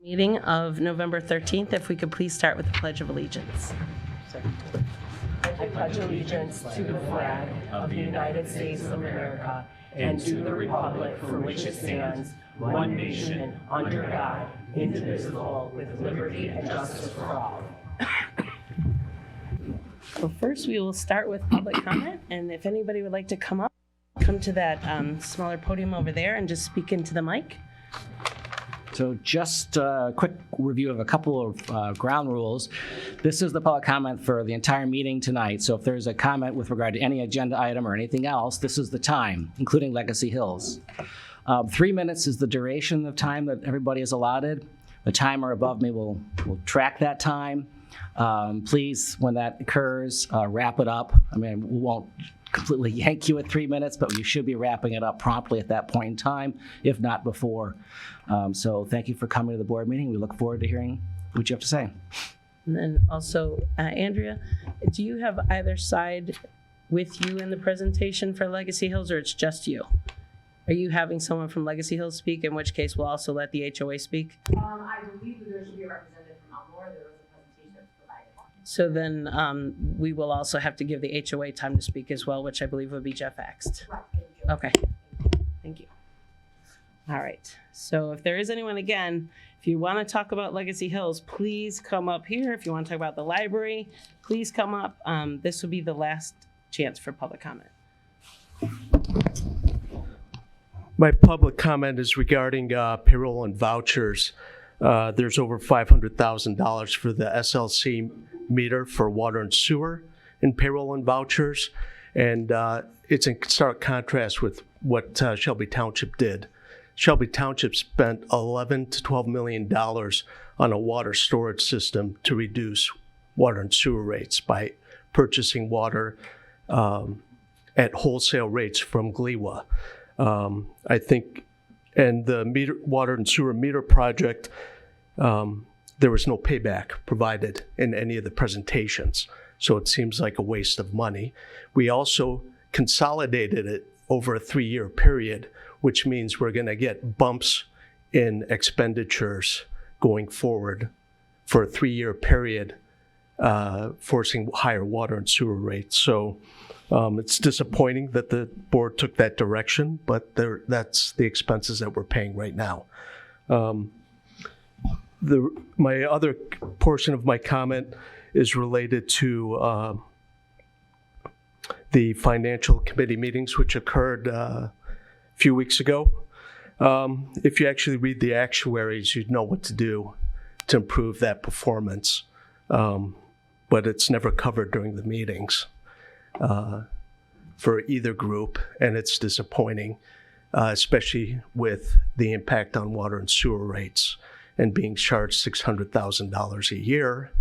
Meeting of November 13th, if we could please start with the Pledge of Allegiance. I pledge allegiance to the flag of the United States of America and to the republic for which it stands, one nation, under God, indivisible, with liberty and justice for all. So first, we will start with public comment, and if anybody would like to come to that smaller podium over there and just speak into the mic. So just a quick review of a couple of ground rules. This is the public comment for the entire meeting tonight. So if there's a comment with regard to any agenda item or anything else, this is the time, including Legacy Hills. 3 minutes is the duration of time that everybody is allotted. The timer above me will track that time. Please, when that occurs, wrap it up. I mean, we won't completely yank you at 3 minutes, but you should be wrapping it up promptly at that point in time, if not before. So thank you for coming to the board meeting. We look forward to hearing what you have to say. And then also, Andrea, do you have either side with you in the presentation for Legacy Hills, or it's just you? Are you having someone from Legacy Hills speak, in which case we'll also let the HOA speak? I believe that there should be a representative from Elmore. There was a presentation that's provided. So then we will also have to give the HOA time to speak as well, which I believe would be Jeff Axt. Right, thank you. Okay, thank you. All right, so if there is anyone, again, if you want to talk about Legacy Hills, please come up here. If you want to talk about the library, please come up. This will be the last chance for public comment. My public comment is regarding payroll and vouchers. There's over $500,000 for the SLC meter for water and sewer in payroll and vouchers. And it's in stark contrast with what Shelby Township did. Shelby Township spent $11 to $12 million on a water storage system to reduce water and sewer rates by purchasing water at wholesale rates from GLEWA. I think, and the water and sewer meter project, there was no payback provided in any of the presentations. So it seems like a waste of money. We also consolidated it over a 3-year period, which means we're going to get bumps in expenditures going forward for a 3-year period, forcing higher water and sewer rates. So it's disappointing that the board took that direction, but that's the expenses that we're paying right now. My other portion of my comment is related to the financial committee meetings, which occurred a few weeks ago. If you actually read the actuaries, you'd know what to do to improve that performance, but it's never covered during the meetings for either group, and it's disappointing, especially with the impact on water and sewer rates and being charged $600,000 a year,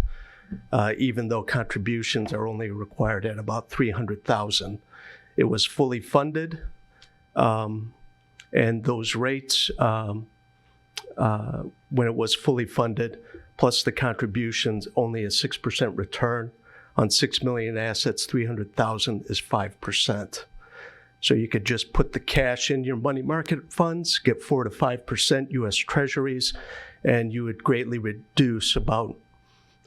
even though contributions are only required at about $300,000. It was fully funded, and those rates, when it was fully funded, plus the contributions, only a 6% return. On 6 million assets, 300,000 is 5%. So you could just put the cash in your money market funds, get 4 to 5% U.S. Treasuries, and you would greatly reduce about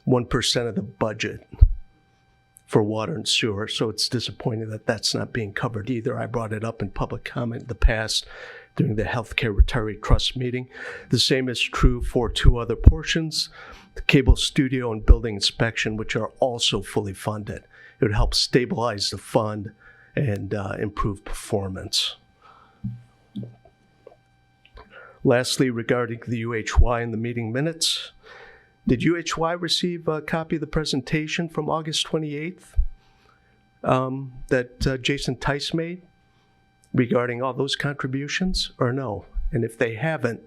1% of the budget for water and sewer. So it's disappointing that that's not being covered either. I brought it up in public comment in the past during the Healthcare Retiree Trust meeting. The same is true for 2 other portions, the cable studio and building inspection, which are also fully funded. It would help stabilize the fund and improve performance. Lastly, regarding the UHY and the meeting minutes, did UHY receive a copy of the presentation from August 28th that Jason Theis made regarding all those contributions, or no? And if they haven't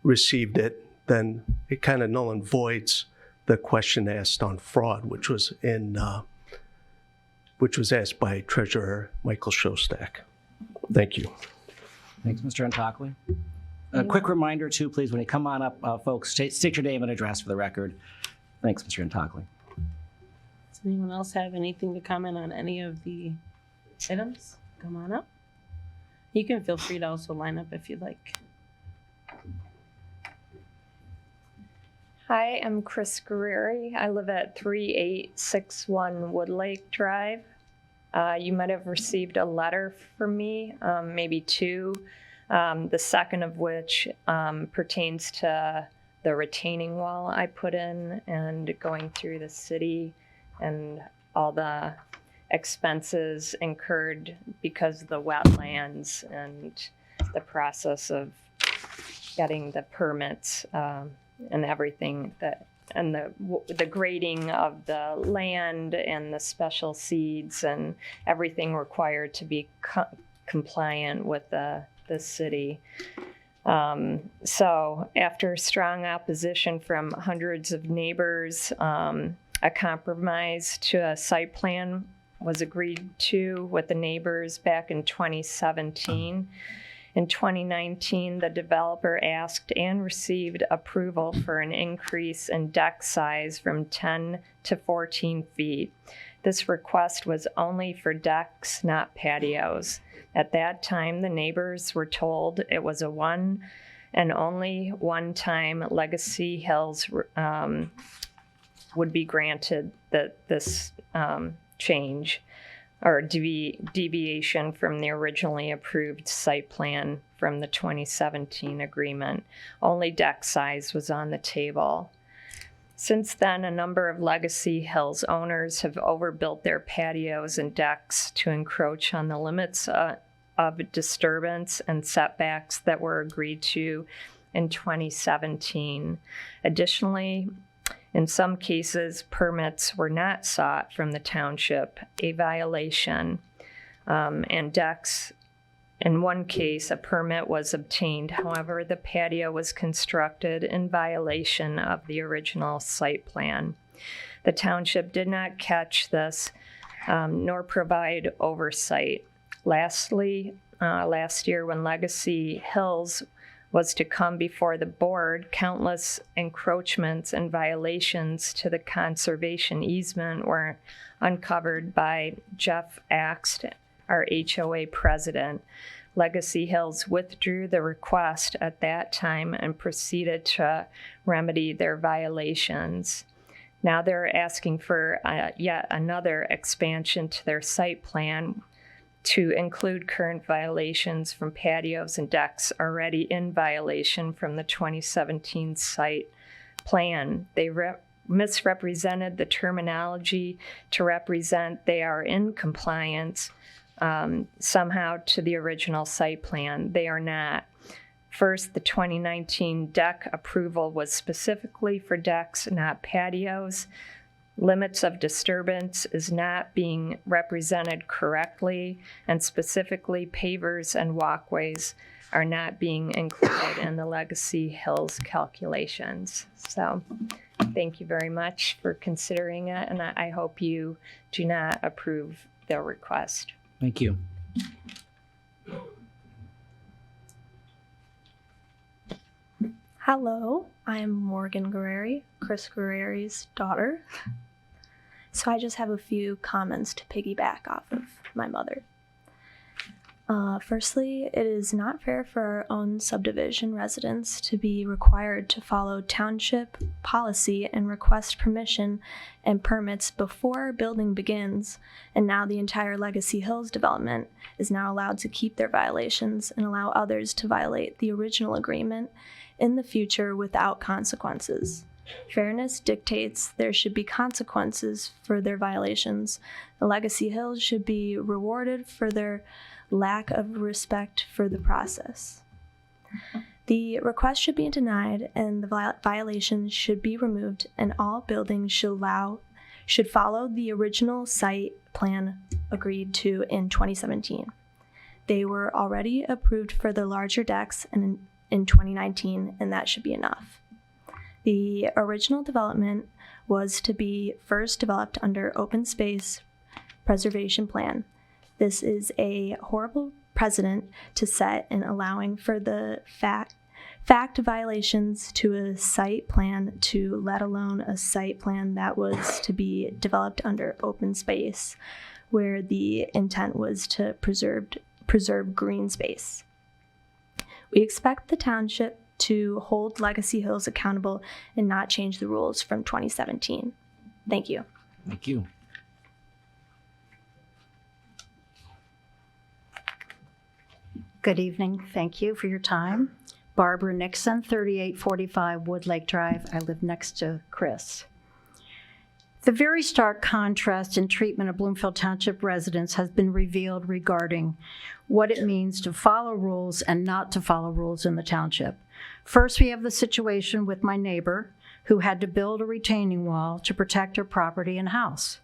received it, then it kind of null and voids the question asked on fraud, which was asked by Treasurer Michael Shostak. Thank you. Thanks, Mr. Antocli. A quick reminder, too, please, when you come on up, folks, state your name and address for the record. Thanks, Mr. Antocli. Does anyone else have anything to comment on any of the items? Come on up. You can feel free to also line up if you'd like. Hi, I'm Chris Guerrieri. I live at 3861 Woodlake Drive. You might have received a letter from me, maybe two, the second of which pertains to the retaining wall I put in and going through the city and all the expenses incurred because of the wetlands and the process of getting the permits and everything that, and the grading of the land and the special seeds and everything required to be compliant with the city. So after strong opposition from hundreds of neighbors, a compromise to a site plan was agreed to with the neighbors back in 2017. In 2019, the developer asked and received approval for an increase in deck size from 10 to 14 feet. This request was only for decks, not patios. At that time, the neighbors were told it was a one and only one-time Legacy Hills would be granted this change or deviation from the originally approved site plan from the 2017 agreement. Only deck size was on the table. Since then, a number of Legacy Hills owners have overbuilt their patios and decks to encroach on the limits of disturbance and setbacks that were agreed to in 2017. Additionally, in some cases, permits were not sought from the township, a violation, and decks. In one case, a permit was obtained. However, the patio was constructed in violation of the original site plan. The township did not catch this, nor provide oversight. Lastly, last year when Legacy Hills was to come before the board, countless encroachments and violations to the conservation easement were uncovered by Jeff Axt, our HOA president. Legacy Hills withdrew the request at that time and proceeded to remedy their violations. Now they're asking for yet another expansion to their site plan to include current violations from patios and decks already in violation from the 2017 site plan. They misrepresented the terminology to represent they are in compliance somehow to the original site plan. They are not. First, the 2019 deck approval was specifically for decks, not patios. Limits of disturbance is not being represented correctly, and specifically pavers and walkways are not being included in the Legacy Hills calculations. So thank you very much for considering it, and I hope you do not approve the request. Thank you. Hello, I'm Morgan Guerrieri, Chris Guerrieri's daughter. So I just have a few comments to piggyback off of my mother. Firstly, it is not fair for our own subdivision residents to be required to follow township policy and request permission and permits before building begins, and now the entire Legacy Hills development is now allowed to keep their violations and allow others to violate the original agreement in the future without consequences. Fairness dictates there should be consequences for their violations. The Legacy Hills should be rewarded for their lack of respect for the process. The request should be denied and the violations should be removed, and all buildings should follow the original site plan agreed to in 2017. They were already approved for the larger decks in 2019, and that should be enough. The original development was to be first developed under open space preservation plan. This is a horrible precedent to set in allowing for the fact violations to a site plan, to let alone a site plan that was to be developed under open space, where the intent was to preserve green space. We expect the township to hold Legacy Hills accountable and not change the rules from 2017. Thank you. Thank you. Good evening. Thank you for your time. Barbara Nixon, 3845 Woodlake Drive. I live next to Chris. The very stark contrast in treatment of Bloomfield Township residents has been revealed regarding what it means to follow rules and not to follow rules in the township. First, we have the situation with my neighbor who had to build a retaining wall to protect her property and house.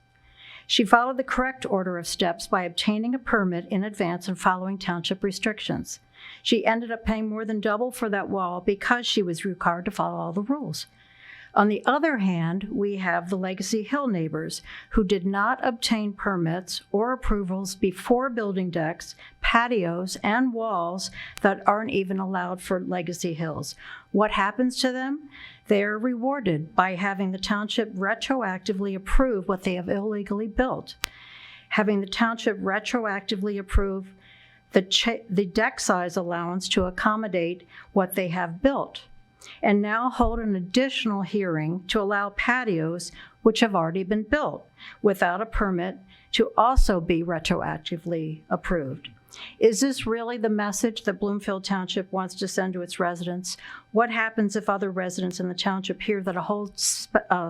She followed the correct order of steps by obtaining a permit in advance and following township restrictions. She ended up paying more than double for that wall because she was required to follow all the rules. On the other hand, we have the Legacy Hill neighbors who did not obtain permits or approvals before building decks, patios, and walls that aren't even allowed for Legacy Hills. What happens to them? They are rewarded by having the township retroactively approve what they have illegally built. Having the township retroactively approve the deck size allowance to accommodate what they have built, and now hold an additional hearing to allow patios which have already been built without a permit to also be retroactively approved. Is this really the message that Bloomfield Township wants to send to its residents? What happens if other residents in the township hear that a whole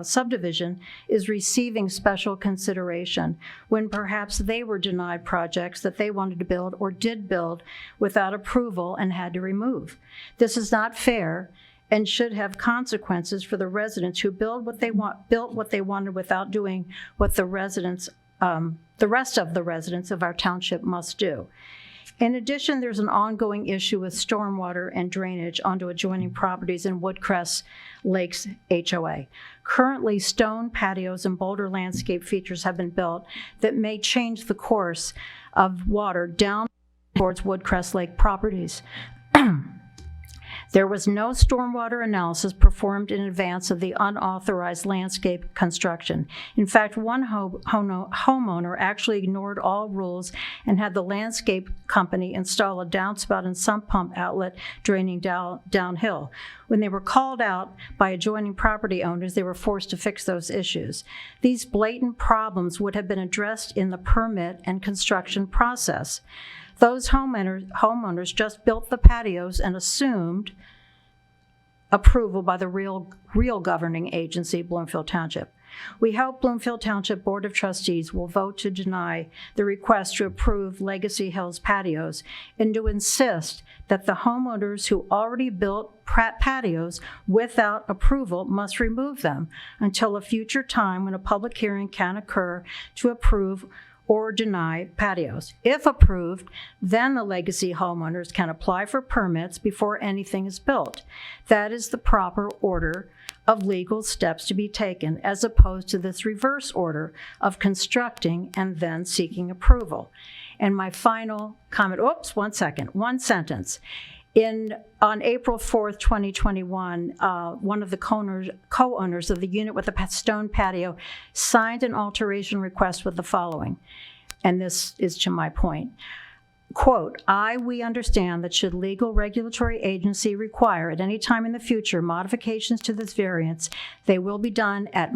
subdivision is receiving special consideration when perhaps they were denied projects that they wanted to build or did build without approval and had to remove? This is not fair and should have consequences for the residents who built what they wanted without doing what the rest of the residents of our township must do. In addition, there's an ongoing issue with stormwater and drainage onto adjoining properties in Woodcrest Lakes HOA. Currently, stone patios and boulder landscape features have been built that may change the course of water down towards Woodcrest Lake properties. There was no stormwater analysis performed in advance of the unauthorized landscape construction. In fact, one homeowner actually ignored all rules and had the landscape company install a downspout and sump pump outlet draining downhill. When they were called out by adjoining property owners, they were forced to fix those issues. These blatant problems would have been addressed in the permit and construction process. Those homeowners just built the patios and assumed approval by the real governing agency, Bloomfield Township. We hope Bloomfield Township Board of Trustees will vote to deny the request to approve Legacy Hills patios and to insist that the homeowners who already built patios without approval must remove them until a future time when a public hearing can occur to approve or deny patios. If approved, then the Legacy homeowners can apply for permits before anything is built. That is the proper order of legal steps to be taken, as opposed to this reverse order of constructing and then seeking approval. And my final comment, one sentence. On April 4th, 2021, one of the co-owners of the unit with the stone patio signed an alteration request with the following, and this is to my point. Quote, we understand that should legal regulatory agency require at any time in the future modifications to this variance, they will be done at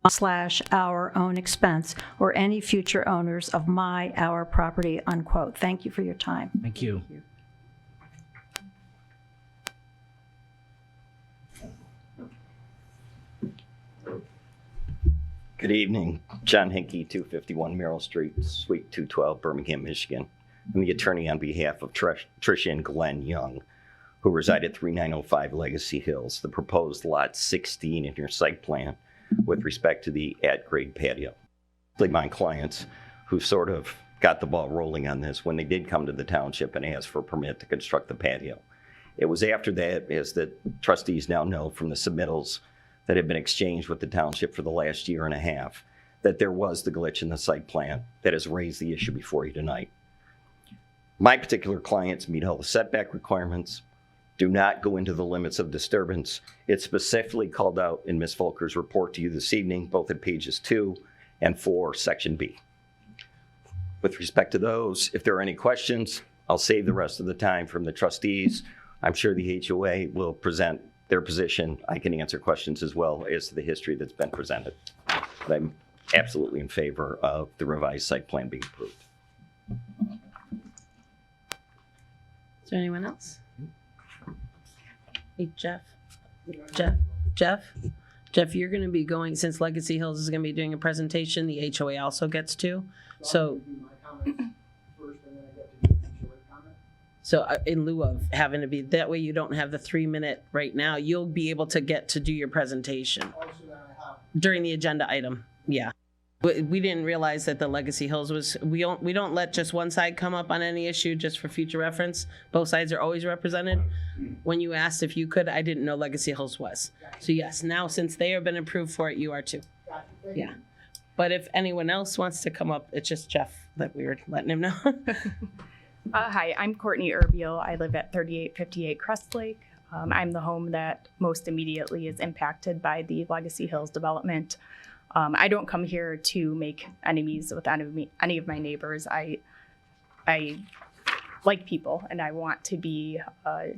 /our own expense or any future owners of our property, unquote. Thank you for your time. Thank you. Good evening. John Hinkey, 251 Merrill Street, Suite 212, Birmingham, Michigan. I'm the attorney on behalf of Tricia and Glenn Young, who reside at 3905 Legacy Hills, the proposed lot 16 in your site plan with respect to the at-grade patio. My clients who sort of got the ball rolling on this when they did come to the township and ask for a permit to construct the patio. It was after that, as the trustees now know from the submittals that had been exchanged with the township for the last year and a half, that there was the glitch in the site plan that has raised the issue before you tonight. My particular clients meet all the setback requirements, do not go into the limits of disturbance. It's specifically called out in Ms. Voelker's report to you this evening, both at pages 2 and 4, section B. With respect to those, if there are any questions, I'll save the rest of the time from the trustees I'm sure the HOA will present their position. I can answer questions as well as to the history that's been presented. But I'm absolutely in favor of the revised site plan being approved. Is there anyone else? Hey, Jeff, you're going to be going, since Legacy Hills is going to be doing a presentation, the HOA also gets to. So in lieu of having to be, that way you don't have the 3-minute right now, you'll be able to get to do your presentation during the agenda item. Yeah. We didn't realize that the Legacy Hills was, we don't let just one side come up on any issue just for future reference. Both sides are always represented. When you asked if you could, I didn't know Legacy Hills was. So yes, now since they have been approved for it, you are too. Yeah. But if anyone else wants to come up, it's just Jeff that we were letting him know. Hi, I'm Courtney Erbiel. I live at 3858 Crest Lake. I'm the home that most immediately is impacted by the Legacy Hills development. I don't come here to make enemies with any of my neighbors. I like people, and I want to be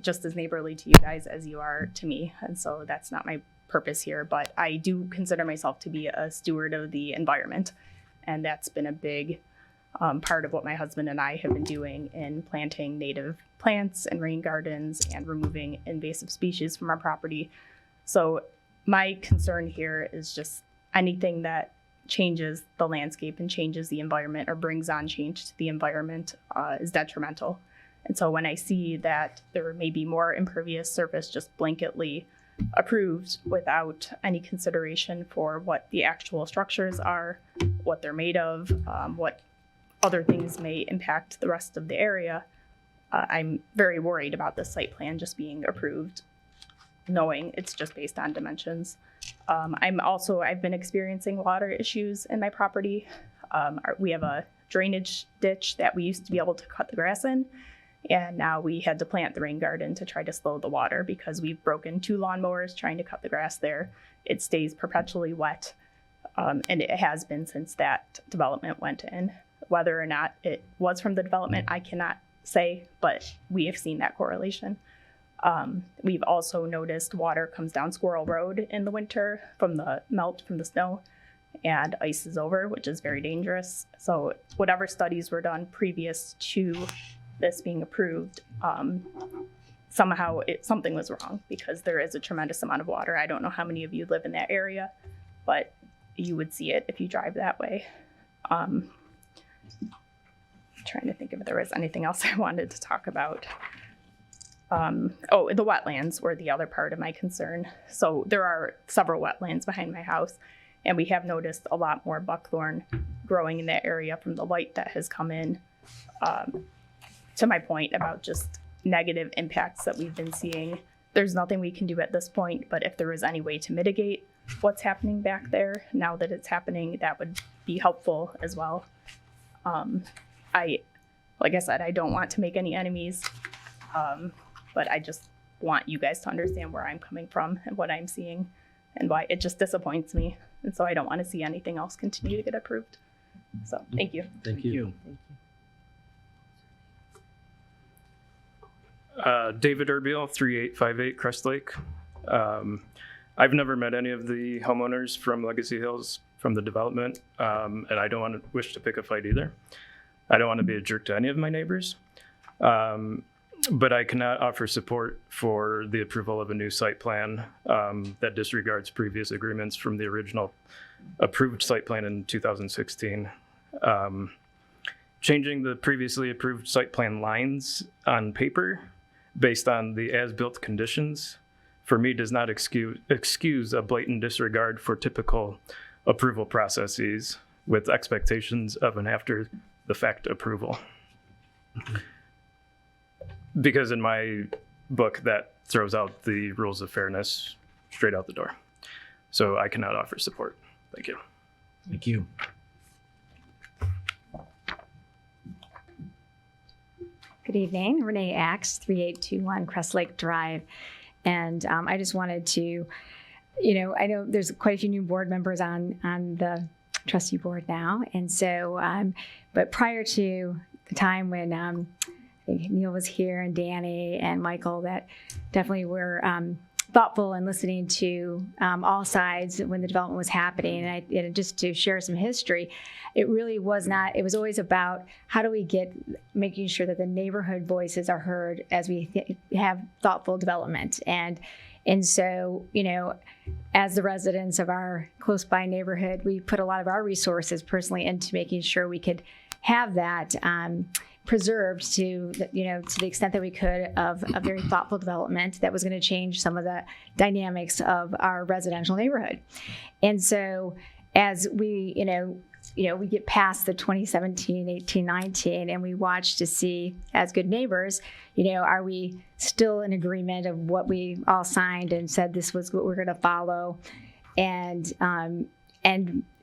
just as neighborly to you guys as you are to me. And so that's not my purpose here, but I do consider myself to be a steward of the environment. And that's been a big part of what my husband and I have been doing in planting native plants and rain gardens and removing invasive species from our property. So my concern here is just anything that changes the landscape and changes the environment or brings on change to the environment is detrimental. And so when I see that there may be more impervious surface just blanketly approved without any consideration for what the actual structures are, what they're made of, what other things may impact the rest of the area, I'm very worried about the site plan just being approved, knowing it's just based on dimensions. I've been experiencing water issues in my property. We have a drainage ditch that we used to be able to cut the grass in, and now we had to plant the rain garden to try to slow the water because we've broken 2 lawnmowers trying to cut the grass there. It stays perpetually wet, and it has been since that development went in. Whether or not it was from the development, I cannot say, but we have seen that correlation. We've also noticed water comes down Squirrel Road in the winter from the melt from the snow and ice is over, which is very dangerous. So whatever studies were done previous to this being approved, somehow something was wrong because there is a tremendous amount of water. I don't know how many of you live in that area, but you would see it if you drive that way. Trying to think if there was anything else I wanted to talk about. The wetlands were the other part of my concern. So there are several wetlands behind my house, and we have noticed a lot more buckthorn growing in that area from the light that has come in. To my point about just negative impacts that we've been seeing, there's nothing we can do at this point, but if there is any way to mitigate what's happening back there, now that it's happening, that would be helpful as well. Like I said, I don't want to make any enemies, but I just want you guys to understand where I'm coming from and what I'm seeing and why it just disappoints me. And so I don't want to see anything else continue to get approved. So thank you. Thank you. David Erbiel, 3858 Crest Lake. I've never met any of the homeowners from Legacy Hills from the development, and I don't wish to pick a fight either. I don't want to be a jerk to any of my neighbors, but I cannot offer support for the approval of a new site plan that disregards previous agreements from the original approved site plan in 2016. Changing the previously approved site plan lines on paper based on the as-built conditions for me does not excuse a blatant disregard for typical approval processes with expectations of an after-the-fact approval. Because in my book, that throws out the rules of fairness straight out the door. So I cannot offer support. Thank you. Thank you. Good evening, Renee Axe, 3821 Crest Lake Drive. And I just wanted to, I know there's quite a few new board members on the trustee board now. And so, but prior to the time when think Neil was here, and Dani and Michael, that definitely were thoughtful and listening to all sides when the development was happening. And just to share some history, it really was not, it was always about how do we get making sure that the neighborhood voices are heard as we have thoughtful development. And so, you know, as the residents of our close by neighborhood, we put a lot of our resources personally into making sure we could have that preserved to, you know, to the extent that we could, of a very thoughtful development that was going to change some of the dynamics of our residential neighborhood. And so as we, we get past the 2017, 18, 19, and we watch to see, as good neighbors, are we still in agreement of what we all signed and said this was what we're going to follow? And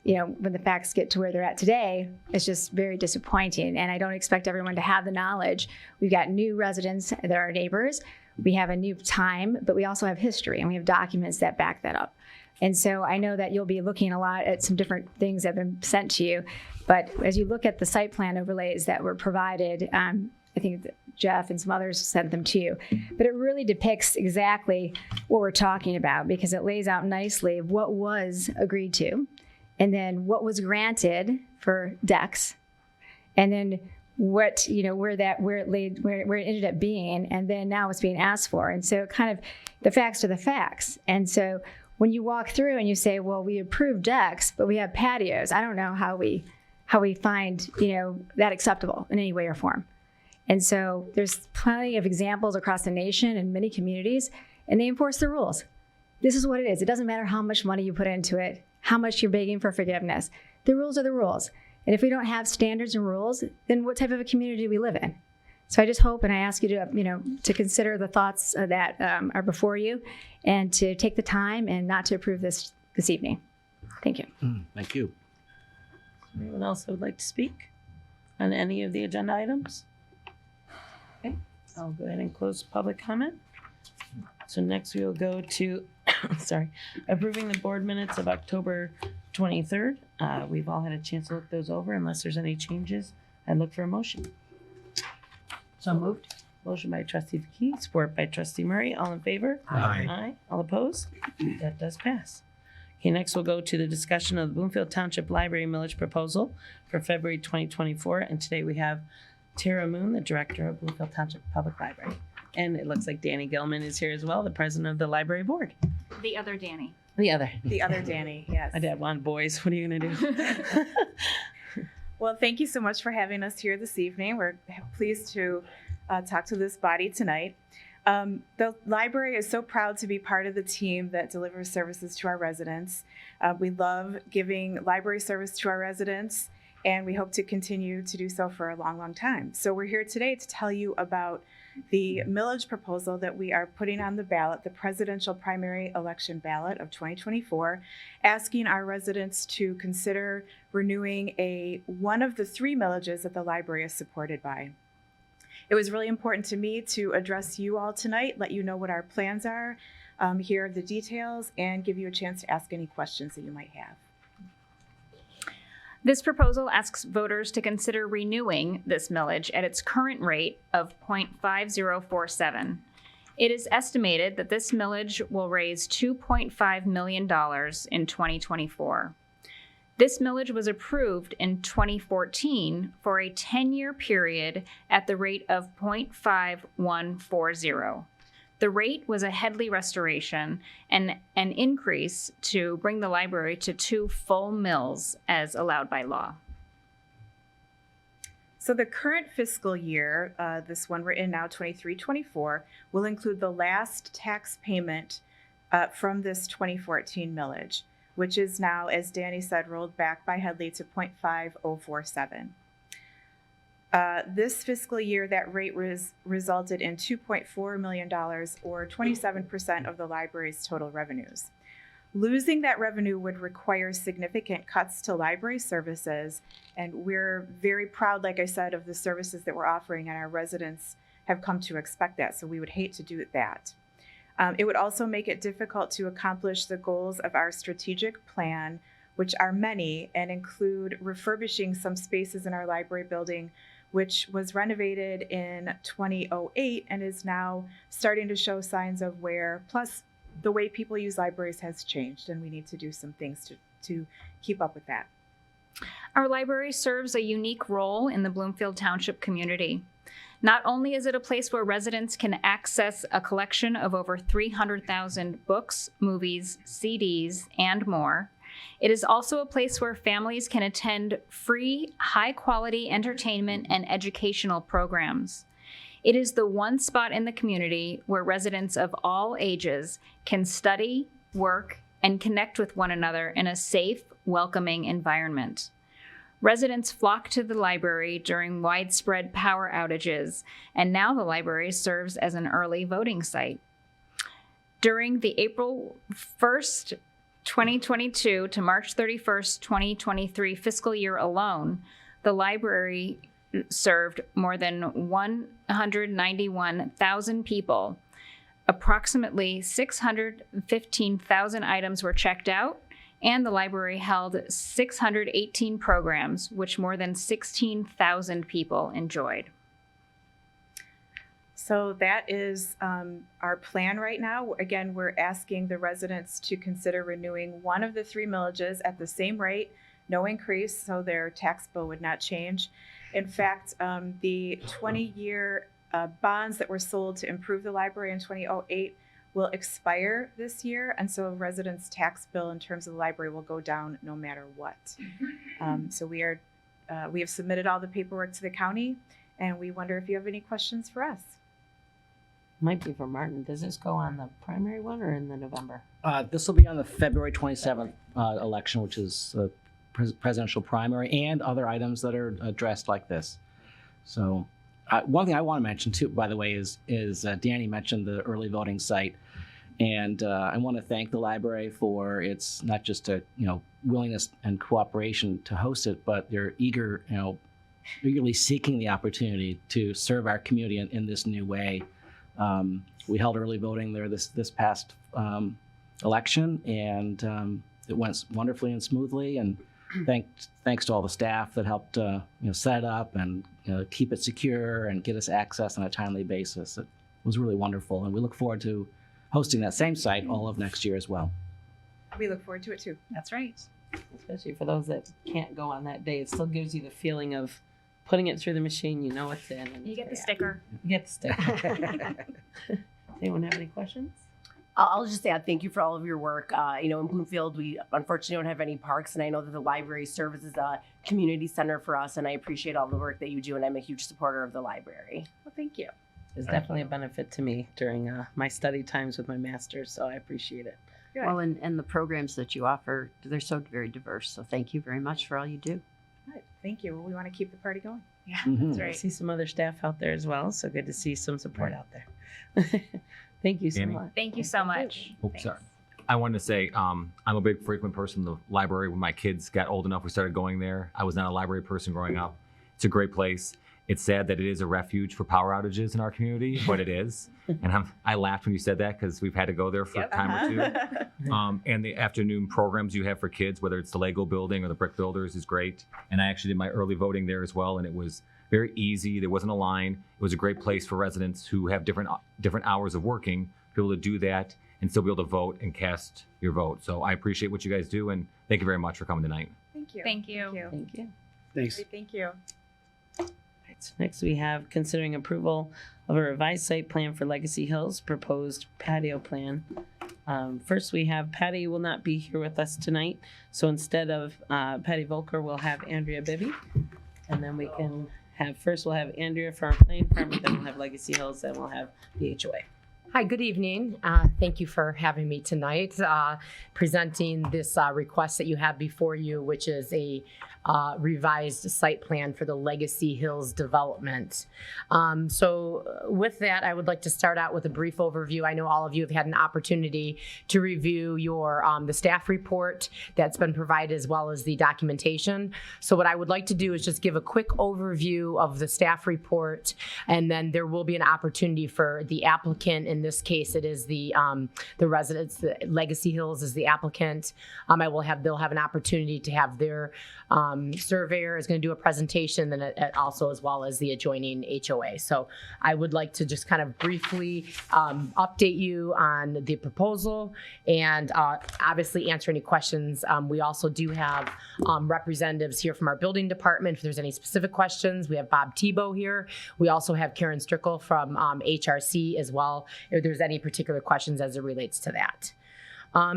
when the facts get to where they're at today, it's just very disappointing. And I don't expect everyone to have the knowledge. We've got new residents that are neighbors. We have a new time, but we also have history, and we have documents that back that up. And so I know that you'll be looking a lot at some different things that have been sent to you. But as you look at the site plan overlays that were provided, I think that Jeff and some others sent them to you. But it really depicts exactly what we're talking about, because it lays out nicely what was agreed to, and then what was granted for decks, and then what, where it ended up being, and then now it's being asked for. And so kind of the facts are the facts. And so when you walk through and you say, well, we approved decks, but we have patios, I don't know how we find, that acceptable in any way or form. And so there's plenty of examples across the nation and many communities, and they enforce the rules. This is what it is. It doesn't matter how much money you put into it, how much you're begging for forgiveness. The rules are the rules. And if we don't have standards and rules, then what type of a community do we live in? So I just hope, and I ask you to, to consider the thoughts that are before you, and to take the time and not to approve this evening. Thank you. Thank you. Anyone else that would like to speak on any of the agenda items? Okay, I'll go ahead and close public comment. So next we will go to, approving the board minutes of October 23rd. We've all had a chance to look those over. Unless there's any changes, I'd look for a motion. So moved. Motion by trustee McKee, support by trustee Murray. All in favor? Aye. Aye. All opposed? That does pass. Okay, next we'll go to the discussion of the Bloomfield Township Library Millage proposal for February 2024. And today we have Tera Moon, the director of Bloomfield Township Public Library. And it looks like Dani Gilman is here as well, the president of the library board. The other Dani. The other Dani, yes. My dad wanted boys. What are you going to do? Well, thank you so much for having us here this evening. We're pleased to talk to this body tonight. The library is so proud to be part of the team that delivers services to our residents. We love giving library service to our residents, and we hope to continue to do so for a long, long time. So we're here today to tell you about the millage proposal that we are putting on the ballot, the presidential primary election ballot of 2024, asking our residents to consider renewing one of the 3 millages that the library is supported by. It was really important to me to address you all tonight, let you know what our plans are, hear the details, and give you a chance to ask any questions that you might have. This proposal asks voters to consider renewing this millage at its current rate of 0.5047. It is estimated that this millage will raise $2.5 million in 2024. This millage was approved in 2014 for a 10-year period at the rate of 0.5140. The rate was a Headley restoration and an increase to bring the library to 2 full mills as allowed by law. So the current fiscal year, this one we're in now, 23-24, will include the last tax payment from this 2014 millage, which is now, as Dani said, rolled back by Headley to 0.5047. This fiscal year, that rate resulted in $2.4 million, or 27% of the library's total revenues. Losing that revenue would require significant cuts to library services, and we're very proud, like I said, of the services that we're offering, and our residents have come to expect that, so we would hate to do that. It would also make it difficult to accomplish the goals of our strategic plan, which are many and include refurbishing some spaces in our library building which was renovated in 2008 and is now starting to show signs of wear. Plus, the way people use libraries has changed, and we need to do some things to keep up with that. Our library serves a unique role in the Bloomfield Township community. Not only is it a place where residents can access a collection of over 300,000 books, movies, CDs, and more, it is also a place where families can attend free, high-quality entertainment and educational programs. It is the one spot in the community where residents of all ages can study, work, and connect with one another in a safe, welcoming environment. Residents flock to the library during widespread power outages, and now the library serves as an early voting site. During the April 1st, 2022 to March 31st, 2023 fiscal year alone, the library served more than 191,000 people. Approximately 615,000 items were checked out, and the library held 618 programs, which more than 16,000 people enjoyed. So that is our plan right now. Again, we're asking the residents to consider renewing one of the 3 millages at the same rate, no increase, so their tax bill would not change. In fact, the 20-year bonds that were sold to improve the library in 2008 will expire this year, and so residents' tax bill in terms of the library will go down no matter what. So we have submitted all the paperwork to the county, and we wonder if you have any questions for us. Might be for Martin. Does this go on the primary one or in the November? This will be on the February 27th election, which is the presidential primary, and other items that are addressed like this. So one thing I want to mention too, by the way, is Dani mentioned the early voting site, and I want to thank the library for its not just willingness and cooperation to host it, but their eagerly seeking the opportunity to serve our community in this new way. We held early voting there this past election, and it went wonderfully and smoothly. And thanks to all the staff that helped set it up and keep it secure and get us access on a timely basis. It was really wonderful, and we look forward to hosting that same site all of next year as well. We look forward to it too. That's right. Especially for those that can't go on that day, it still gives you the feeling of putting it through the machine. You know it's in. And You get the sticker. You get the sticker. Anyone have any questions? I'll just add thank you for all of your work. In Bloomfield, we unfortunately don't have any parks, and I know that the library serves as a community center for us, and I appreciate all the work that you do, and I'm a huge supporter of the library. Well, thank you. It's definitely a benefit to me during my study times with my master's, so I appreciate it. Good. Well, and the programs that you offer, they're so very diverse, so thank you very much for all you do. Good. Thank you. Well, we want to keep the party going. Yeah, Mhm. that's right. I see some other staff out there as well, so good to see some support out there. Thank you so Dani? much. Thank you so much. Oops, sorry. I wanted to say I'm a big frequent person in the library. When my kids got old enough, we started going there. I was not a library person growing up. It's a great place. It's sad that it is a refuge for power outages in our community, but it is. And I laughed when you said that because we've had to go there for a time or two. And the afternoon programs you have for kids, whether it's the Lego building or the brick builders, is great. And I actually did my early voting there as well, and it was very easy. There wasn't a line. It was a great place for residents who have different hours of working to be able to do that and still be able to vote and cast your vote. So I appreciate what you guys do, and thank you very much for coming tonight. Thank you. Thank you. Thank you. Thanks. Great, thank you. Right, next we have considering approval of a revised site plan for Legacy Hills proposed patio plan. First we have Patti will not be here with us tonight, so instead of Patti Voelker, we'll have Andrea Bibby, and then we can we'll have Andrea for our planning department, then we'll have Legacy Hills, then we'll have the HOA. Hi, good evening. Thank you for having me tonight, presenting this request that you have before you, which is a revised site plan for the Legacy Hills development. So with that, I would like to start out with a brief overview. I know all of you have had an opportunity to review your the staff report that's been provided as well as the documentation. So what I would like to do is just give a quick overview of the staff report, and then there will be an opportunity for the applicant and In this case, it is the residents. The Legacy Hills is the applicant. They'll have an opportunity to have their surveyor is going to do a presentation, and also as well as the adjoining HOA. So I would like to just kind of briefly update you on the proposal and obviously answer any questions. We also do have representatives here from our building department. If there's any specific questions, we have Bob Tebow here. We also have Karen Strickle from HRC as well, if there's any particular questions as it relates to that.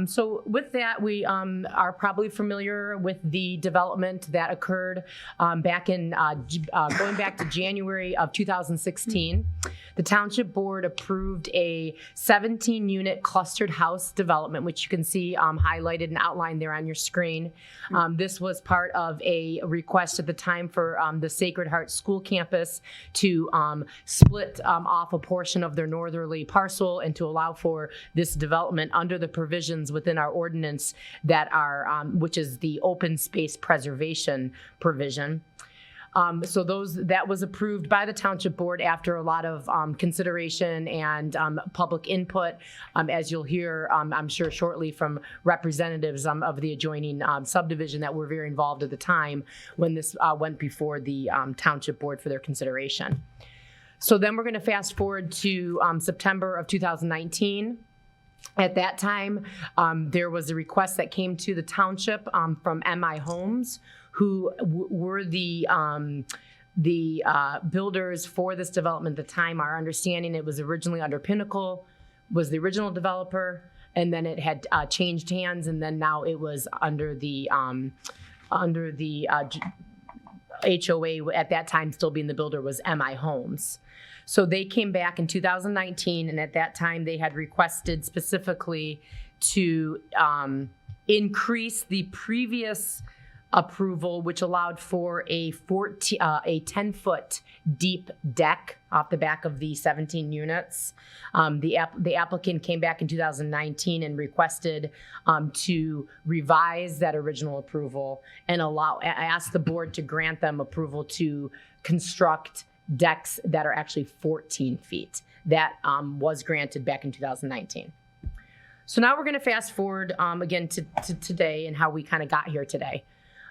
So with that, we are probably familiar with the development that occurred back in going back to January of 2016. The Township Board approved a 17-unit clustered house development, which you can see highlighted and outlined there on your screen. This was part of a request at the time for the Sacred Heart School campus to split off a portion of their northerly parcel and to allow for this development under the provisions within our ordinance that are, which is the open space preservation provision. So that was approved by the Township Board after a lot of consideration and public input, as you'll hear, I'm sure shortly from representatives of the adjoining subdivision that were very involved at the time when this went before the Township Board for their consideration. So then we're going to fast forward to September of 2019. At that time, there was a request that came to the township from MI Homes, who were the builders for this development at the time. Our understanding, it was originally under Pinnacle, was the original developer, and then it had changed hands, and then now it was under the HOA. At that time, still being the builder was MI Homes. So they came back in 2019, and at that time they had requested specifically to increase the previous approval, which allowed for a 10-foot deep deck off the back of the 17 units. The applicant came back in 2019 and requested to revise that original approval and ask the board to grant them approval to construct decks that are actually 14 feet. That was granted back in 2019. So now we're going to fast forward again to today and how we kind of got here today.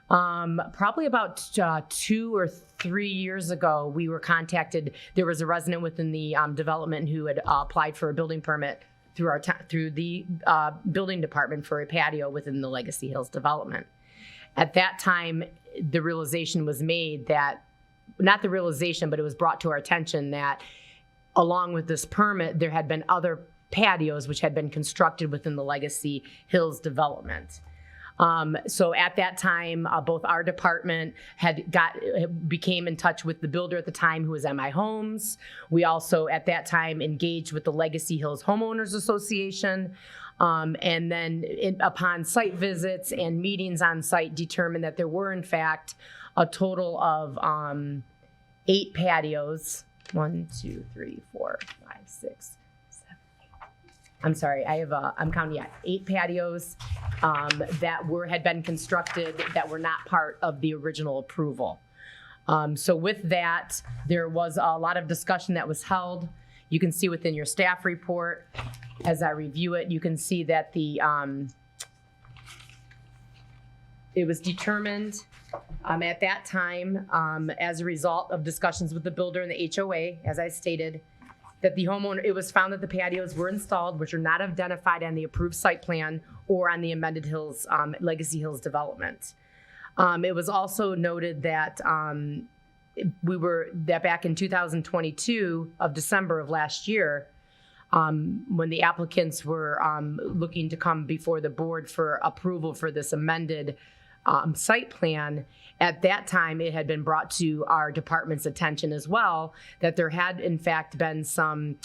Probably about 2 or 3 years ago, we were contacted. There was a resident within the development who had applied for a building permit through the building department for a patio within the Legacy Hills development. At that time, the realization was made that, not the realization, but it was brought to our attention that along with this permit, there had been other patios which had been constructed within the Legacy Hills development. So at that time, both our department became in touch with the builder at the time, who was MI Homes. We also, at that time, engaged with the Legacy Hills Homeowners Association. And then upon site visits and meetings on site, determined that there were, in fact, a total of 8 patios. 1, 2, 3, 4, 5, 6, 7, 8. I'm sorry, I'm counting 8 patios that had been constructed that were not part of the original approval. So with that, there was a lot of discussion that was held. You can see within your staff report, as I review it, you can see that it was determined at that time, as a result of discussions with the builder and the HOA, as I stated, that the homeowner, it was found that the patios were installed, which are not identified on the approved site plan or on the amended Hills, Legacy Hills development. It was also noted that back in 2022 of December of last year, when the applicants were looking to come before the board for approval for this amended site plan, at that time it had been brought to our department's attention as well that there had in fact been some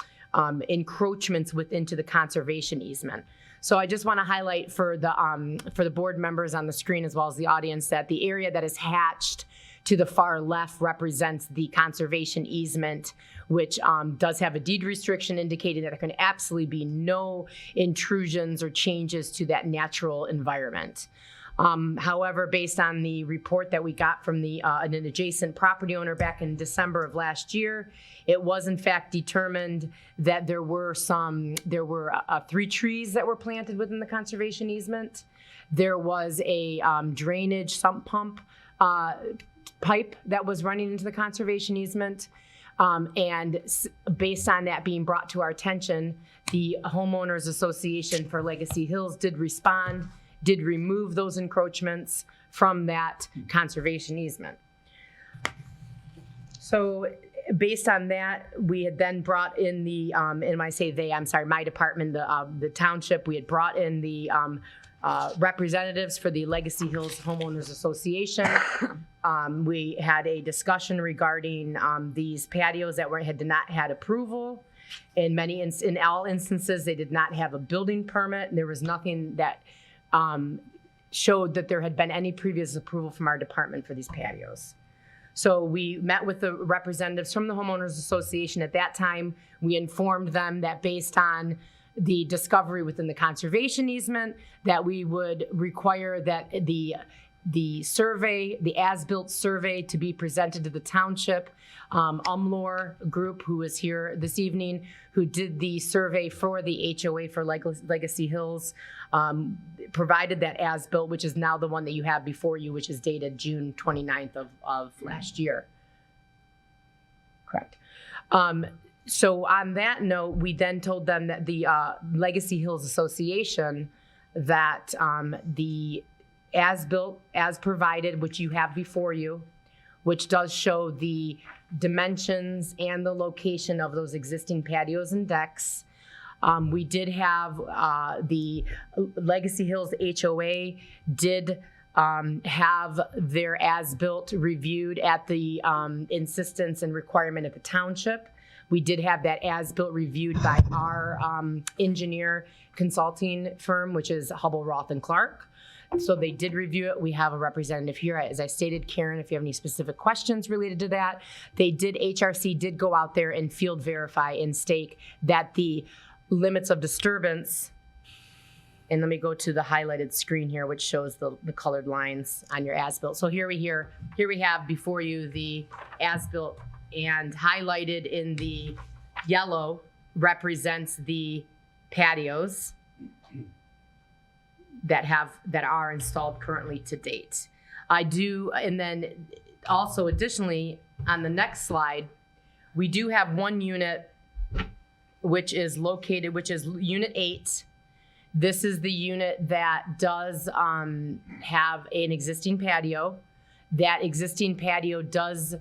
encroachments into the conservation easement. So I just want to highlight for the board members on the screen as well as the audience that the area that is hatched to the far left represents the conservation easement, which does have a deed restriction indicating that there can absolutely be no intrusions or changes to that natural environment. However, based on the report that we got from an adjacent property owner back in December of last year, it was in fact determined that there were 3 trees that were planted within the conservation easement. There was a drainage sump pump pipe that was running into the conservation easement. Based on that being brought to our attention, the Homeowners Association for Legacy Hills did respond, did remove those encroachments from that conservation easement. So based on that, we had then brought in the, and when I say they, I'm sorry, my department, the township, we had brought in the representatives for the Legacy Hills Homeowners Association. We had a discussion regarding these patios that did not had approval. In all instances, they did not have a building permit. And there was nothing that showed that there had been any previous approval from our department for these patios. So we met with the representatives from the Homeowners Association. At that time, we informed them that based on the discovery within the conservation easement, that we would require that the survey, the as-built survey, to be presented to the township. Umlor Group, who is here this evening, who did the survey for the HOA for Legacy Hills, provided that as-built, which is now the one that you have before you, which is dated June 29th of last year. Correct. So on that note, we then told them that the Legacy Hills Association, that the as-built, as provided, which you have before you, which does show the dimensions and the location of those existing patios and decks. We did have the Legacy Hills HOA did have their as-built reviewed at the insistence and requirement of the township. We did have that as-built reviewed by our engineer consulting firm, which is Hubble, Roth & Clark. So they did review it. We have a representative here. As I stated, Karen, if you have any specific questions related to that, HRC did go out there and field verify and stake that the limits of disturbance, and let me go to the highlighted screen here, which shows the colored lines on your as-built. So here we have before you the as-built, and highlighted in the yellow represents the patios that are installed currently to date. And then also additionally on the next slide, we do have one unit which is unit 8. This is the unit that does have an existing patio. That existing patio does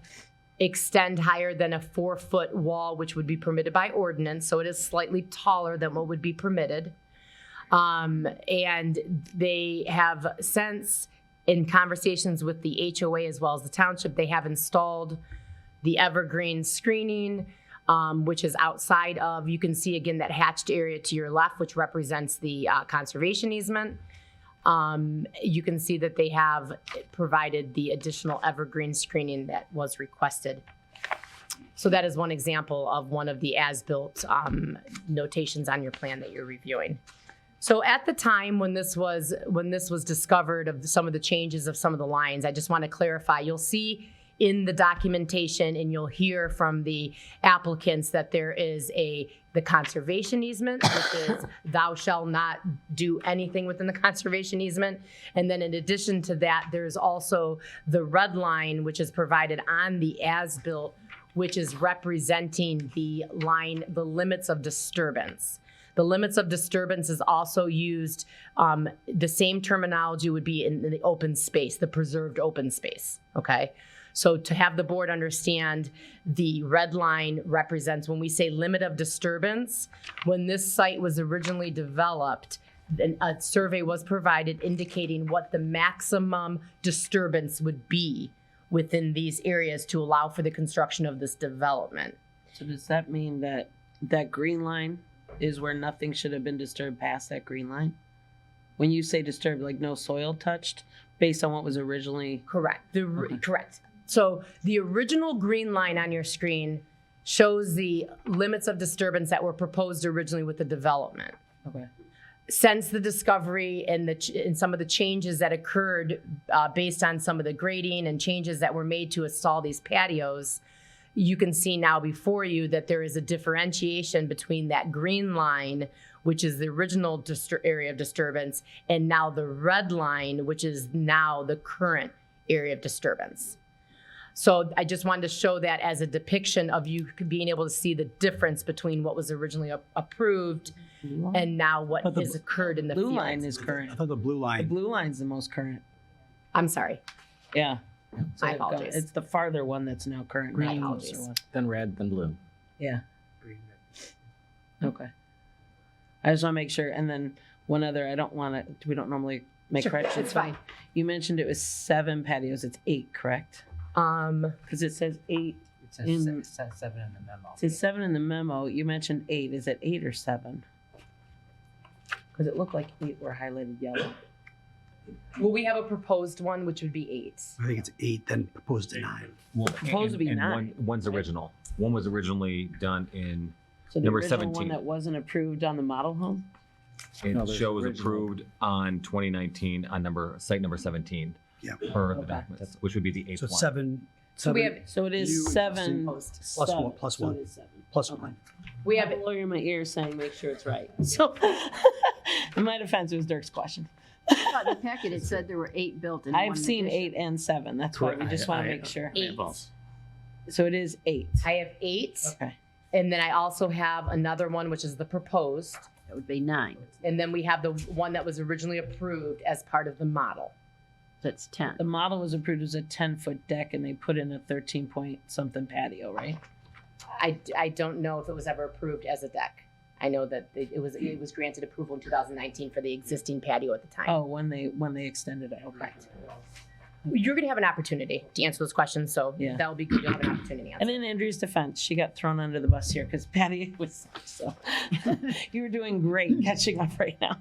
extend higher than a 4-foot wall, which would be permitted by ordinance. So it is slightly taller than what would be permitted. And they have since, in conversations with the HOA as well as the township, they have installed the evergreen screening, which is outside of, you can see again that hatched area to your left, which represents the conservation easement. You can see that they have provided the additional evergreen screening that was requested. So that is one example of one of the as-built notations on your plan that you're reviewing. So at the time when this was discovered of some of the changes of some of the lines, I just want to clarify, you'll see in the documentation and you'll hear from the applicants that there is the conservation easement, which is thou shalt not do anything within the conservation easement. And then in addition to that, there's also the red line, which is provided on the as-built, which is representing the limits of disturbance. The limits of disturbance is also used, the same terminology would be in the open space, the preserved open space, okay? So to have the board understand, the red line represents, when we say limit of disturbance, when this site was originally developed, a survey was provided indicating what the maximum disturbance would be within these areas to allow for the construction of this development. So does that mean that that green line is where nothing should have been disturbed past that green line? When you say disturbed, like no soil touched, based on what was originally... Correct. Correct. So the original green line on your screen shows the limits of disturbance that were proposed originally with the development. Okay. since the discovery and and some of the changes that occurred based on some of the grading and changes that were made to install these patios, you can see now before you that there is a differentiation between that green line, which is the original area of disturbance, and now the red line, which is now the current area of disturbance. So I just wanted to show that as a depiction of you being able to see the difference between what was originally approved and now what has occurred in the blue field. line is current. I thought the blue line. The blue line's the most current. I'm sorry. Yeah. My apologies. It's the farther one that's now current. My not the apologies. closer one. Then red, then blue. Yeah. Okay. I just want to make sure. And then one other, we don't normally make Sure, corrections. it's fine. You mentioned it was 7 patios. It's 8, correct? Because it says 8. It says 7 in the memo. It says 7 in the memo. You mentioned 8. Is it 8 or 7? Because it looked like 8 were highlighted yellow. Well, we have a proposed one, which would be 8. I think it's 8, then proposed to 9. Well, Supposed to be 9. One's original. One was originally done in So the number original 17. one that wasn't approved on the model home? It No, there's shows original. approved on 2019 on site number 17 per the Okay. documents, which would be the 8th So one. 7. So we have, So it is 7 Plus one. Plus So one. it is 7. Plus Okay. 1. we I have have a lawyer in my ear saying make sure it's right. So in my defense, it was Dirk's question. In the packet, it said there were 8 built in one I've seen addition. 8 and 7. That's why we just want to make sure. 8. So it is 8. I have 8. Okay. And then I also have another one, which is the proposed. That would be 9. And then we have the one that was originally approved as part of the model. That's 10. The model was approved as a 10-foot deck, and they put in a 13-point-something patio, right? I don't know if it was ever approved as a deck. I know that it was granted approval in 2019 for the existing patio at the time. Oh, when they extended it. Okay. You're going to have an opportunity to answer those questions, so Yeah. that'll be good to have an opportunity to answer. And in Andrea's defense, she got thrown under the bus here because Patty was so. You were doing great catching up right now.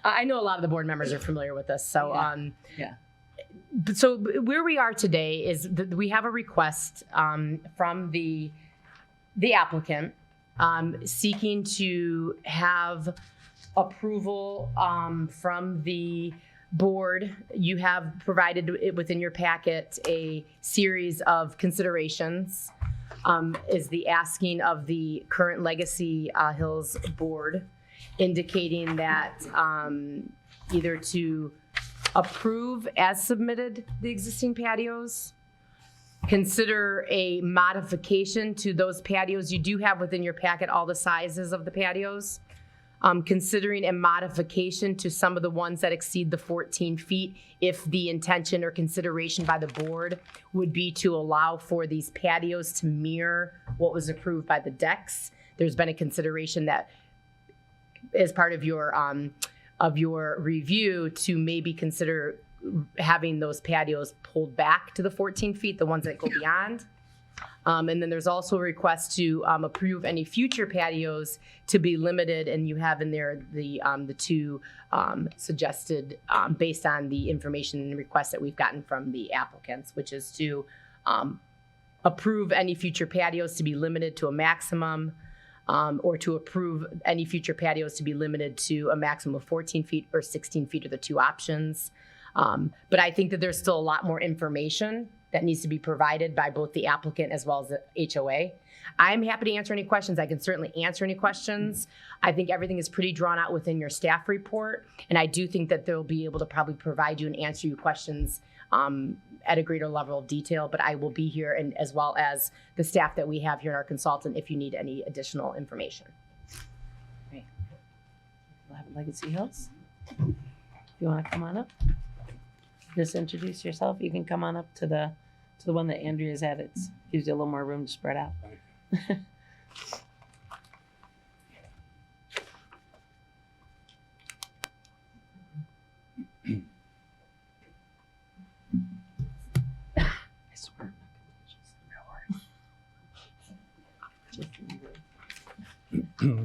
I know a lot of the board members are familiar with this, so Yeah. So where we are today is that we have a request from the applicant seeking to have approval from the board. You have provided it within your packet a series of considerations. Is the asking of the current Legacy Hills board, indicating that either to approve as submitted the existing patios, consider a modification to those patios. You do have within your packet all the sizes of the patios. Considering a modification to some of the ones that exceed the 14 feet if the intention or consideration by the board would be to allow for these patios to mirror what was approved by the decks. There's been a consideration that as part of your review to maybe consider having those patios pulled back to the 14 feet, the ones that go beyond. And then there's also a request to approve any future patios to be limited, and you have in there the 2 suggested based on the information and requests that we've gotten from the applicants, which is to approve any future patios to be limited to a maximum, or to approve any future patios to be limited to a maximum of 14 feet or 16 feet are the 2 options. But I think that there's still a lot more information that needs to be provided by both the applicant as well as the HOA. I'm happy to answer any questions. I can certainly answer any questions. I think everything is pretty drawn out within your staff report, and I do think that they'll be able to probably provide you and answer your questions at a greater level of detail, but I will be here, and as well as the staff that we have here and our consultant if you need any additional information. Great. We'll have Legacy Hills. You want to come on up? Just introduce yourself. You can come on up to the one that Andrea's at. It gives you a little more room to spread out. I swear.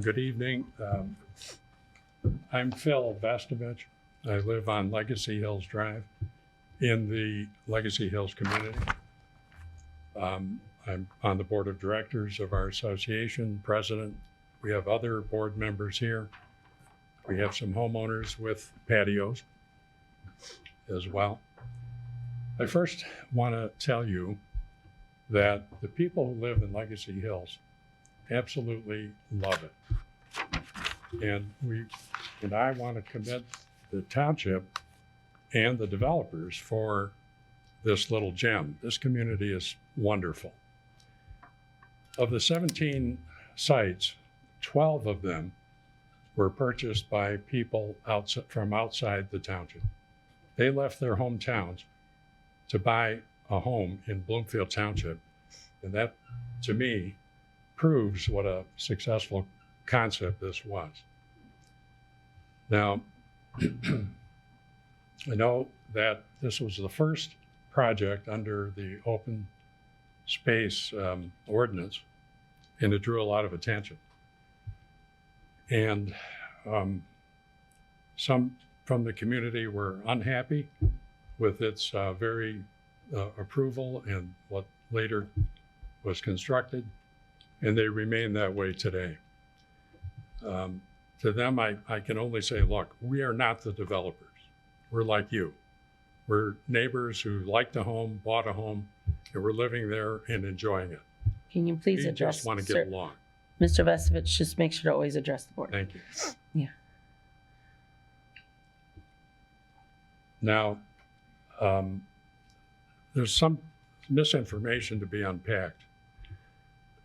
Good evening. I'm Phil Vestovich. I live on Legacy Hills Drive in the Legacy Hills community. I'm on the board of directors of our association, president. We have other board members here. We have some homeowners with patios as well. I first want to tell you that the people who live in Legacy Hills absolutely love it. And I want to commend the township and the developers for this little gem. This community is wonderful. Of the 17 sites, 12 of them were purchased by people from outside the township. They left their hometowns to buy a home in Bloomfield Township. And that, to me, proves what a successful concept this was. Now, I know that this was the first project under the open space ordinance, and it drew a lot of attention. And some from the community were unhappy with its very approval and what later was constructed, and they remain that way today. To them, I can only say, look, we are not the developers. We're like you. We're neighbors who liked a home, bought a home, and we're living there and enjoying it. Can you please We address? just want to get along. Mr. Vestovich, just make sure to always address the board. Thank you. Yeah. Now, there's some misinformation to be unpacked.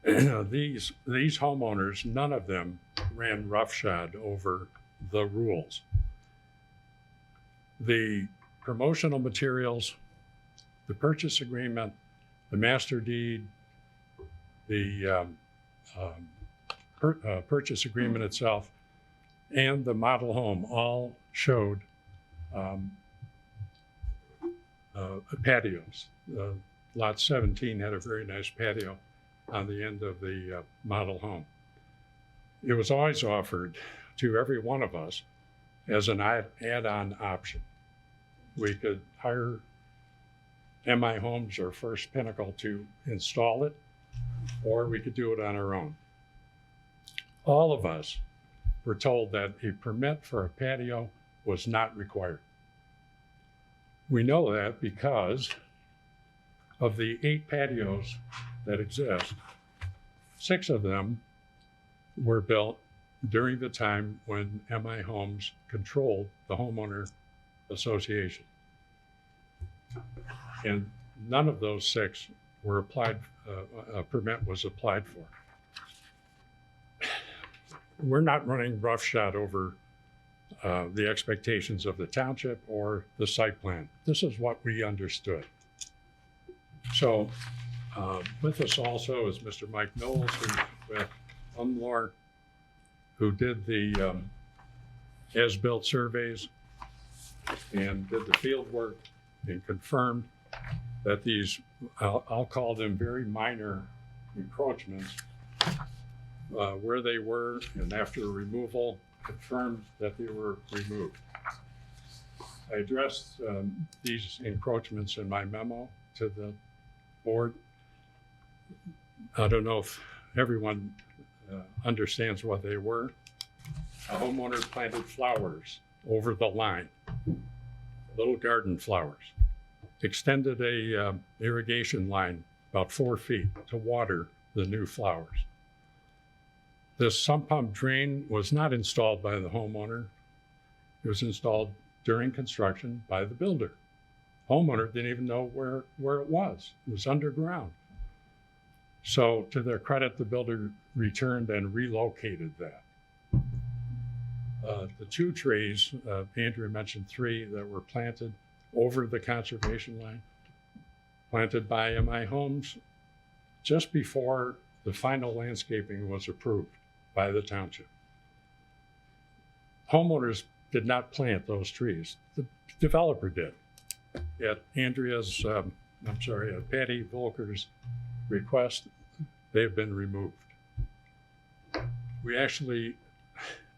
These homeowners, none of them ran roughshod over the rules. The promotional materials, the purchase agreement, the master deed, the purchase agreement itself, and the model home all showed patios. Lot 17 had a very nice patio on the end of the model home. It was always offered to every one of us as an add-on option. We could hire MI Homes or First Pinnacle to install it, or we could do it on our own. All of us were told that a permit for a patio was not required. We know that because of the 8 patios that exist, 6 of them were built during the time when MI Homes controlled the homeowner association. And none of those 6 were applied, a permit was applied for. We're not running roughshod over the expectations of the township or the site plan. This is what we understood. So with us also is Mr. Mike Knowles, who's with Umlor, who did the as-built surveys and did the field work and confirmed that these, I'll call them very minor encroachments, where they were, and after removal, confirmed that they were removed. I addressed these encroachments in my memo to the board. I don't know if everyone understands what they were. A homeowner planted flowers over the line, little garden flowers, extended a irrigation line about 4 feet to water the new flowers. This sump pump drain was not installed by the homeowner. It was installed during construction by the builder. Homeowner didn't even know where it was. It was underground. So to their credit, the builder returned and relocated that. The 2 trees, Andrea mentioned 3 that were planted over the conservation line, planted by MI Homes just before the final landscaping was approved by the township. Homeowners did not plant those trees. The developer did. At Andrea's, at Patti Voelker's request, they've been removed. We actually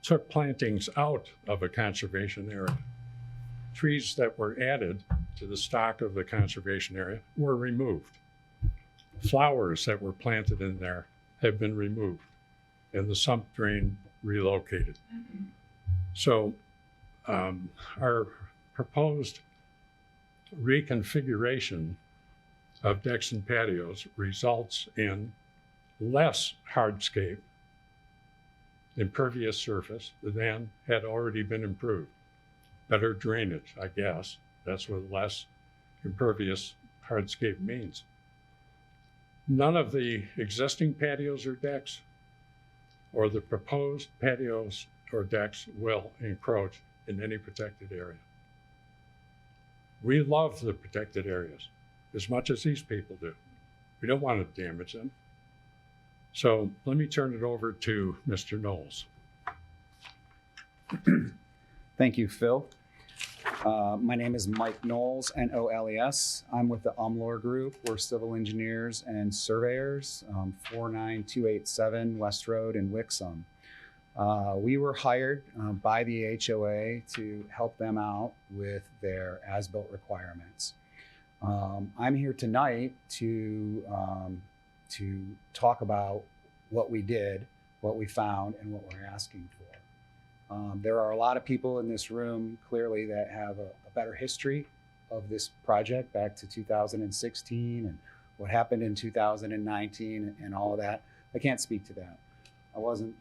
took plantings out of a conservation area. Trees that were added to the stock of the conservation area were removed. Flowers that were planted in there have been removed and the sump drain relocated. So our proposed reconfiguration of decks and patios results in less hardscape impervious surface than had already been improved. Better drainage, I guess. That's what less impervious hardscape means. None of the existing patios or decks or the proposed patios or decks will encroach in any protected area. We love the protected areas as much as these people do. We don't want to damage them. So let me turn it over to Mr. Knowles. Thank you, Phil. My name is Mike Knowles, N-O-L-E-S. I'm with the UMLOR Group. We're civil engineers and surveyors, 49287 West Road in Wixom. We were hired by the HOA to help them out with their as-built requirements. I'm here tonight to talk about what we did, what we found, and what we're asking for. There are a lot of people in this room clearly that have a better history of this project back to 2016 and what happened in 2019 and all of that. I can't speak to that. I wasn't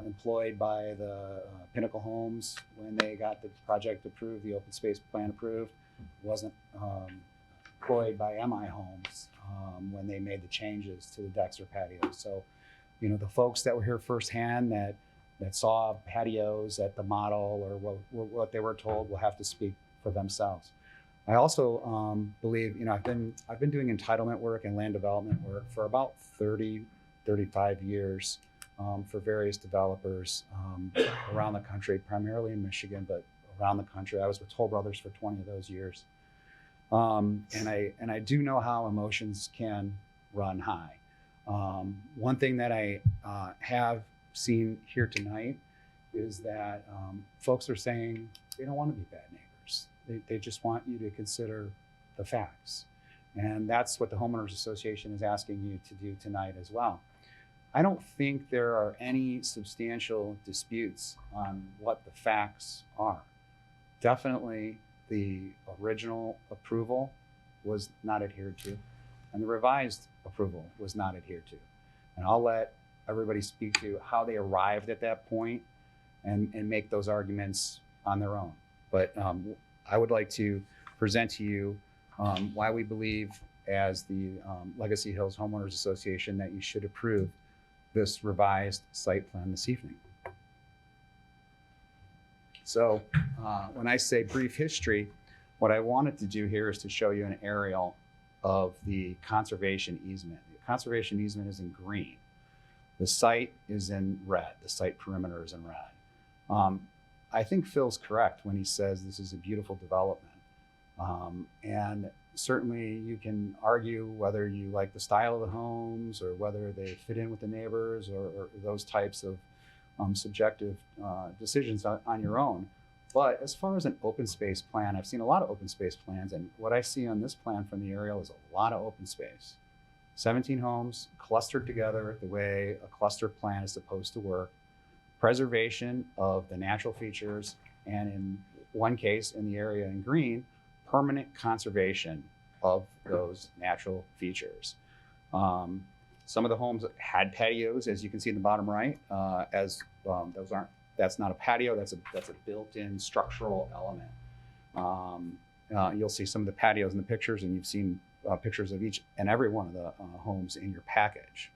employed by the Pinnacle Homes when they got the project approved, the open space plan approved. Wasn't employed by MI Homes when they made the changes to the decks or patios. So, you know, the folks that were here firsthand that saw patios at the model or what they were told will have to speak for themselves. I also believe, you know, I've been doing entitlement work and land development work for about 35 years for various developers around the country, primarily in Michigan, but around the country. I was with Toll Brothers for 20 of those years. And I do know how emotions can run high. One thing that I have seen here tonight is that folks are saying they don't want to be bad neighbors. They just want you to consider the facts. And that's what the Homeowners Association is asking you to do tonight as well. I don't think there are any substantial disputes on what the facts are. Definitely the original approval was not adhered to, and the revised approval was not adhered to. And I'll let everybody speak to how they arrived at that point and make those arguments on their own. But I would like to present to you why we believe as the Legacy Hills Homeowners Association that you should approve this revised site plan this evening. So when I say brief history, what I wanted to do here is to show you an aerial of the conservation easement. The conservation easement is in green. The site is in red. The site perimeter is in red. I think Phil's correct when he says this is a beautiful development. And certainly you can argue whether you like the style of the homes or whether they fit in with the neighbors or those types of subjective decisions on your own. But as far as an open space plan, I've seen a lot of open space plans, and what I see on this plan from the aerial is a lot of open space. 17 homes clustered together the way a cluster plan is supposed to work. Preservation of the natural features, and in one case, in the area in green, permanent conservation of those natural features. Some of the homes had patios, as you can see in the bottom right, that's not a patio, that's a built-in structural element. You'll see some of the patios in the pictures, and you've seen pictures of each and every one of the homes in your package.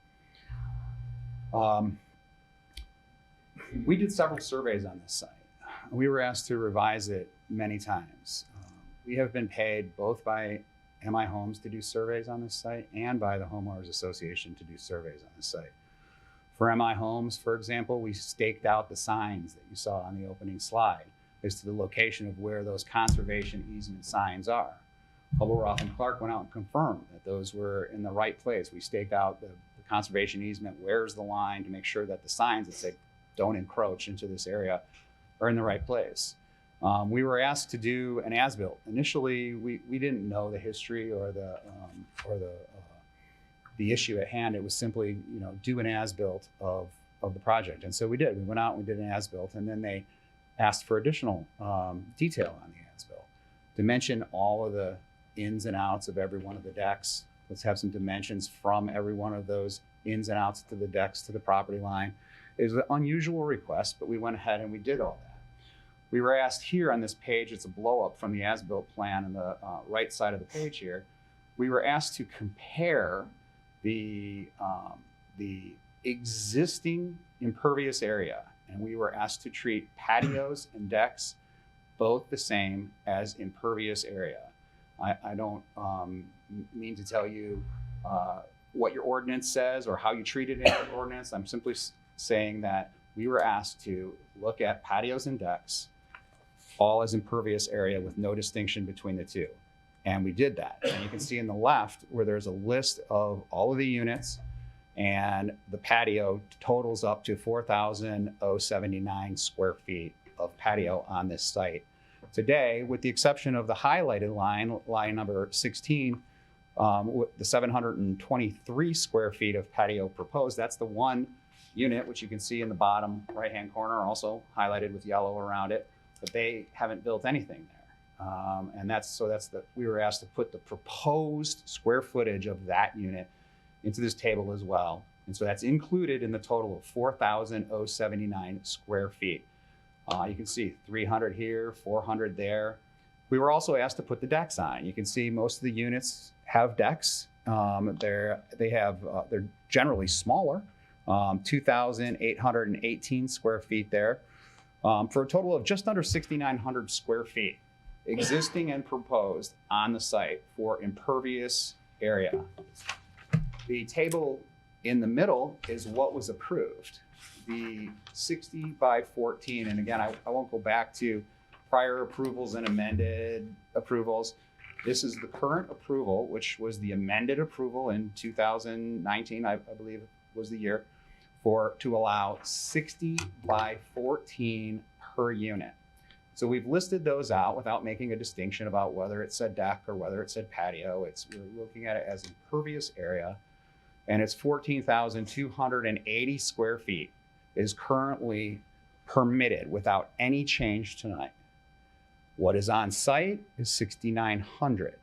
We did several surveys on this site. We were asked to revise it many times. We have been paid both by MI Homes to do surveys on this site and by the Homeowners Association to do surveys on this site. For MI Homes, for example, we staked out the signs that you saw on the opening slide as to the location of where those conservation easement signs are. Hubbell, and Clark went out and confirmed that those were in the right place. We staked out the conservation easement, where's the line, to make sure that the signs that say don't encroach into this area are in the right place. We were asked to do an as-built. Initially, we didn't know the history or the issue at hand. It was simply, do an as-built of the project. And so we did. We went out and we did an as-built, and then they asked for additional detail on the as-built. Dimension all of the ins and outs of every one of the decks. Let's have some dimensions from every one of those ins and outs to the decks to the property line. It was an unusual request, but we went ahead and we did all that. We were asked here on this page, it's a blow up from the as-built plan on the right side of the page here. We were asked to compare the existing impervious area, and we were asked to treat patios and decks both the same as impervious area. I don't mean to tell you what your ordinance says or how you treat it in your ordinance. I'm simply saying that we were asked to look at patios and decks all as impervious area with no distinction between the two. And we did that. And you can see in the left where there's a list of all of the units, and the patio totals up to 4,079 square feet of patio on this site. Today, with the exception of the highlighted line, line number 16, with the 723 square feet of patio proposed, that's the one unit, which you can see in the bottom right-hand corner, also highlighted with yellow around it, but they haven't built anything there. And we were asked to put the proposed square footage of that unit into this table as well. And so that's included in the total of 4,079 square feet. You can see 300 here, 400 there. We were also asked to put the decks on. You can see most of the units have decks. They're generally smaller, 2,818 square feet there, for a total of just under 6,900 square feet, existing and proposed on the site for impervious area. The table in the middle is what was approved. The 60 by 14, and again, I won't go back to prior approvals and amended approvals. This is the current approval, which was the amended approval in 2019, I believe was the year, to allow 60 by 14 per unit. So we've listed those out without making a distinction about whether it said deck or whether it said patio. We're looking at it as impervious area, and it's 14,280 square feet is currently permitted without any change tonight. What is on site is 6,900.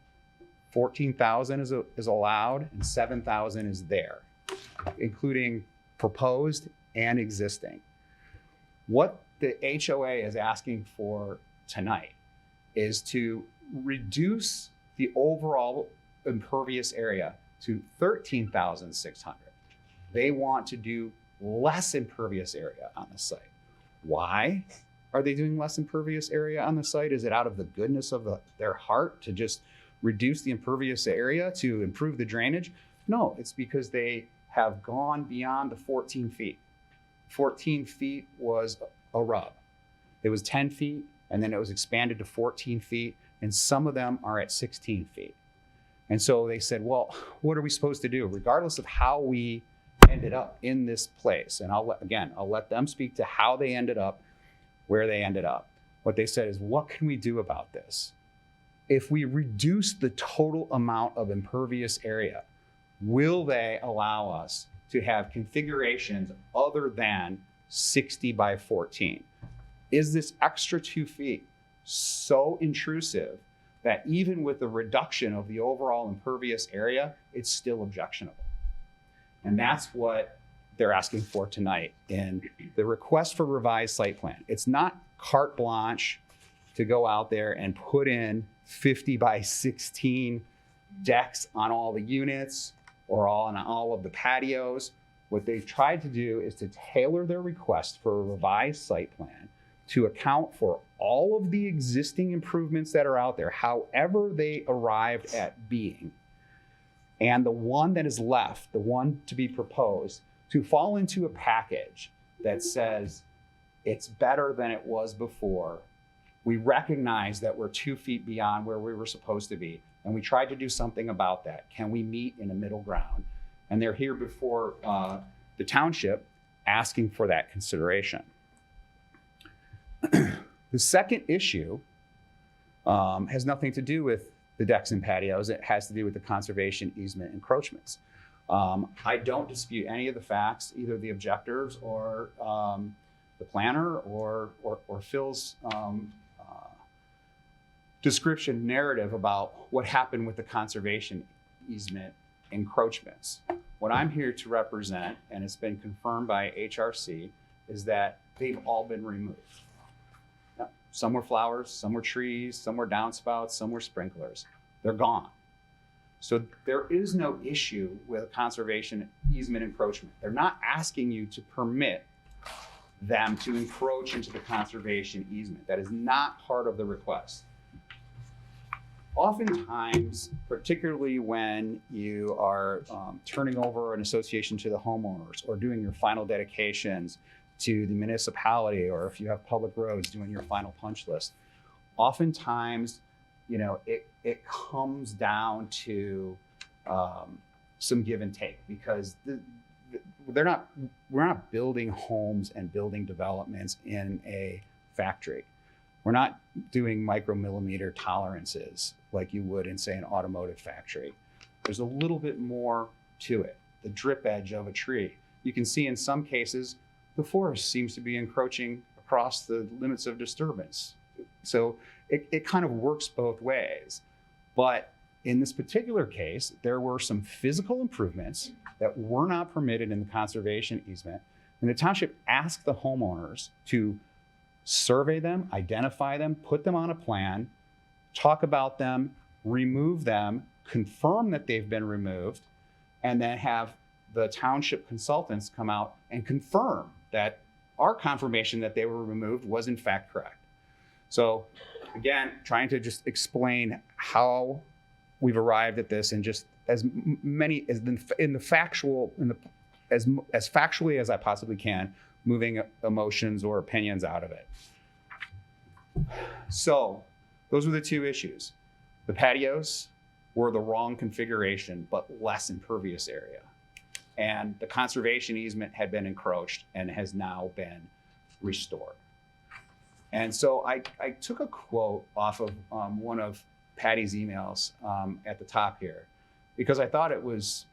14,000 is allowed and 7,000 is there, including proposed and existing. What the HOA is asking for tonight is to reduce the overall impervious area to 13,600. They want to do less impervious area on the site. Why are they doing less impervious area on the site? Is it out of the goodness of their heart to just reduce the impervious area to improve the drainage? No, it's because they have gone beyond the 14 feet. 14 feet was a rub. It was 10 feet, and then it was expanded to 14 feet, and some of them are at 16 feet. And so they said, well, what are we supposed to do? Regardless of how we ended up in this place, and I'll let them speak to how they ended up where they ended up. What they said is, what can we do about this? If we reduce the total amount of impervious area, will they allow us to have configurations other than 60 by 14? Is this extra 2 feet so intrusive that even with the reduction of the overall impervious area, it's still objectionable? And that's what they're asking for tonight in the request for revised site plan. It's not carte blanche to go out there and put in 50 by 16 decks on all the units or on all of the patios. What they've tried to do is to tailor their request for a revised site plan to account for all of the existing improvements that are out there, however they arrived at being. And the one that is left, the one to be proposed, to fall into a package that says it's better than it was before. We recognize that we're 2 feet beyond where we were supposed to be, and we tried to do something about that. Can we meet in a middle ground? And they're here before the township asking for that consideration. The second issue has nothing to do with the decks and patios. It has to do with the conservation easement encroachments. I don't dispute any of the facts, either the objectors or the planner or Phil's description narrative about what happened with the conservation easement encroachments. What I'm here to represent, and it's been confirmed by HRC, is that they've all been removed. Now, some were flowers, some were trees, some were downspouts, some were sprinklers. They're gone. So there is no issue with a conservation easement encroachment. They're not asking you to permit them to encroach into the conservation easement. That is not part of the request. Oftentimes, particularly when you are turning over an association to the homeowners or doing your final dedications to the municipality, or if you have public roads, doing your final punch list, oftentimes, it comes down to some give and take, because we're not building homes and building developments in a factory. We're not doing micromillimeter tolerances like you would in, say, an automotive factory. There's a little bit more to it. The drip edge of a tree. You can see in some cases, the forest seems to be encroaching across the limits of disturbance. So it kind of works both ways. But in this particular case, there were some physical improvements that were not permitted in the conservation easement. And the township asked the homeowners to survey them, identify them, put them on a plan, talk about them, remove them, confirm that they've been removed, and then have the township consultants come out and confirm that our confirmation that they were removed was in fact correct. So again, trying to just explain how we've arrived at this, and just as many as as factually as I possibly can, moving emotions or opinions out of it. So those were the two issues. The patios were the wrong configuration, but less impervious area. And the conservation easement had been encroached and has now been restored. And so I took a quote off of one of Patty's emails at the top here, because I thought it was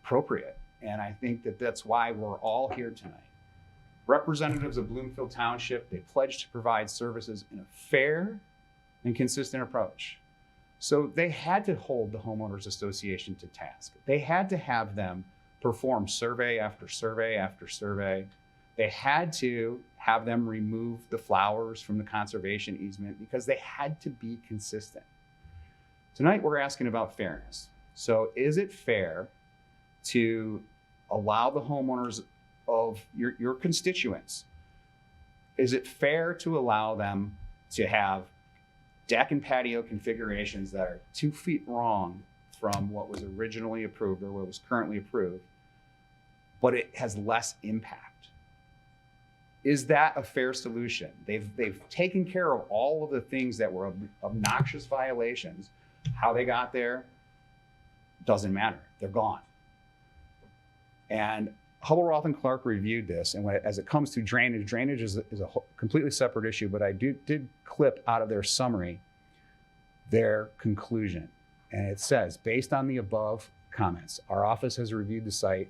appropriate. And I think that that's why we're all here tonight. Representatives of Bloomfield Township, they pledged to provide services in a fair and consistent approach. So they had to hold the homeowners association to task. They had to have them perform survey after survey after survey. They had to have them remove the flowers from the conservation easement because they had to be consistent. Tonight, we're asking about fairness. So is it fair to allow the homeowners of your constituents, is it fair to allow them to have deck and patio configurations that are 2 feet wrong from what was originally approved or what was currently approved, but it has less impact? Is that a fair solution? They've taken care of all of the things that were obnoxious violations. How they got there doesn't matter. They're gone. And Hubble, Roth, and Clark reviewed this, and as it comes to drainage, drainage is a completely separate issue, but I did clip out of their summary their conclusion. And it says, based on the above comments, our office has reviewed the site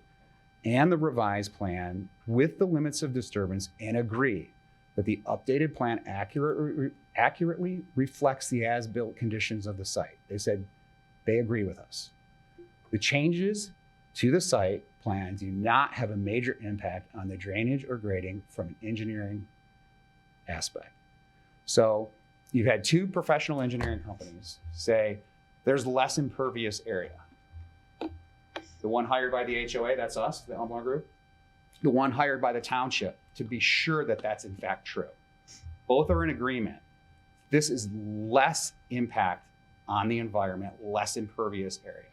and the revised plan with the limits of disturbance and agree that the updated plan accurately reflects the as-built conditions of the site. They said they agree with us. The changes to the site plan do not have a major impact on the drainage or grading from an engineering aspect. So you've had two professional engineering companies say there's less impervious area. The one hired by the HOA, that's us, the Umlar Group. The one hired by the township to be sure that that's in fact true. Both are in agreement. This is less impact on the environment, less impervious area.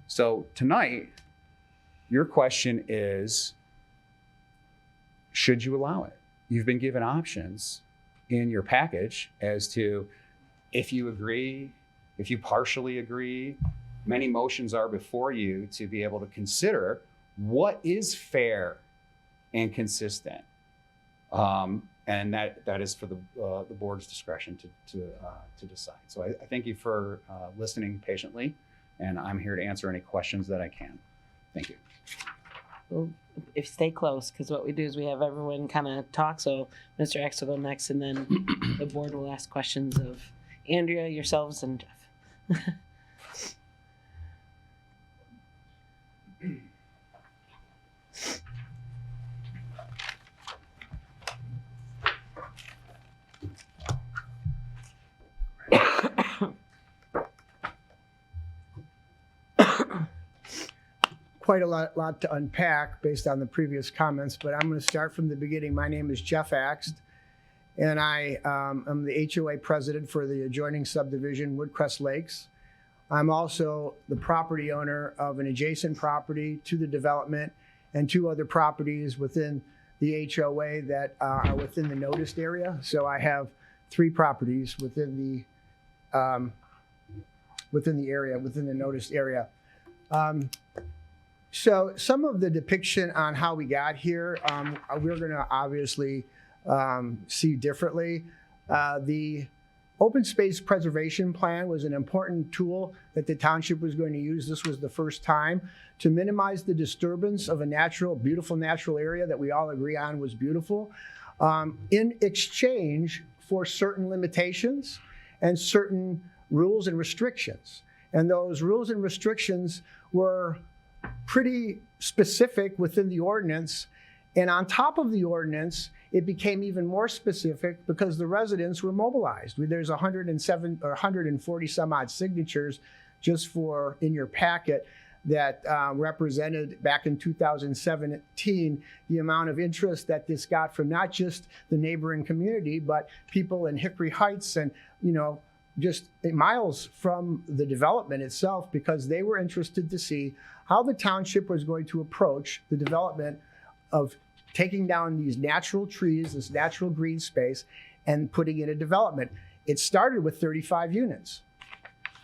So tonight, your question is, should you allow it? You've been given options in your package as to if you agree, if you partially agree. Many motions are before you to be able to consider what is fair and consistent. And that is for the board's discretion to decide. So I thank you for listening patiently, and I'm here to answer any questions that I can. Thank you. Well, if stay close, because what we do is we have everyone kind of talk. So Mr. X will go next, and then the board will ask questions of Andrea, yourselves, and Jeff. Quite a lot to unpack based on the previous comments, but I'm going to start from the beginning. My name is Jeff Axt, and I am the HOA president for the adjoining subdivision, Woodcrest Lakes. I'm also the property owner of an adjacent property to the development and 2 other properties within the HOA that are within the noticed area. So I have 3 properties within the noticed area. So some of the depiction on how we got here, we're going to obviously see differently. The Open Space Preservation Plan was an important tool that the township was going to use. This was the first time to minimize the disturbance of a beautiful natural area that we all agree on was beautiful, in exchange for certain limitations and certain rules and restrictions. And those rules and restrictions were pretty specific within the ordinance. And on top of the ordinance, it became even more specific because the residents were mobilized. There's 107 or 140 some odd signatures just in your packet that represented back in 2017 the amount of interest that this got from not just the neighboring community, but people in Hickory Heights and, just miles from the development itself, because they were interested to see how the township was going to approach the development of taking down these natural trees, this natural green space, and putting in a development. It started with 35 units.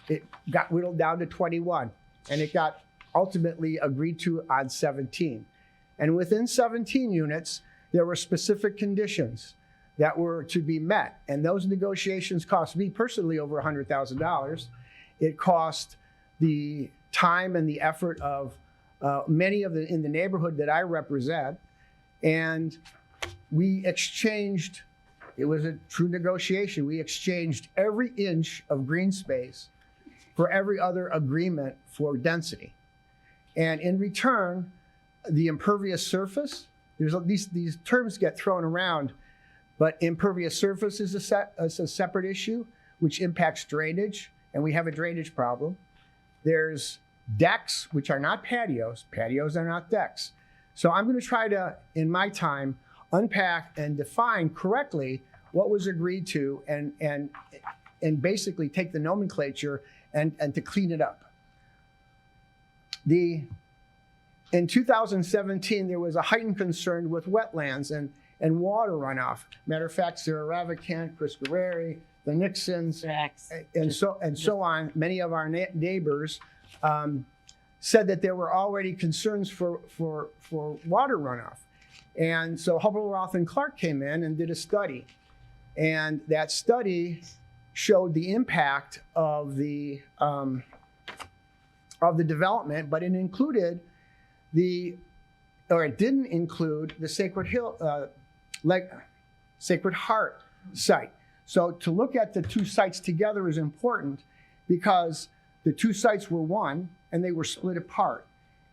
It got whittled down to 21, and it got ultimately agreed to on 17. And within 17 units, there were specific conditions that were to be met. And those negotiations cost me personally over $100,000. It cost the time and the effort of many of in the neighborhood that I represent. And we exchanged, it was a true negotiation. We exchanged every inch of green space for every other agreement for density. And in return, the impervious surface, these terms get thrown around, but impervious surface is a separate issue, which impacts drainage, and we have a drainage problem. There's decks, which are not patios. Patios are not decks. So I'm going to try to, in my time, unpack and define correctly what was agreed to and basically take the nomenclature and to clean it up. In 2017, there was a heightened concern with wetlands and water runoff. Matter of fact, Sarah Ravikant, Chris Guerreri, the Nixons, and so on, many of our neighbors said that there were already concerns for water runoff. And so Hubbell, Roth, and Clark came in and did a study. And that study showed the impact of the development, but it included it didn't include the Sacred Heart site. So to look at the 2 sites together is important because the 2 sites were one and they were split apart.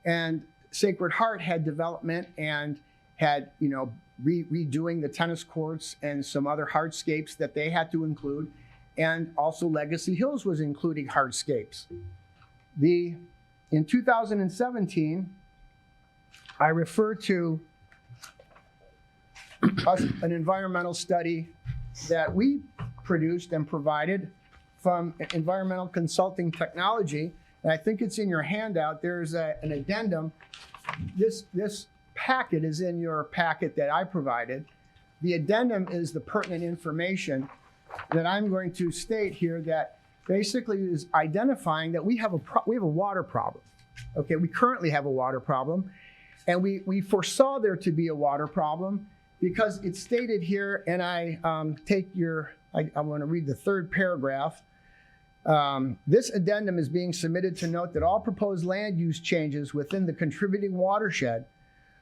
And Sacred Heart had development and had, redoing the tennis courts and some other hardscapes that they had to include. And also Legacy Hills was including hardscapes. In 2017, I refer to an environmental study that we produced and provided from Environmental Consulting Technology. And I think it's in your handout. There's an addendum. This packet is in your packet that I provided. The addendum is the pertinent information that I'm going to state here that basically is identifying that we have a water problem. Okay, we currently have a water problem, and we foresaw there to be a water problem because it's stated here, and I want to read the 3rd paragraph. This addendum is being submitted to note that all proposed land use changes within the contributing watershed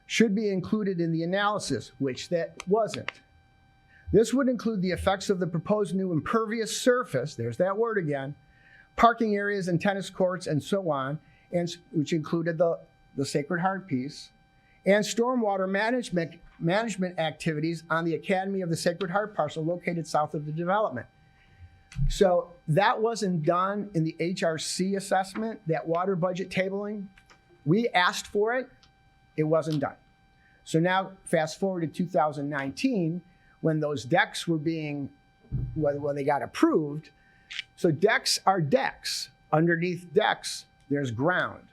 should be included in the analysis, which that wasn't. This would include the effects of the proposed new impervious surface, there's that word again, parking areas and tennis courts and so on, and which included the Sacred Heart piece, and stormwater management activities on the Academy of the Sacred Heart parcel located south of the development. So that wasn't done in the HRC assessment, that water budget tabling. We asked for it, it wasn't done. So now fast forward to 2019, when those decks were being, when they got approved. So decks are decks. Underneath decks, there's ground.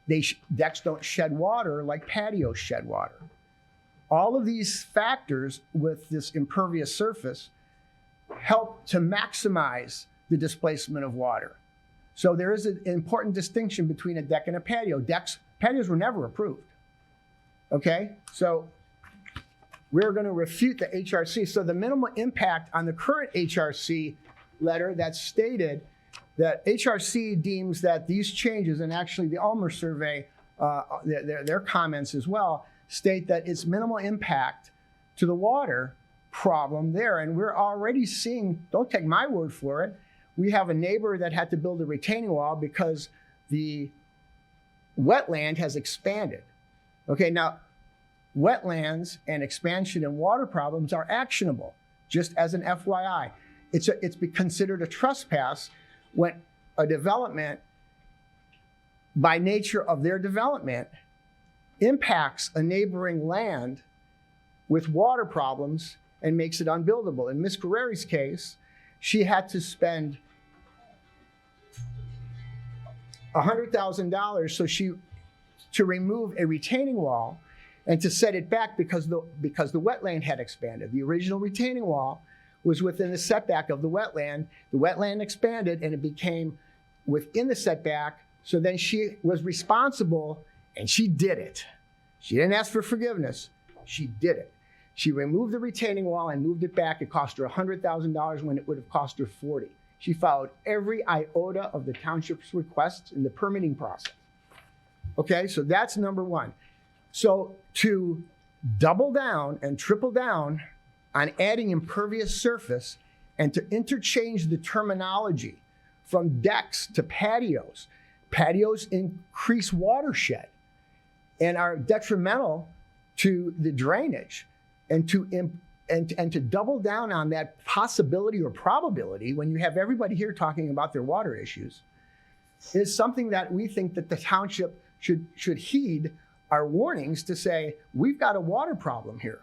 Decks don't shed water like patios shed water. All of these factors with this impervious surface help to maximize the displacement of water. So there is an important distinction between a deck and a patio. Patios were never approved. Okay, so we're going to refute the HRC. So the minimal impact on the current HRC letter that stated that HRC deems that these changes, and actually the Ulmer survey, their comments as well, state that it's minimal impact to the water problem there. And we're already seeing, don't take my word for it, we have a neighbor that had to build a retaining wall because the wetland has expanded. Okay, now wetlands and expansion and water problems are actionable, just as an FYI. It's considered a trespass when a development, by nature of their development, impacts a neighboring land with water problems and makes it unbuildable. In Ms. Guerreri's case, she had to spend $100,000 to remove a retaining wall and to set it back because the wetland had expanded. The original retaining wall was within the setback of the wetland. The wetland expanded and it became within the setback. So then she was responsible and she did it. She didn't ask for forgiveness. She did it. She removed the retaining wall and moved it back. It cost her $100,000 when it would have cost her $40,000. She followed every iota of the township's requests in the permitting process. Okay, so that's number one. So to double down and triple down on adding impervious surface and to interchange the terminology from decks to patios. Patios increase watershed and are detrimental to the drainage, and to double down on that possibility or probability when you have everybody here talking about their water issues is something that we think that the township should heed our warnings to say, we've got a water problem here.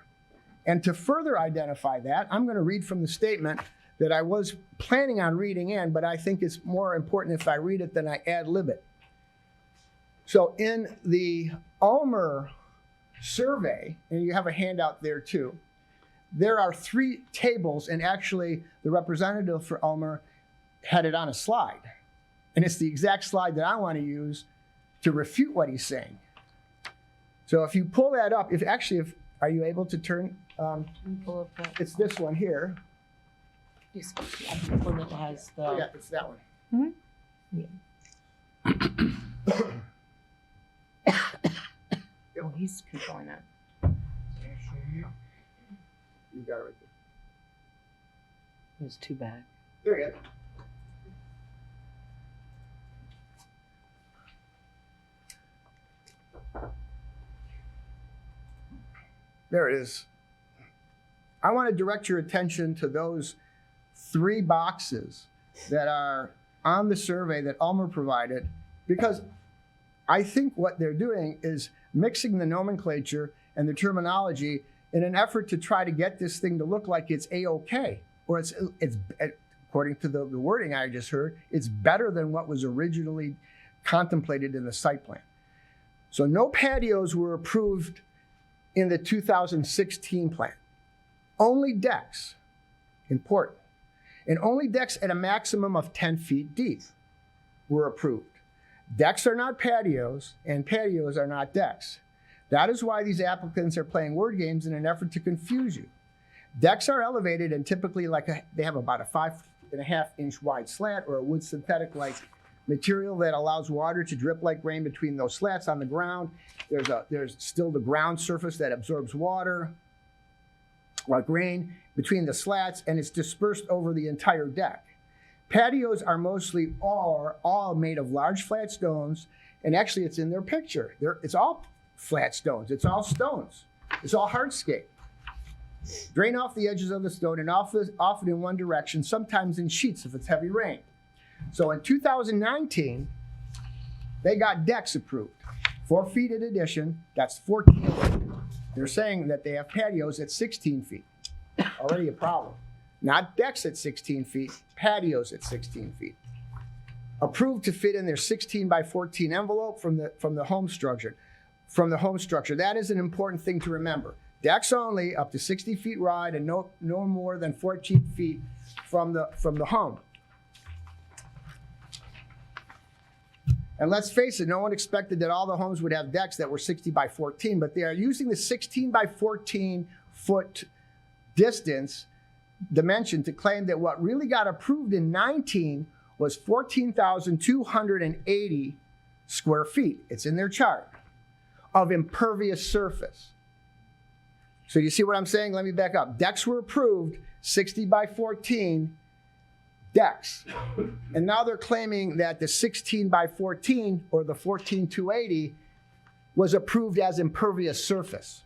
And to further identify that, I'm going to read from the statement that I was planning on reading in, but I think it's more important if I read it than I ad-lib it. So in the Ulmer survey, and you have a handout there too, there are 3 tables, and actually the representative for Ulmer had it on a slide. And it's the exact slide that I want to use to refute what he's saying. So if you pull that up, are you able to turn? Pull up that. It's this one here. One that has the. Yeah, it's that one. Oh, he's controlling that. You got it right there. There's 2 back. There you go. There it is. I want to direct your attention to those 3 boxes that are on the survey that Ulmer provided, because I think what they're doing is mixing the nomenclature and the terminology in an effort to try to get this thing to look like it's A-OK, or it's according to the wording I just heard, it's better than what was originally contemplated in the site plan. So no patios were approved in the 2016 plan. Only decks, important, and only decks at a maximum of 10 feet deep were approved. Decks are not patios, and patios are not decks. That is why these applicants are playing word games in an effort to confuse you. Decks are elevated and typically they have about a 5.5-inch wide slant or a wood synthetic like material that allows water to drip like rain between those slats on the ground. There's still the ground surface that absorbs water like rain between the slats, and it's dispersed over the entire deck. Patios are mostly all made of large flat stones, and actually it's in their picture. It's all flat stones. It's all stones. It's all hardscape. Drain off the edges of the stone and often in one direction, sometimes in sheets if it's heavy rain. So in 2019, they got decks approved. 4 feet in addition, that's 14 feet. They're saying that they have patios at 16 feet. Already a problem. Not decks at 16 feet, patios at 16 feet. Approved to fit in their 16 by 14 envelope from the home structure. That is an important thing to remember. Decks only up to 60 feet wide and no more than 14 feet from the home. And let's face it, no one expected that all the homes would have decks that were 60 by 14, but they are using the 16 by 14 foot dimension to claim that what really got approved in 19 was 14,280 square feet. It's in their chart of impervious surface. So you see what I'm saying? Let me back up. Decks were approved, 60 by 14 decks. And now they're claiming that the 16 by 14 or the 14,280 was approved as impervious surface.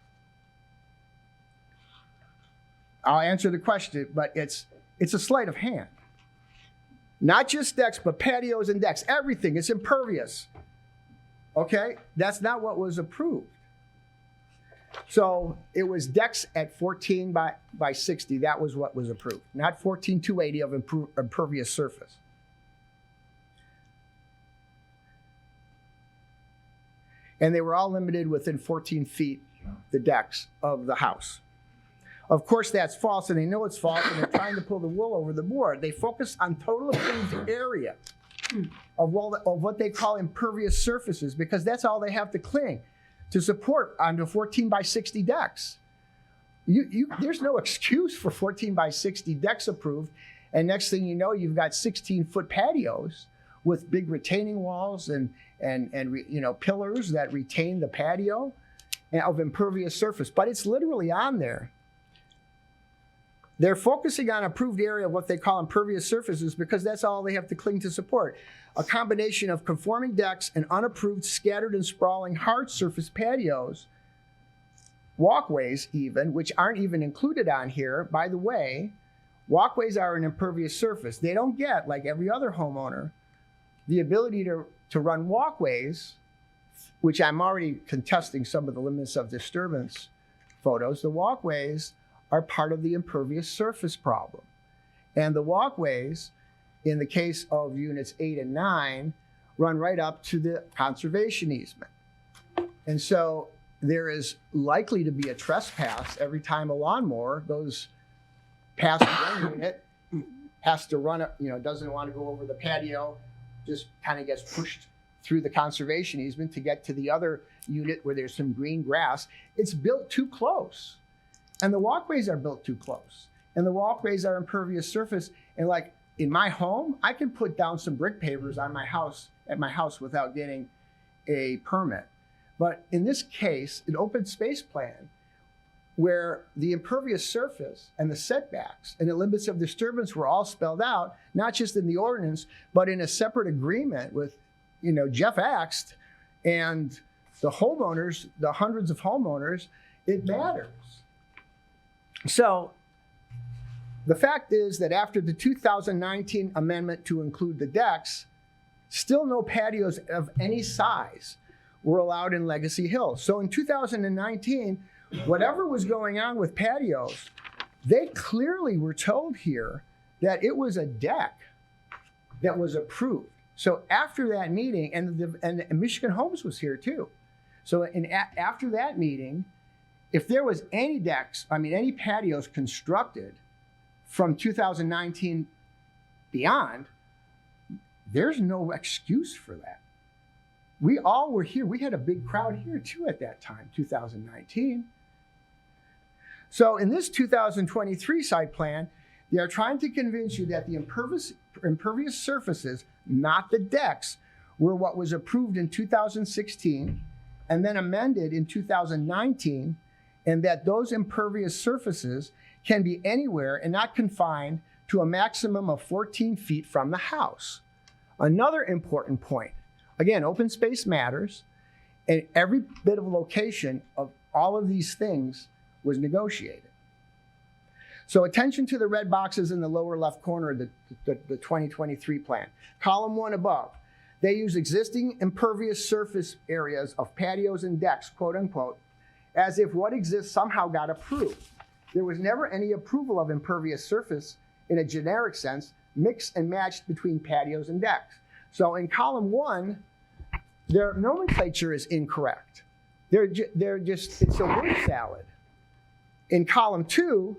I'll answer the question, but it's a sleight of hand. Not just decks, but patios and decks, everything, it's impervious. Okay? That's not what was approved. So it was decks at 14 by 60. That was what was approved, not 14,280 of impervious surface. And they were all limited within 14 feet, the decks of the house. Of course, that's false, and they know it's false, and they're trying to pull the wool over the board. They focus on total approved area of what they call impervious surfaces, because that's all they have to cling to support on the 14 by 60 decks. There's no excuse for 14 by 60 decks approved, and next thing you know, you've got 16-foot patios with big retaining walls and pillars that retain the patio of impervious surface. But it's literally on there. They're focusing on approved area of what they call impervious surfaces because that's all they have to cling to support. A combination of conforming decks and unapproved, scattered and sprawling hard surface patios, walkways even, which aren't even included on here. By the way, walkways are an impervious surface. They don't get, like every other homeowner, the ability to run walkways, which I'm already contesting some of the limits of disturbance photos. The walkways are part of the impervious surface problem. And the walkways, in the case of units 8 and 9, run right up to the conservation easement. And so there is likely to be a trespass every time a lawnmower goes past one unit, has to run, doesn't want to go over the patio, just kind of gets pushed through the conservation easement to get to the other unit where there's some green grass. It's built too close. And the walkways are built too close. And the walkways are impervious surface. And like in my home, I can put down some brick pavers on my house, at my house without getting a permit. But in this case, an open space plan where the impervious surface and the setbacks and the limits of disturbance were all spelled out, not just in the ordinance, but in a separate agreement with, Jeff Axt and the homeowners, the hundreds of homeowners, it matters. So the fact is that after the 2019 amendment to include the decks, still no patios of any size were allowed in Legacy Hills. So in 2019, whatever was going on with patios, they clearly were told here that it was a deck that was approved. So after that meeting, and Michigan Homes was here too. So after that meeting, if there was any any patios constructed from 2019 beyond, there's no excuse for that. We all were here. We had a big crowd here too at that time, 2019. So in this 2023 site plan, They are trying to convince you that the impervious surfaces, not the decks, were what was approved in 2016 and then amended in 2019, and that those impervious surfaces can be anywhere and not confined to a maximum of 14 feet from the house. Another important point, again, open space matters, and every bit of location of all of these things was negotiated. So attention to the red boxes in the lower left corner of the 2023 plan. Column 1 above, they use existing impervious surface areas of patios and decks, quote unquote, as if what exists somehow got approved. There was never any approval of impervious surface in a generic sense, mixed and matched between patios and decks. So in column 1, their nomenclature is incorrect. They're just, it's a word salad. In column 2,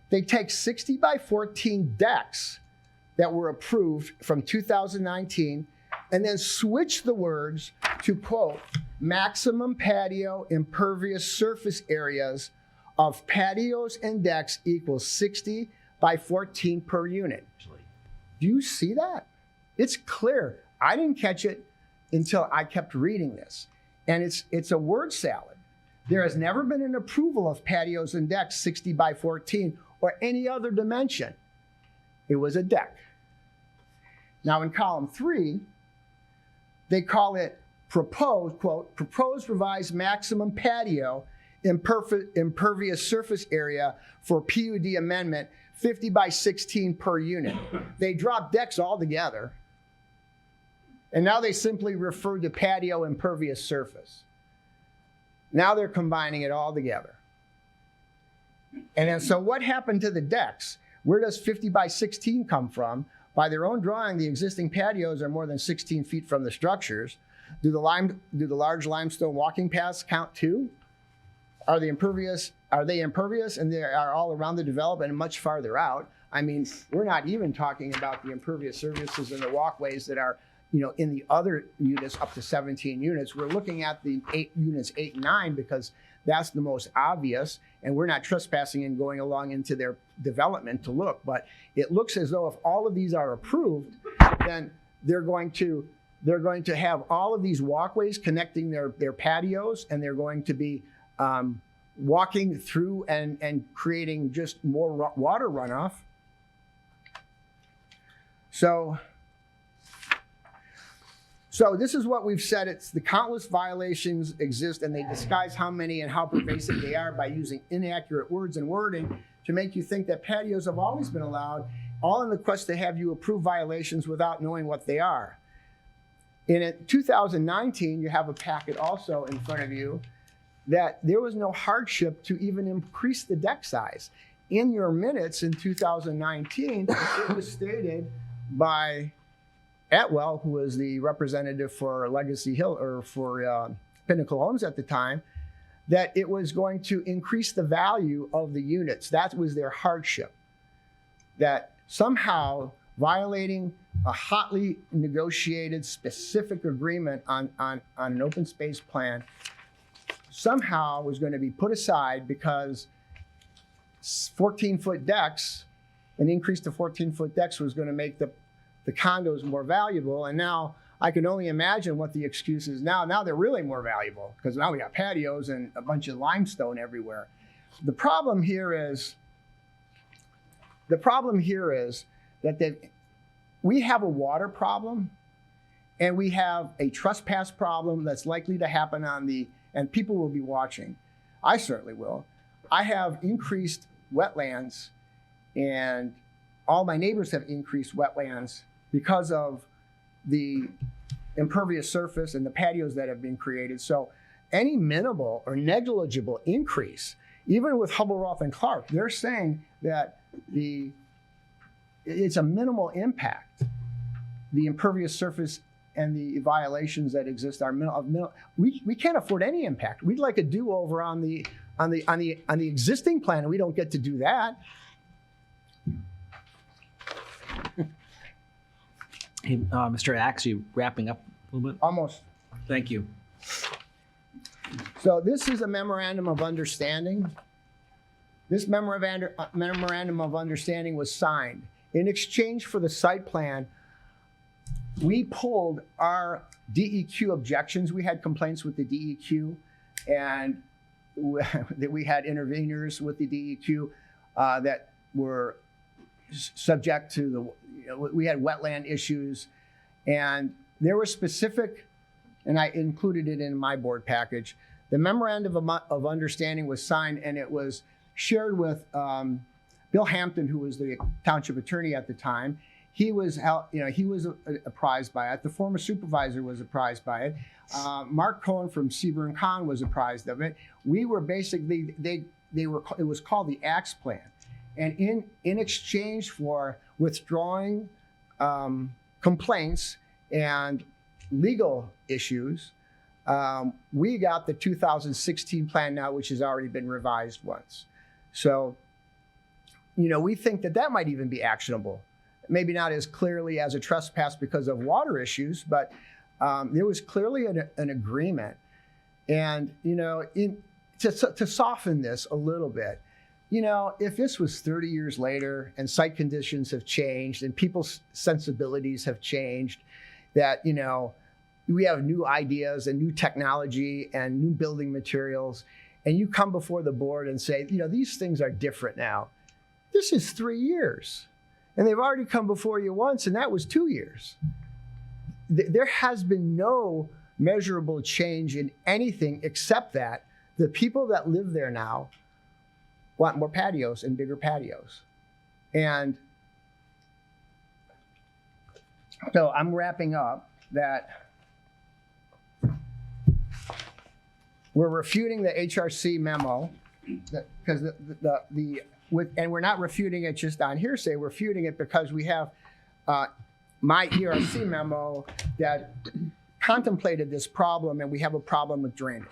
they take 60 by 14 decks that were approved from 2019 and then switch the words to, quote, maximum patio impervious surface areas of patios and decks equals 60 by 14 per unit. Do you see that? It's clear. I didn't catch it until I kept reading this. And it's a word salad. There has never been an approval of patios and decks 60 by 14 or any other dimension. It was a deck. Now in column 3, they call it proposed, quote, proposed revised maximum patio impervious surface area for PUD amendment 50 by 16 per unit. They dropped decks altogether. And now they simply refer to patio impervious surface. Now they're combining it all together. And then so what happened to the decks? Where does 50 by 16 come from? By their own drawing, the existing patios are more than 16 feet from the structures. Do the large limestone walking paths count too? Are they impervious and they are all around the development and much farther out? I mean, we're not even talking about the impervious surfaces and the walkways that are, in the other units up to 17 units. We're looking at the units 8 and 9 because that's the most obvious, and we're not trespassing and going along into their development to look. But it looks as though if all of these are approved, then they're going to have all of these walkways connecting their patios, and they're going to be walking through and creating just more water runoff. So this is what we've said. It's the countless violations exist, and they disguise how many and how pervasive they are by using inaccurate words and wording to make you think that patios have always been allowed, all in the quest to have you approve violations without knowing what they are. In 2019, you have a packet also in front of you that there was no hardship to even increase the deck size. In your minutes in 2019, it was stated by Atwell, who was the representative for Legacy Hill or for Pinnacle Homes at the time, that it was going to increase the value of the units. That was their hardship. That somehow violating a hotly negotiated specific agreement on an open space plan somehow was going to be put aside because 14-foot decks, an increase to 14-foot decks was going to make the condos more valuable. And now I can only imagine what the excuse is now. Now they're really more valuable because now we got patios and a bunch of limestone everywhere. The problem here is that we have a water problem and we have a trespass problem that's likely to happen and people will be watching. I certainly will. I have increased wetlands, and all my neighbors have increased wetlands because of the impervious surface and the patios that have been created. So any minimal or negligible increase, even with Hubble, Roth, and Clark, they're saying that it's a minimal impact. The impervious surface and the violations that exist are minimal. We can't afford any impact. We'd like a do-over on the existing plan, and we don't get to do that. Hey, Mr. Axe, you wrapping up a little bit? Almost. Thank you. So this is a memorandum of understanding This memorandum of understanding was signed. In exchange for the site plan, we pulled our DEQ objections. We had complaints with the DEQ, and that we had interveners with the DEQ that were subject to we had wetland issues, and there were specific, and I included it in my board package. The memorandum of understanding was signed, and it was shared with Bill Hampton, who was the township attorney at the time. He was apprised by it. The former supervisor was apprised by it. Mark Cohen from Seaburn Con was apprised of it. We were basically, it was called the Axe Plan. And in exchange for withdrawing complaints and legal issues, we got the 2016 plan now, which has already been revised once. So, we think that might even be actionable. Maybe not as clearly as a trespass because of water issues, but there was clearly an agreement. And, to soften this a little bit, if this was 30 years later and site conditions have changed and people's sensibilities have changed, that, we have new ideas and new technology and new building materials, and you come before the board and say, these things are different now. This is 3 years. And they've already come before you once, and that was 2 years. There has been no measurable change in anything except that the people that live there now want more patios and bigger patios. And so I'm wrapping up that we're refuting the HRC memo because and we're not refuting it just on hearsay. We're refuting it because we have my ERC memo that contemplated this problem, and we have a problem with drainage.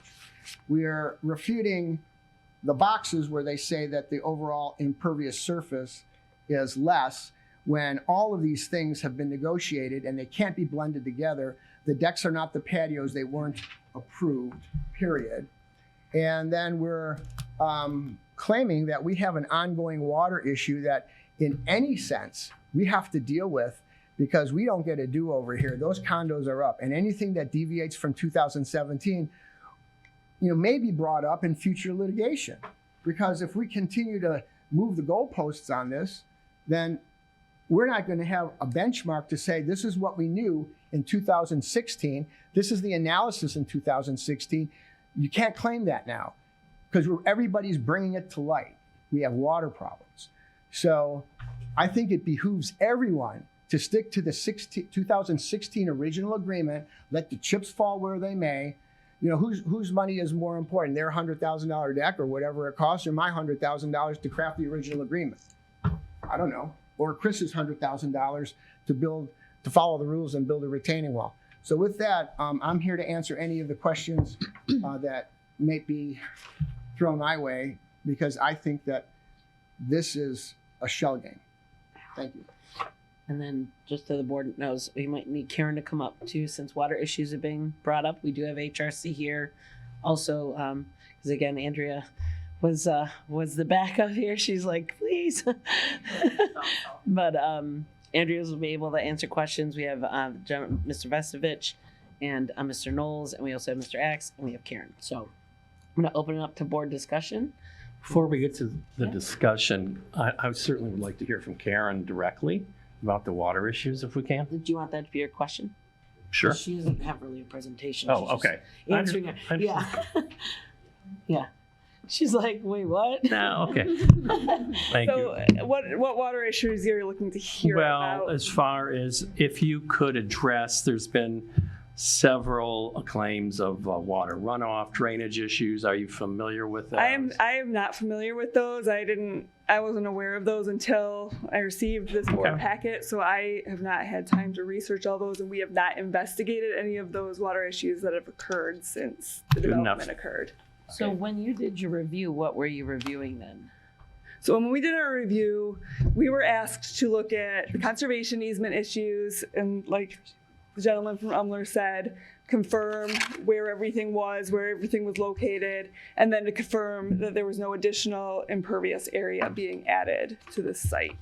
We are refuting the boxes where they say that the overall impervious surface is less, when all of these things have been negotiated and they can't be blended together. The decks are not the patios. They weren't approved, period. And then we're claiming that we have an ongoing water issue that in any sense we have to deal with, because we don't get a do-over here. Those condos are up, and anything that deviates from 2017 may be brought up in future litigation. Because if we continue to move the goalposts on this, then we're not going to have a benchmark to say this is what we knew in 2016, this is the analysis in 2016. You can't claim that now, because everybody's bringing it to light. We have water problems. So I think it behooves everyone to stick to the 2016 original agreement, let the chips fall where they may. Whose money is more important, their $100,000 deck or whatever it costs, or my $100,000 to craft the original agreement? I don't know. Or Chris's $100,000 to follow the rules and build a retaining wall. So with that, I'm here to answer any of the questions that may be thrown my way, because I think that this is a shell game. Thank you. And then, just so the board knows, we might need Karen to come up too, since water issues are being brought up. We do have HRC here also, because again, Andrea was the backup here. She's like, please. But Andrea's will be able to answer questions. We have Mr. Vestovich and Mr. Knowles, and we also have Mr. Axe, and we have Karen. So I'm going to open it up to board discussion. Before we get to the discussion, I certainly would like to hear from Karen directly about the water issues, if we can. Do you want that to be your question? Sure. She doesn't have really a presentation. Oh, She's okay. Answering it. Yeah. Yeah. She's like, wait, what? No, okay. Thank you. So what water issues are you looking to hear about? Well, as far as if you could address, there's been several claims of water runoff, drainage issues. Are you familiar with that? I am not familiar with those. I wasn't aware of those until I received this board packet, so I have not had time to research all those, and we have not investigated any of those water issues that have occurred since the development occurred. So when you did your review, what were you reviewing then? So when we did our review, we were asked to look at the conservation easement issues and the gentleman from Umler said, confirm where everything was located, and then to confirm that there was no additional impervious area being added to this site.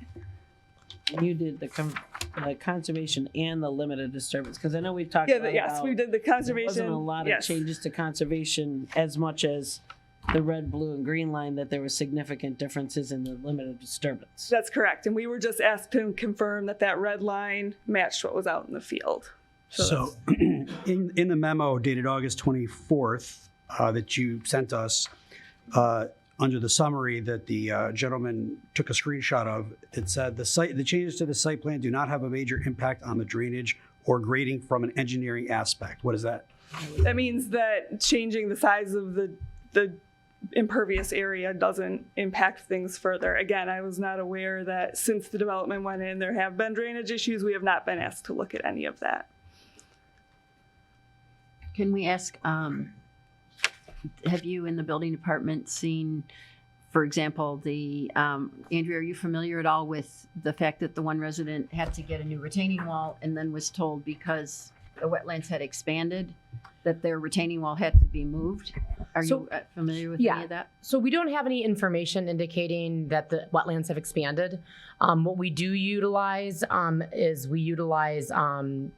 You did the conservation and the limited disturbance, because I know we've talked about Yes, we did the conservation. There wasn't a lot of changes to conservation as much as the red, blue, and green line, that there were significant differences in the limited disturbance. That's correct, and we were just asked to confirm that that red line matched what was out in the field. So in the memo dated August 24th that you sent us, under the summary that the gentleman took a screenshot of, it said the changes to the site plan do not have a major impact on the drainage or grading from an engineering aspect. What is that? That means that changing the size of the impervious area doesn't impact things further. Again, I was not aware that since the development went in, there have been drainage issues. We have not been asked to look at any of that. Can we ask, have you in the building department seen, for example, Andrea, are you familiar at all with the fact that the one resident had to get a new retaining wall and then was told because the wetlands had expanded that their retaining wall had to be moved? Are you familiar with any of that? So we don't have any information indicating that the wetlands have expanded. What we do utilize is we utilize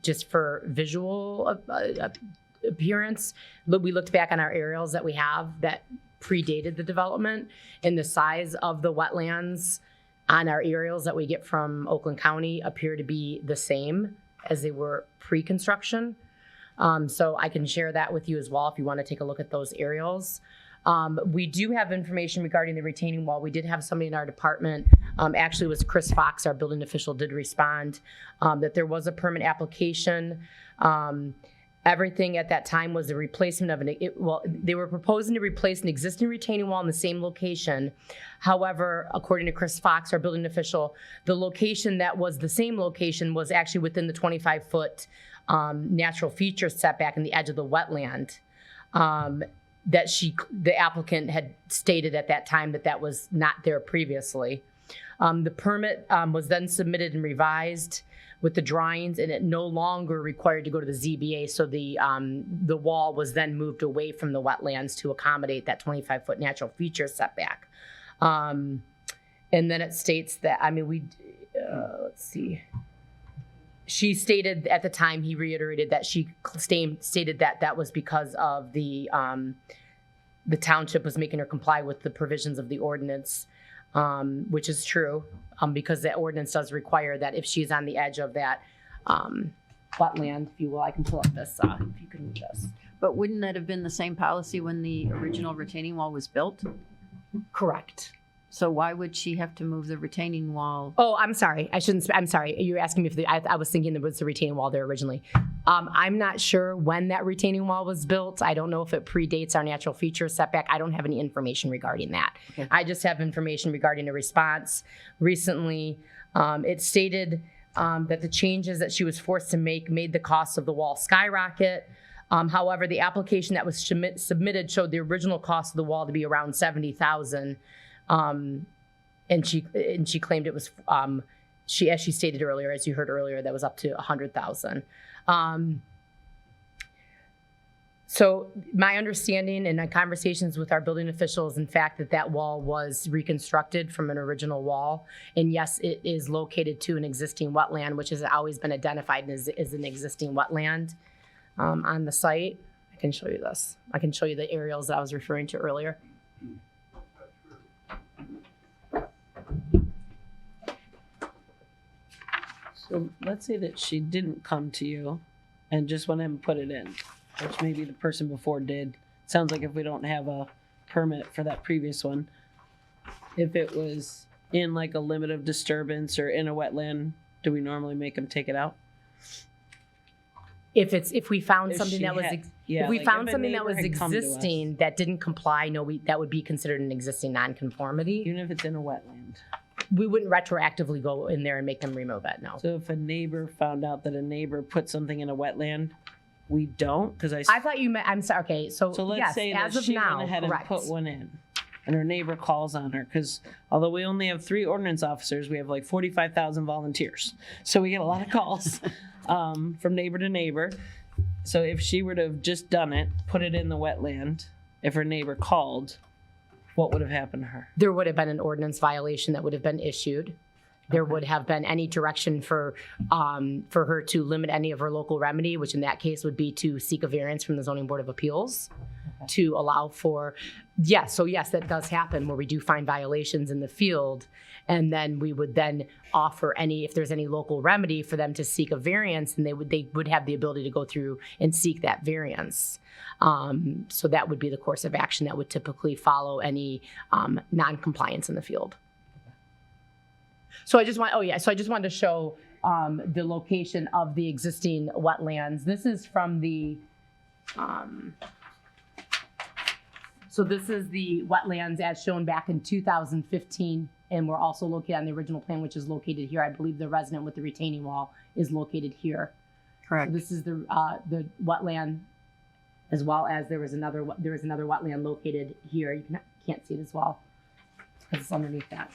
just for visual appearance. We looked back on our aerials that we have that predated the development, and the size of the wetlands on our aerials that we get from Oakland County appear to be the same as they were pre-construction. So I can share that with you as well if you want to take a look at those aerials. We do have information regarding the retaining wall. We did have somebody in our department, actually it was Chris Fox, our building official, did respond that there was a permit application. Everything at that time was the replacement of they were proposing to replace an existing retaining wall in the same location. However, according to Chris Fox, our building official, the location that was the same location was actually within the 25-foot natural feature setback in the edge of the wetland. That the applicant had stated at that time that was not there previously. The permit was then submitted and revised with the drawings, and it no longer required to go to the ZBA. So the wall was then moved away from the wetlands to accommodate that 25-foot natural feature setback. And then it states that, let's see. She stated at the time, he reiterated that she stated that that was because of the township was making her comply with the provisions of the ordinance, which is true, because that ordinance does require that if she's on the edge of that wetland, if you will, I can pull up this, if you can read this. But wouldn't that have been the same policy when the original retaining wall was built? Correct. So why would she have to move the retaining wall? Oh, I'm sorry. I'm sorry. You're asking me if I was thinking there was a retaining wall there originally. I'm not sure when that retaining wall was built. I don't know if it predates our natural feature setback. I don't have any information regarding that. Okay. I just have information regarding a response. Recently, it stated that the changes that she was forced to make made the cost of the wall skyrocket. However, the application that was submitted showed the original cost of the wall to be around $70,000. And she claimed it was, as she stated earlier, as you heard earlier, that was up to $100,000. So my understanding and conversations with our building officials, in fact, that wall was reconstructed from an original wall. And yes, it is located to an existing wetland, which has always been identified as an existing wetland on the site. I can show you this. I can show you the aerials that I was referring to earlier. So let's say that she didn't come to you and just went ahead and put it in, which maybe the person before did. Sounds like if we don't have a permit for that previous one, if it was in like a limit of disturbance or in a wetland, do we normally make them take it out? If we found something that was had existing that didn't comply, that would be considered an existing nonconformity. Even if it's in a wetland. We wouldn't retroactively go in there and make them remove it, no. So if a neighbor found out that a neighbor put something in a wetland, we don't? Because I thought you meant, I'm sorry, okay, so let's yes, say that as of she now, went ahead correct. and put one in, and her neighbor calls on her, because although we only have 3 ordinance officers, we have like 45,000 volunteers. So we get a lot of calls. from neighbor to neighbor. So if she were to have just done it, put it in the wetland, if her neighbor called, what would have happened to her? There would have been an ordinance violation that would have been issued. There would have been any direction for her to limit any of her local remedy, which in that case would be to seek a variance from the Zoning Board of Appeals to allow for, yes, that does happen where we do find violations in the field. And then we would then offer if there's any local remedy for them to seek a variance, and they would have the ability to go through and seek that variance. So that would be the course of action that would typically follow any non-compliance in the field. So I just wanted to show the location of the existing wetlands. This is from the, so this is the wetlands as shown back in 2015, and we're also located on the original plan, which is located here. I believe the resident with the retaining wall is located here. Correct. So this is the wetland, as well as there was another wetland located here. You can't see it as well because it's underneath that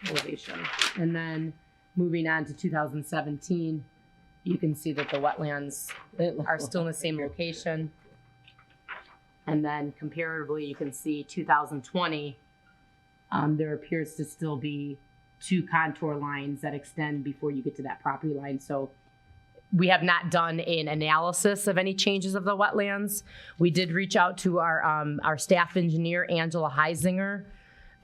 elevation. And then moving on to 2017, you can see that the wetlands are still in the same location. And then comparatively, you can see 2020, there appears to still be 2 contour lines that extend before you get to that property line. So we have not done an analysis of any changes of the wetlands. We did reach out to our staff engineer, Angela Heisinger,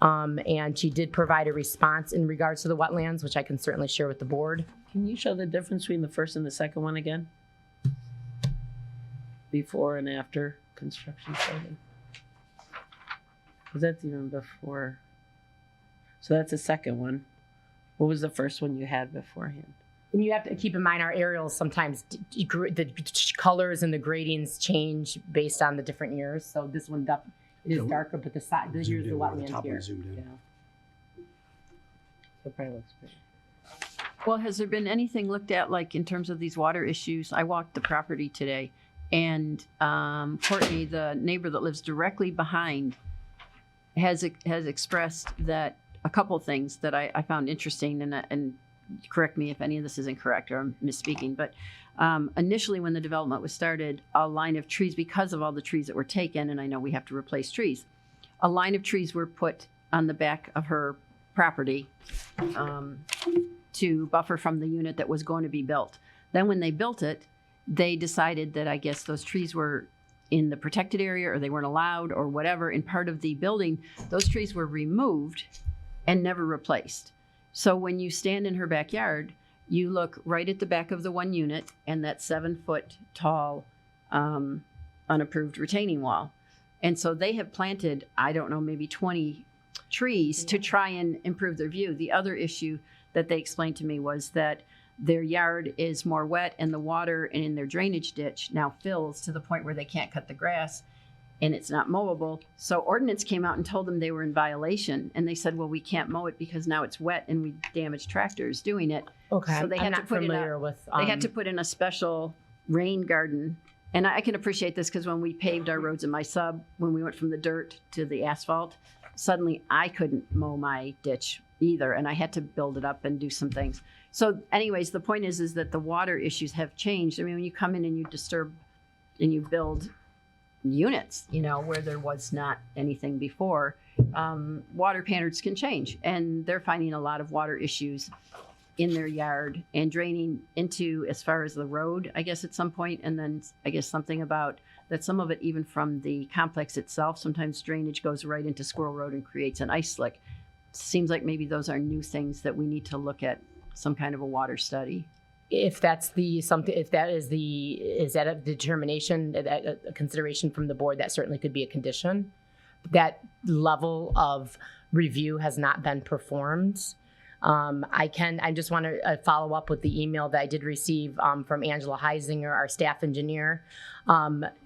and she did provide a response in regards to the wetlands, which I can certainly share with the board. Can you show the difference between the first and the second one again? Before and after construction started. Because that's even before. So that's the second one. What was the first one you had beforehand? And you have to keep in mind our aerials sometimes, the colors and the gradings change based on the different years. So this one it is darker, but here's the wetlands here. Yeah. So it probably looks pretty. Well, has there been anything looked at, like in terms of these water issues? I walked the property today, and Courtney, the neighbor that lives directly behind, has expressed that a couple things that I found interesting, and correct me if any of this is incorrect or I'm misspeaking, but initially when the development was started, a line of trees, because of all the trees that were taken, and I know we have to replace trees, a line of trees were put on the back of her property to buffer from the unit that was going to be built. Then when they built it, they decided that I guess those trees were in the protected area or they weren't allowed or whatever. In part of the building, those trees were removed and never replaced. So when you stand in her backyard, you look right at the back of the one unit and that 7-foot tall unapproved retaining wall. And so they have planted, I don't know, maybe 20 trees to try and improve their view. The other issue that they explained to me was that their yard is more wet and the water in their drainage ditch now fills to the point where they can't cut the grass and it's not mowable. So Ordinance came out and told them they were in violation, and they said, well, we can't mow it because now it's wet and we damage tractors doing it. Okay, so they I'm had not to put familiar with. They had to put in a special rain garden. And I can appreciate this because when we paved our roads in my sub, when we went from the dirt to the asphalt, suddenly I couldn't mow my ditch either, and I had to build it up and do some things. So anyways, the point is that the water issues have changed. I mean, when you come in and you disturb and you build units, where there was not anything before, water patterns can change, and they're finding a lot of water issues in their yard and draining into as far as the road, I guess, at some point. And then I guess something about that some of it, even from the complex itself, sometimes drainage goes right into Squirrel Road and creates an ice slick. Seems like maybe those are new things that we need to look at, some kind of a water study. If that's is that a determination, a consideration from the board, that certainly could be a condition. That level of review has not been performed. I just want to follow up with the email that I did receive from Angela Heisinger, our staff engineer,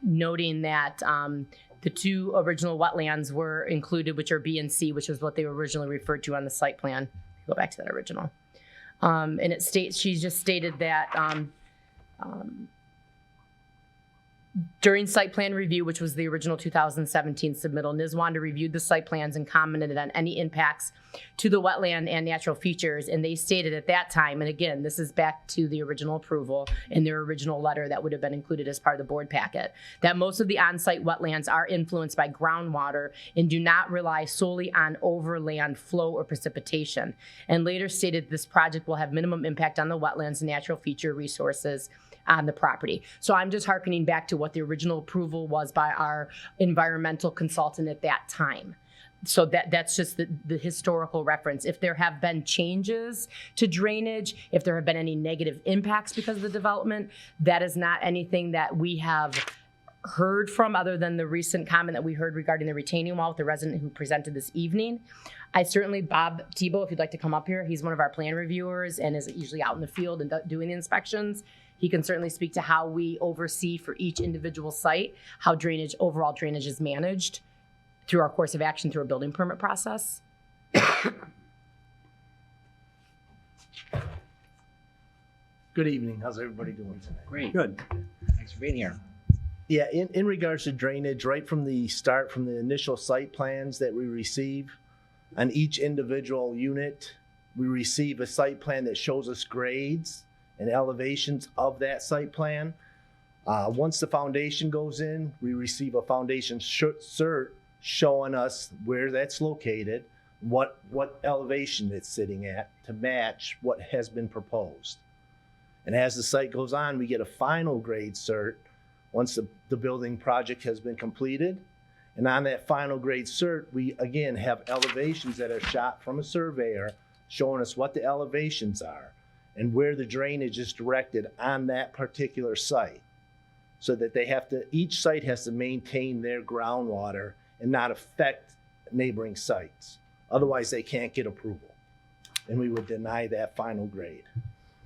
noting that the 2 original wetlands were included, which are B and C, which was what they were originally referred to on the site plan. Go back to that original. And it states, she just stated that During site plan review, which was the original 2017 submittal, Niswanda reviewed the site plans and commented on any impacts to the wetland and natural features. And they stated at that time, and again, this is back to the original approval in their original letter that would have been included as part of the board packet, that most of the on-site wetlands are influenced by groundwater and do not rely solely on overland flow or precipitation. And later stated this project will have minimum impact on the wetlands and natural feature resources on the property. So I'm just hearkening back to what the original approval was by our environmental consultant at that time. So that's just the historical reference. If there have been changes to drainage, if there have been any negative impacts because of the development, that is not anything that we have heard from other than the recent comment that we heard regarding the retaining wall with the resident who presented this evening. I certainly, Bob Tebow, if you'd like to come up here, he's one of our plan reviewers and is usually out in the field and doing the inspections. He can certainly speak to how we oversee for each individual site, how overall drainage is managed through our course of action through a building permit process. Good evening. How's everybody doing tonight? Great. Good. Thanks for being here. Yeah, in regards to drainage, right from the start, from the initial site plans that we receive, on each individual unit, we receive a site plan that shows us grades and elevations of that site plan. Once the foundation goes in, we receive a foundation cert showing us where that's located, what elevation it's sitting at to match what has been proposed. And as the site goes on, we get a final grade cert once the building project has been completed. And on that final grade cert, we again have elevations that are shot from a surveyor showing us what the elevations are and where the drainage is directed on that particular site, so that each site has to maintain their groundwater and not affect neighboring sites. Otherwise, they can't get approval. And we would deny that final grade.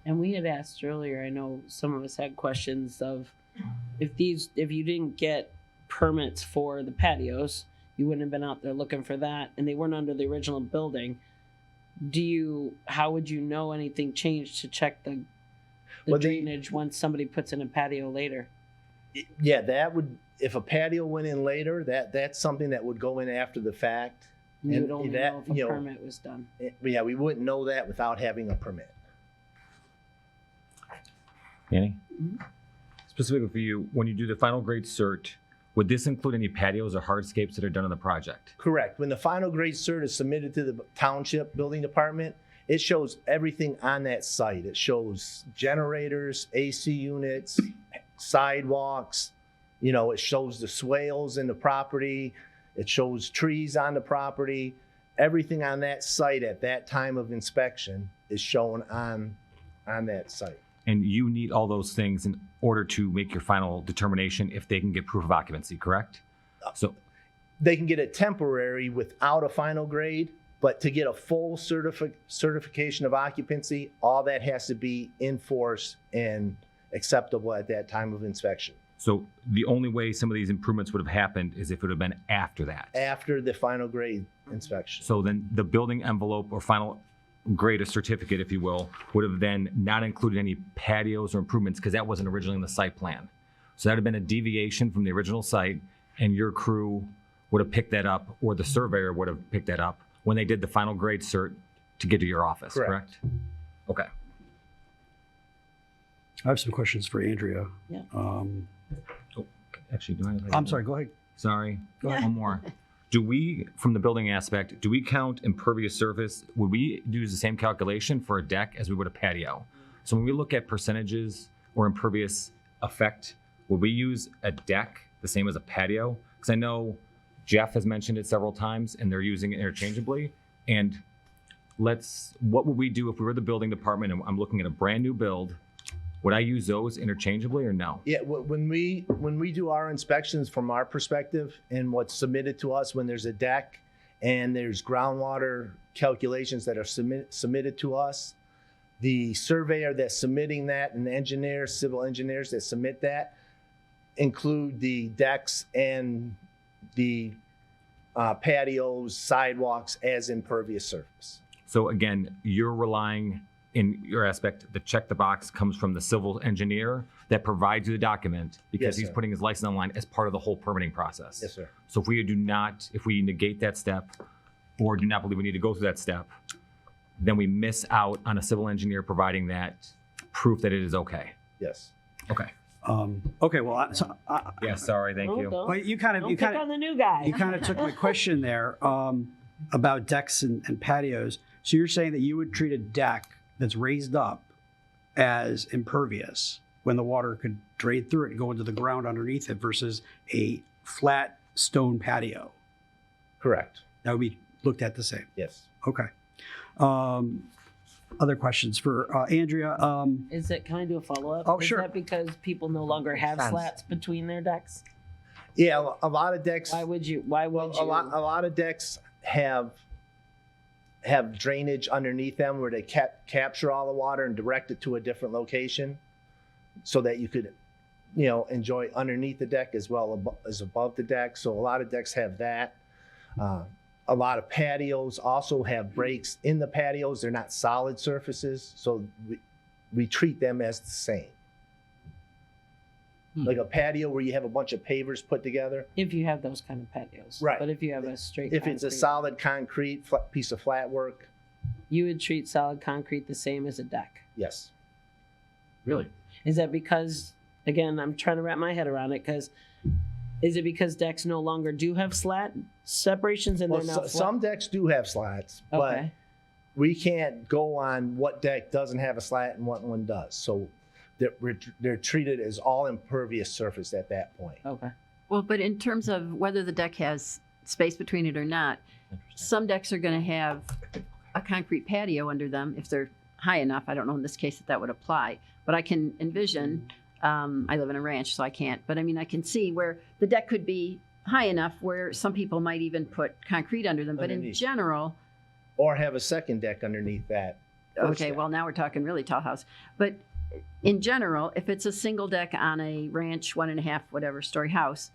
And we had asked earlier, I know some of us had questions of if you didn't get permits for the patios, you wouldn't have been out there looking for that, and they weren't under the original building. How would you know anything changed to check the drainage once somebody puts in a patio later? Yeah, that would, if a patio went in later, that's something that would go in after the fact. You would only know if a permit was done. Yeah, we wouldn't know that without having a permit. Dani? Specifically for you, when you do the final grade cert, would this include any patios or hardscapes that are done on the project? Correct. When the final grade cert is submitted to the township building department, it shows everything on that site. It shows generators, AC units, sidewalks, it shows the swales in the property, it shows trees on the property. Everything on that site at that time of inspection is shown on that site. And you need all those things in order to make your final determination if they can get proof of occupancy, correct? So they can get it temporary without a final grade, but to get a full certification of occupancy, all that has to be in force and acceptable at that time of inspection. So the only way some of these improvements would have happened is if it would have been after that. After the final grade inspection. So then the building envelope or final grade, a certificate, if you will, would have then not included any patios or improvements because that wasn't originally in the site plan. So that would have been a deviation from the original site, and your crew would have picked that up, or the surveyor would have picked that up when they did the final grade cert to get to your office, correct? Okay. I have some questions for Andrea. Yeah. Actually, do I? I'm sorry, go ahead. Sorry. Go ahead. One more. Do we, from the building aspect, do we count impervious surface? Would we use the same calculation for a deck as we would a patio? So when we look at percentages or impervious effect, would we use a deck the same as a patio? Because I know Jeff has mentioned it several times and they're using it interchangeably. And what would we do if we were the building department and I'm looking at a brand new build? Would I use those interchangeably or no? Yeah, when we do our inspections from our perspective and what's submitted to us, when there's a deck and there's groundwater calculations that are submitted to us, the surveyor that's submitting that and the engineers, civil engineers that submit that include the decks and the patios, sidewalks as impervious surface. So again, you're relying in your aspect, the check the box comes from the civil engineer that provides you the document because Yes, he's sir. putting his license online as part of the whole permitting process. Yes, sir. So if we negate that step or do not believe we need to go through that step, then we miss out on a civil engineer providing that proof that it is okay. Yes. Okay. Okay, well, Yeah, sorry, thank you. Don't, well, you kind of don't you pick kind on of the new guy. you kind of took my question there about decks and patios. So you're saying that you would treat a deck that's raised up as impervious when the water could drain through it and go into the ground underneath it versus a flat stone patio. Correct. That would be looked at the same. Yes. Okay. Other questions for Andrea? Is it? Can I do a follow up? Oh, Is sure. that because people no longer have Sense. slats between their decks? Yeah, a lot of decks. Why would you? Why would you? A lot of decks have drainage underneath them where they capture all the water and direct it to a different location, so that you could, enjoy underneath the deck as well as above the deck. So a lot of decks have that. A lot of patios also have breaks in the patios. They're not solid surfaces, so we treat them as the same. Like a patio where you have a bunch of pavers put together. If you have those kind of patios, Right. But if you have a straight, If it's a concrete, solid concrete piece of flat work, you would treat solid concrete the same as a deck. yes. Really? Is that because? Again, I'm trying to wrap my head around it. Because is it because decks no longer do have slat separations and Well, they're now flat? some decks do have slats, but Okay. we can't go on what deck doesn't have a slat and what one does. So they're treated as all impervious surface at that point. Okay. Well, but in terms of whether the deck has space between it or not, some decks are going to have a concrete patio under them if they're high enough. I don't know in this case that would apply, but I can envision, I live in a ranch, so I can't, but I mean, I can see where the deck could be high enough where some people might even put concrete under them, but in Underneath. general, Or have a second deck underneath that. first okay, deck. well, now we're talking really tall house. But in general, if it's a single deck on a ranch, 1.5, whatever story house,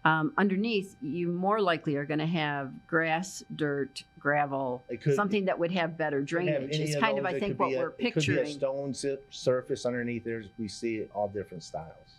underneath, you more likely are going to have grass, dirt, gravel, It could- something that would have better Could have drainage. any It's of kind of, those. I It think, could what be we're It could be a picturing. stone surface underneath. We see it all different styles.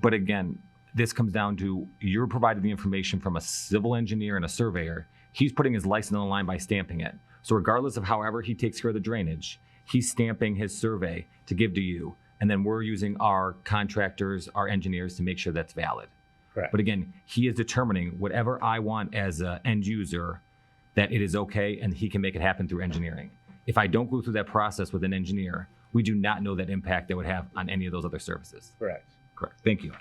But again, this comes down to you're provided the information from a civil engineer and a surveyor. He's putting his license on the line by stamping it. So regardless of however he takes care of the drainage, he's stamping his survey to give to you. And then we're using our contractors, our engineers to make sure that's valid. Correct. But again, he is determining whatever I want as an end user that it is okay and he can make it happen through engineering. If I don't go through that process with an engineer, we do not know that impact that would have on any of those other services. Correct. Correct. Thank you.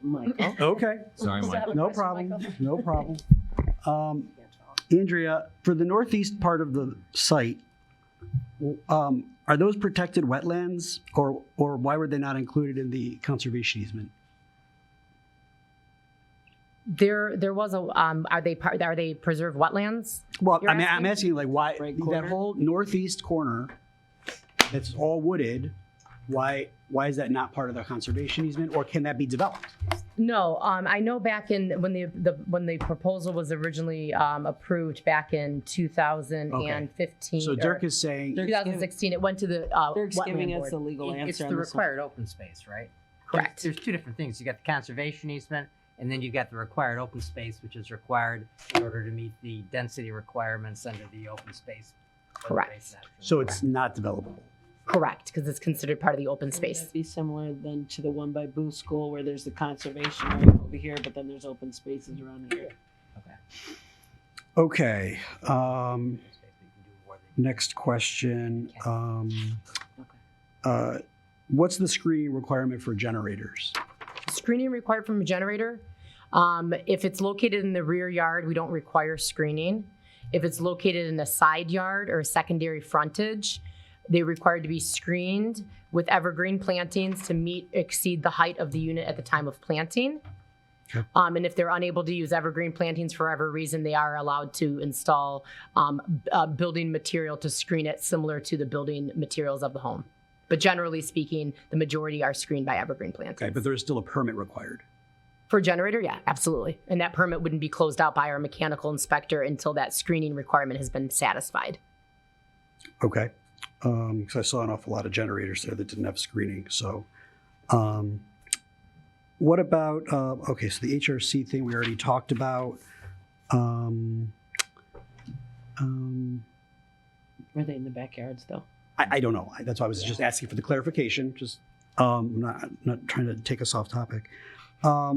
Michael. Okay. Sorry, Mike. No problem. No problem. Andrea, for the northeast part of the site, are those protected wetlands, or why were they not included in the conservation easement? There was a are they preserved wetlands? Well, You're I'm asking like why Right that corner? whole northeast corner that's all wooded, why is that not part of the conservation easement, or can that be developed? No, I know back in when the proposal was originally approved back in 2015. So Dirk is saying 2016. It went to the Dirk's giving wetland us board. the legal answer. It's on the this one. required open space, right? Correct. There's two different things. You got the conservation easement, and then you got the required open space, which is required in order to meet the density requirements under the open space. Correct. so it's not developable. Correct, because it's considered part of the open space. Would that be similar then to the one by Booth School where there's the conservation right over here, but then there's open spaces around here. Okay. Next question. What's the screening requirement for generators? Screening required from a generator. If it's located in the rear yard, we don't require screening. If it's located in a side yard or a secondary frontage, they're required to be screened with evergreen plantings to exceed the height of the unit at the time of planting. Okay. And if they're unable to use evergreen plantings for whatever reason, they are allowed to install building material to screen it similar to the building materials of the home. But generally speaking, the majority are screened by evergreen plantings. Okay, but there is still a permit required. For a generator, yeah, absolutely. And that permit wouldn't be closed out by our mechanical inspector until that screening requirement has been satisfied. Okay. Because I saw an awful lot of generators there that didn't have screening. So, what about, okay, so the HRC thing we already talked about. Were they in the backyard still? I don't know. That's why I was just asking for the clarification. Just not trying to take us off topic. I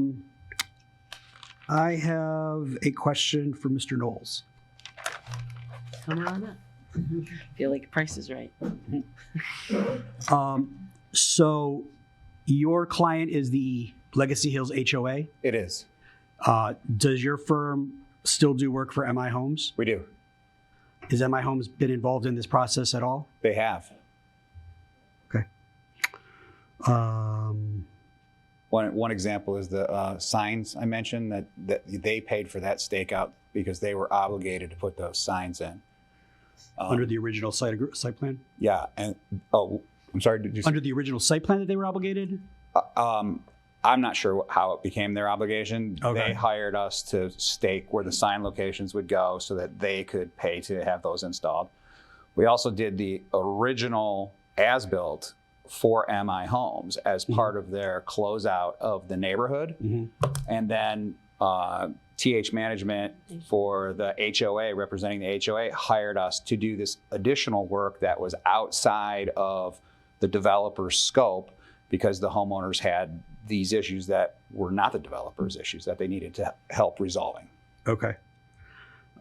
have a question for Mr. Knowles. Come on up. Feel like Price is Right. So your client is the Legacy Hills HOA? It is. Does your firm still do work for MI Homes? We do. Has MI Homes been involved in this process at all? They have. Okay. One example is the signs I mentioned that they paid for that stakeout because they were obligated to put those signs in. Under the original site plan? Yeah, and I'm sorry. Did you under the original site plan that they were obligated? I'm not sure how it became their obligation. Okay. They hired us to stake where the sign locations would go so that they could pay to have those installed. We also did the original as-built for MI Homes as part of their closeout of the neighborhood. And then TH Management for the HOA, representing the HOA, hired us to do this additional work that was outside of the developer's scope because the homeowners had these issues that were not the developer's issues that they needed to help resolving. Okay.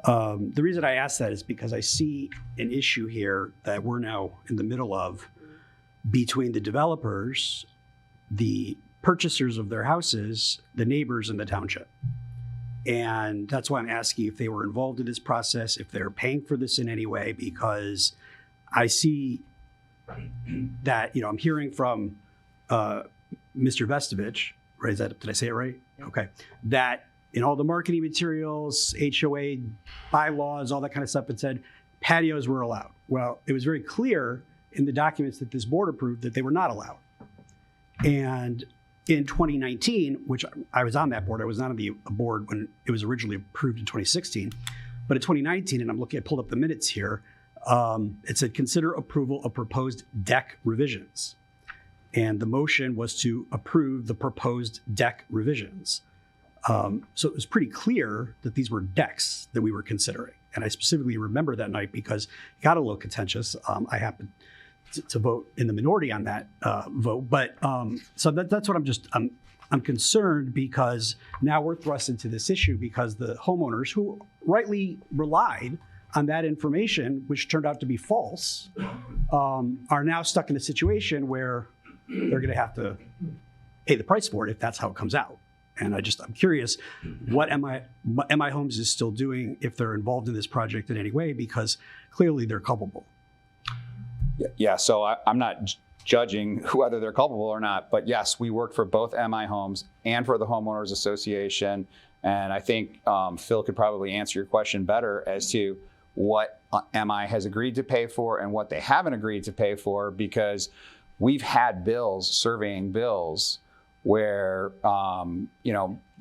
The reason I ask that is because I see an issue here that we're now in the middle of between the developers, the purchasers of their houses, the neighbors in the township. And that's why I'm asking if they were involved in this process, if they're paying for this in any way, because I see that, I'm hearing from Mr. Vestovich, right? Did I say it right? Okay. That in all the marketing materials, HOA bylaws, all that kind of stuff, it said patios were allowed. Well, it was very clear in the documents that this board approved that they were not allowed. And in 2019, which I was on that board, I was not on the board when it was originally approved in 2016, but in 2019, and I pulled up the minutes here, it said consider approval of proposed deck revisions. And the motion was to approve the proposed deck revisions. So it was pretty clear that these were decks that we were considering. And I specifically remember that night because it got a little contentious. I happened to vote in the minority on that vote. But so that's what I'm concerned because now we're thrust into this issue because the homeowners who rightly relied on that information, which turned out to be false, are now stuck in a situation where they're going to have to pay the price for it if that's how it comes out. And I'm curious what MI Homes is still doing if they're involved in this project in any way, because clearly they're culpable. Yeah, so I'm not judging whether they're culpable or not, but yes, we worked for both MI Homes and for the Homeowners Association. And I think Phil could probably answer your question better as to what MI has agreed to pay for and what they haven't agreed to pay for, because we've had surveying bills where,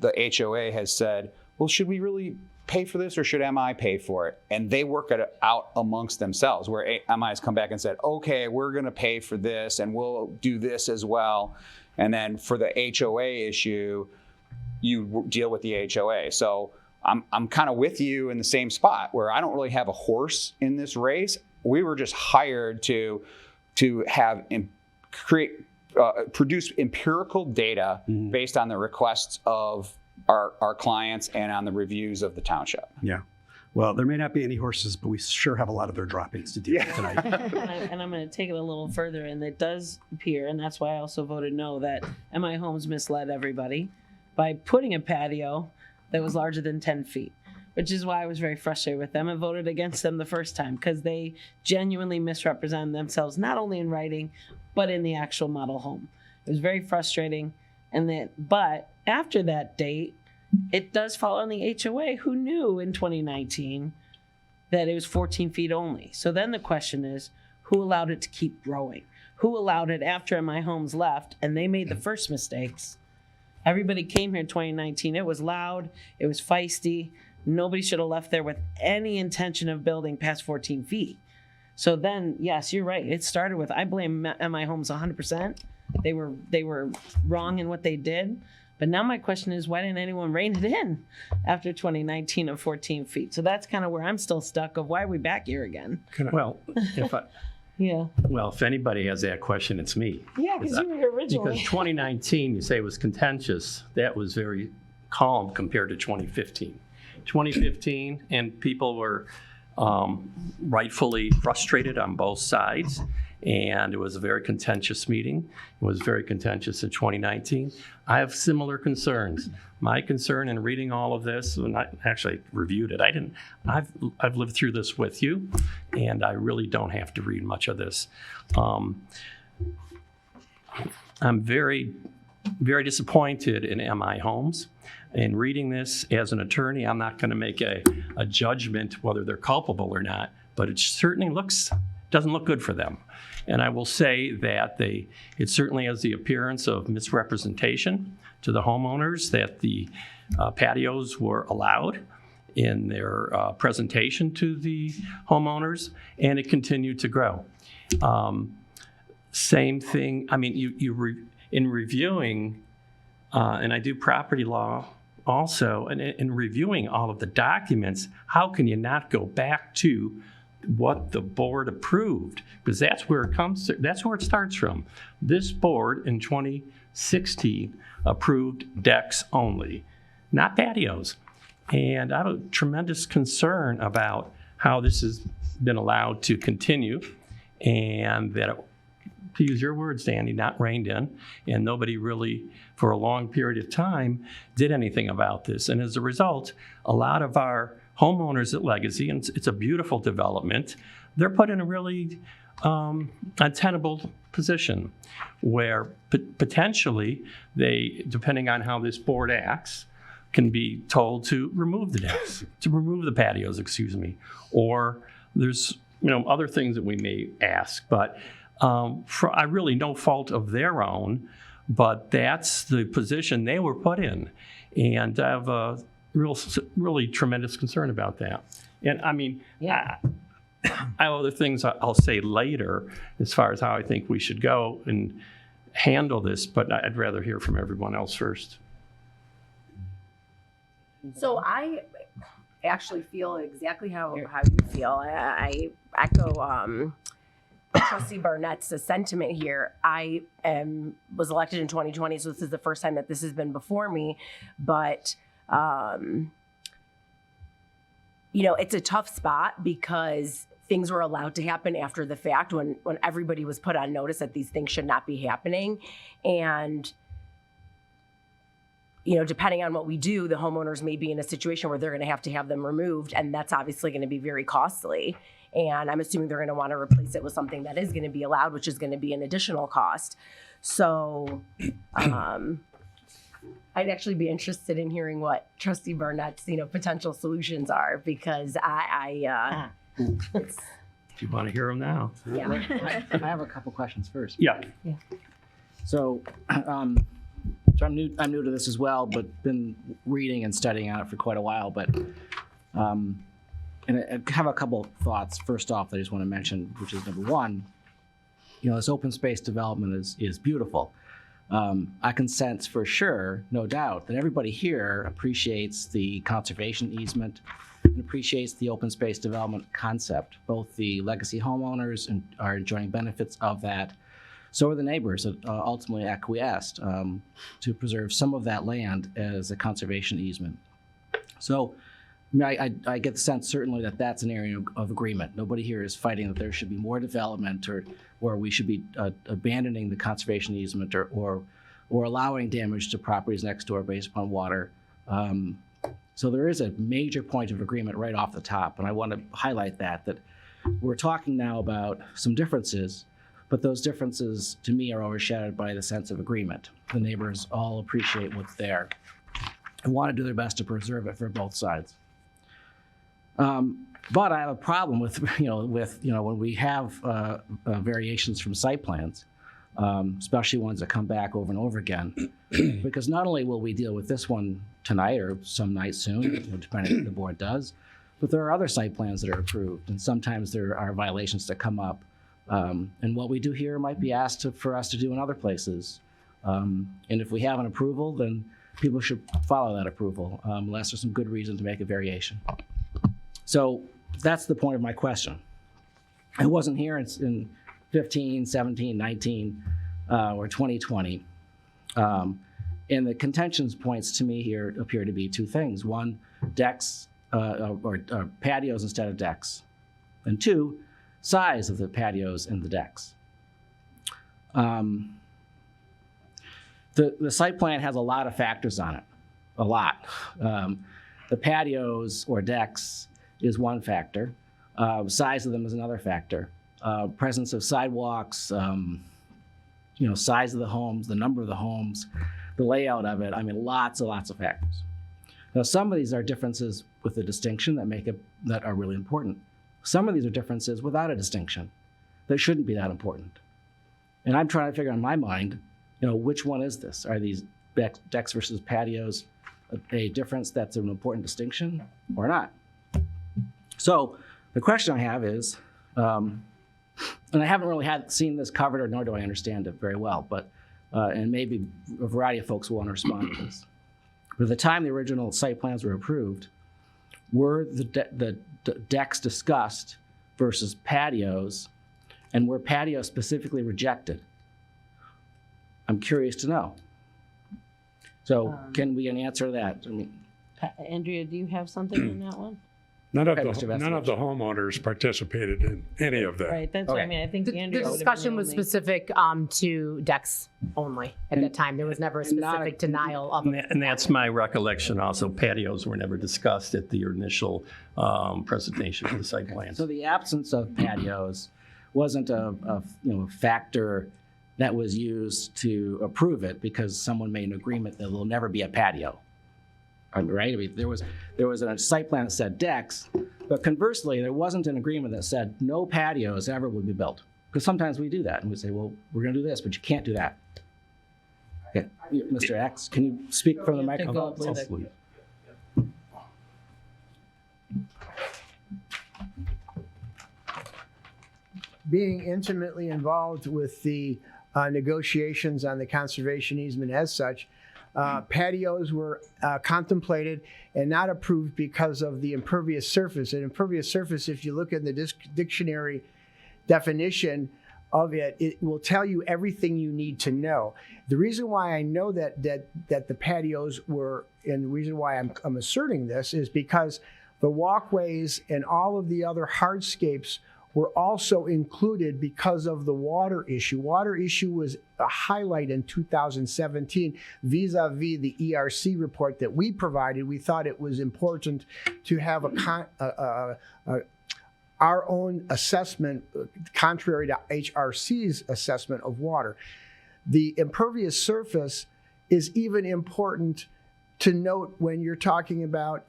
the HOA has said, well, should we really pay for this or should MI pay for it? And they work it out amongst themselves, where MI has come back and said, okay, we're going to pay for this and we'll do this as well. And then for the HOA issue, you deal with the HOA. So I'm kind of with you in the same spot where I don't really have a horse in this race. We were just hired to have produce empirical data based on the requests of our clients and on the reviews of the township. Yeah. Well, there may not be any horses, but we sure have a lot of their droppings to deal with tonight. And I'm going to take it a little further, and it does appear, and that's why I also voted no, that MI Homes misled everybody by putting a patio that was larger than 10 feet, which is why I was very frustrated with them and voted against them the first time, because they genuinely misrepresented themselves, not only in writing, but in the actual model home. It was very frustrating. But after that date, it does fall on the HOA, who knew in 2019 that it was 14 feet only. So then the question is, who allowed it to keep growing? Who allowed it after MI Homes left and they made the first mistakes? Everybody came here in 2019. It was loud. It was feisty. Nobody should have left there with any intention of building past 14 feet. So then, yes, you're right. It started with, I blame MI Homes 100%. They were wrong in what they did. But now my question is, why didn't anyone rein it in after 2019 of 14 feet? So that's kind of where I'm still stuck of why are we back here again? Well, Yeah. well, if anybody has that question, it's me. Yeah, because you were here originally. Because 2019, you say it was contentious. That was very calm compared to 2015. 2015, and people were rightfully frustrated on both sides. And it was a very contentious meeting. It was very contentious in 2019. I have similar concerns. My concern in reading all of this, and I actually reviewed it, I've lived through this with you, and I really don't have to read much of this. I'm very, very disappointed in MI Homes. In reading this as an attorney, I'm not going to make a judgment whether they're culpable or not, but it certainly doesn't look good for them. And I will say that it certainly has the appearance of misrepresentation to the homeowners, that the patios were allowed in their presentation to the homeowners, and it continued to grow. Same thing, I mean, in reviewing, and I do property law also, and in reviewing all of the documents, how can you not go back to what the board approved? Because that's where it starts from. This board in 2016 approved decks only, not patios. And I have a tremendous concern about how this has been allowed to continue, and that, to use your words, Dani, not reined in, and nobody really, for a long period of time, did anything about this. And as a result, a lot of our homeowners at Legacy, and it's a beautiful development, they're put in a really untenable position where potentially they, depending on how this board acts, can be told to remove the decks, to remove the patios, or there's other things that we may ask, but for really no fault of their own, but that's the position they were put in, and I have a really tremendous concern about that. And I mean, I have other things I'll say later as far as how I think we should go and handle this, but I'd rather hear from everyone else first. So I actually feel exactly how you feel. I echo Trustee Barnett's sentiment here. I was elected in 2020, so this is the first time that this has been before me, but it's a tough spot because things were allowed to happen after the fact when everybody was put on notice that these things should not be happening. And, depending on what we do, the homeowners may be in a situation where they're going to have them removed, and that's obviously going to be very costly. And I'm assuming they're going to want to replace it with something that is going to be allowed, which is going to be an additional cost. So I'd actually be interested in hearing what Trustee Barnett's, potential solutions are, because Do you want to hear them now? Yeah. I have a couple questions first. Yeah. So, so I'm new to this as well, but been reading and studying on it for quite a while. But and I have a couple thoughts. First off, I just want to mention, which is number one, this open space development is beautiful. I can sense for sure, no doubt, that everybody here appreciates the conservation easement and appreciates the open space development concept. Both the legacy homeowners are enjoying benefits of that. So are the neighbors that ultimately acquiesced to preserve some of that land as a conservation easement. So I get the sense certainly that that's an area of agreement. Nobody here is fighting that there should be more development or we should be abandoning the conservation easement or allowing damage to properties next door based upon water. So there is a major point of agreement right off the top, and I want to highlight that we're talking now about some differences, but those differences to me are overshadowed by the sense of agreement. The neighbors all appreciate what's there and want to do their best to preserve it for both sides. But I have a problem with when we have variations from site plans, especially ones that come back over and over again, because not only will we deal with this one tonight or some night soon, depending on what the board does, But there are other site plans that are approved, and sometimes there are violations that come up. And what we do here might be asked for us to do in other places. And if we have an approval, then people should follow that approval, unless there's some good reason to make a variation. So that's the point of my question. I wasn't here in 15, 17, 19, or 2020. And the contentions points to me here appear to be two things. One, decks or patios instead of decks. And two, size of the patios and the decks. The site plan has a lot of factors on it, a lot. The patios or decks is one factor. Size of them is another factor. Presence of sidewalks, size of the homes, the number of the homes, the layout of it. I mean, lots and lots of factors. Now, some of these are differences with a distinction that are really important. Some of these are differences without a distinction that shouldn't be that important. And I'm trying to figure out in my mind, which one is this? Are these decks versus patios a difference that's an important distinction or not? So the question I have is, and I haven't really seen this covered, or nor do I understand it very well, but and maybe a variety of folks will want to respond to this. By the time the original site plans were approved, were the decks discussed versus patios, and were patios specifically rejected? I'm curious to know. So can we answer that? I mean, Andrea, do you have something on that one? None of the homeowners participated in any of that. Right, that's what I mean. I think The Andrea would have been discussion was only- specific to decks only at that time. There was never a specific denial of it. And that's my recollection also. Patios were never discussed at the initial presentation of the site plan. So the absence of patios wasn't a factor that was used to approve it because someone made an agreement that there'll never be a patio. Right? I mean, there was a site plan that said decks, but conversely, there wasn't an agreement that said no patios ever would be built. Because sometimes we do that, and we say, well, we're going to do this, but you can't do that. Okay, Mr. X, can you speak from the microphone, please? Being intimately involved with the negotiations on the conservation easement as such, patios were contemplated and not approved because of the impervious surface. And impervious surface, if you look at the dictionary definition of it, it will tell you everything you need to know. The reason why I know that the patios were, and the reason why I'm asserting this is because the walkways and all of the other hardscapes were also included because of the water issue. Water issue was a highlight in 2017 vis-a-vis the ERC report that we provided. We thought it was important to have our own assessment contrary to HRC's assessment of water. The impervious surface is even important to note when you're talking about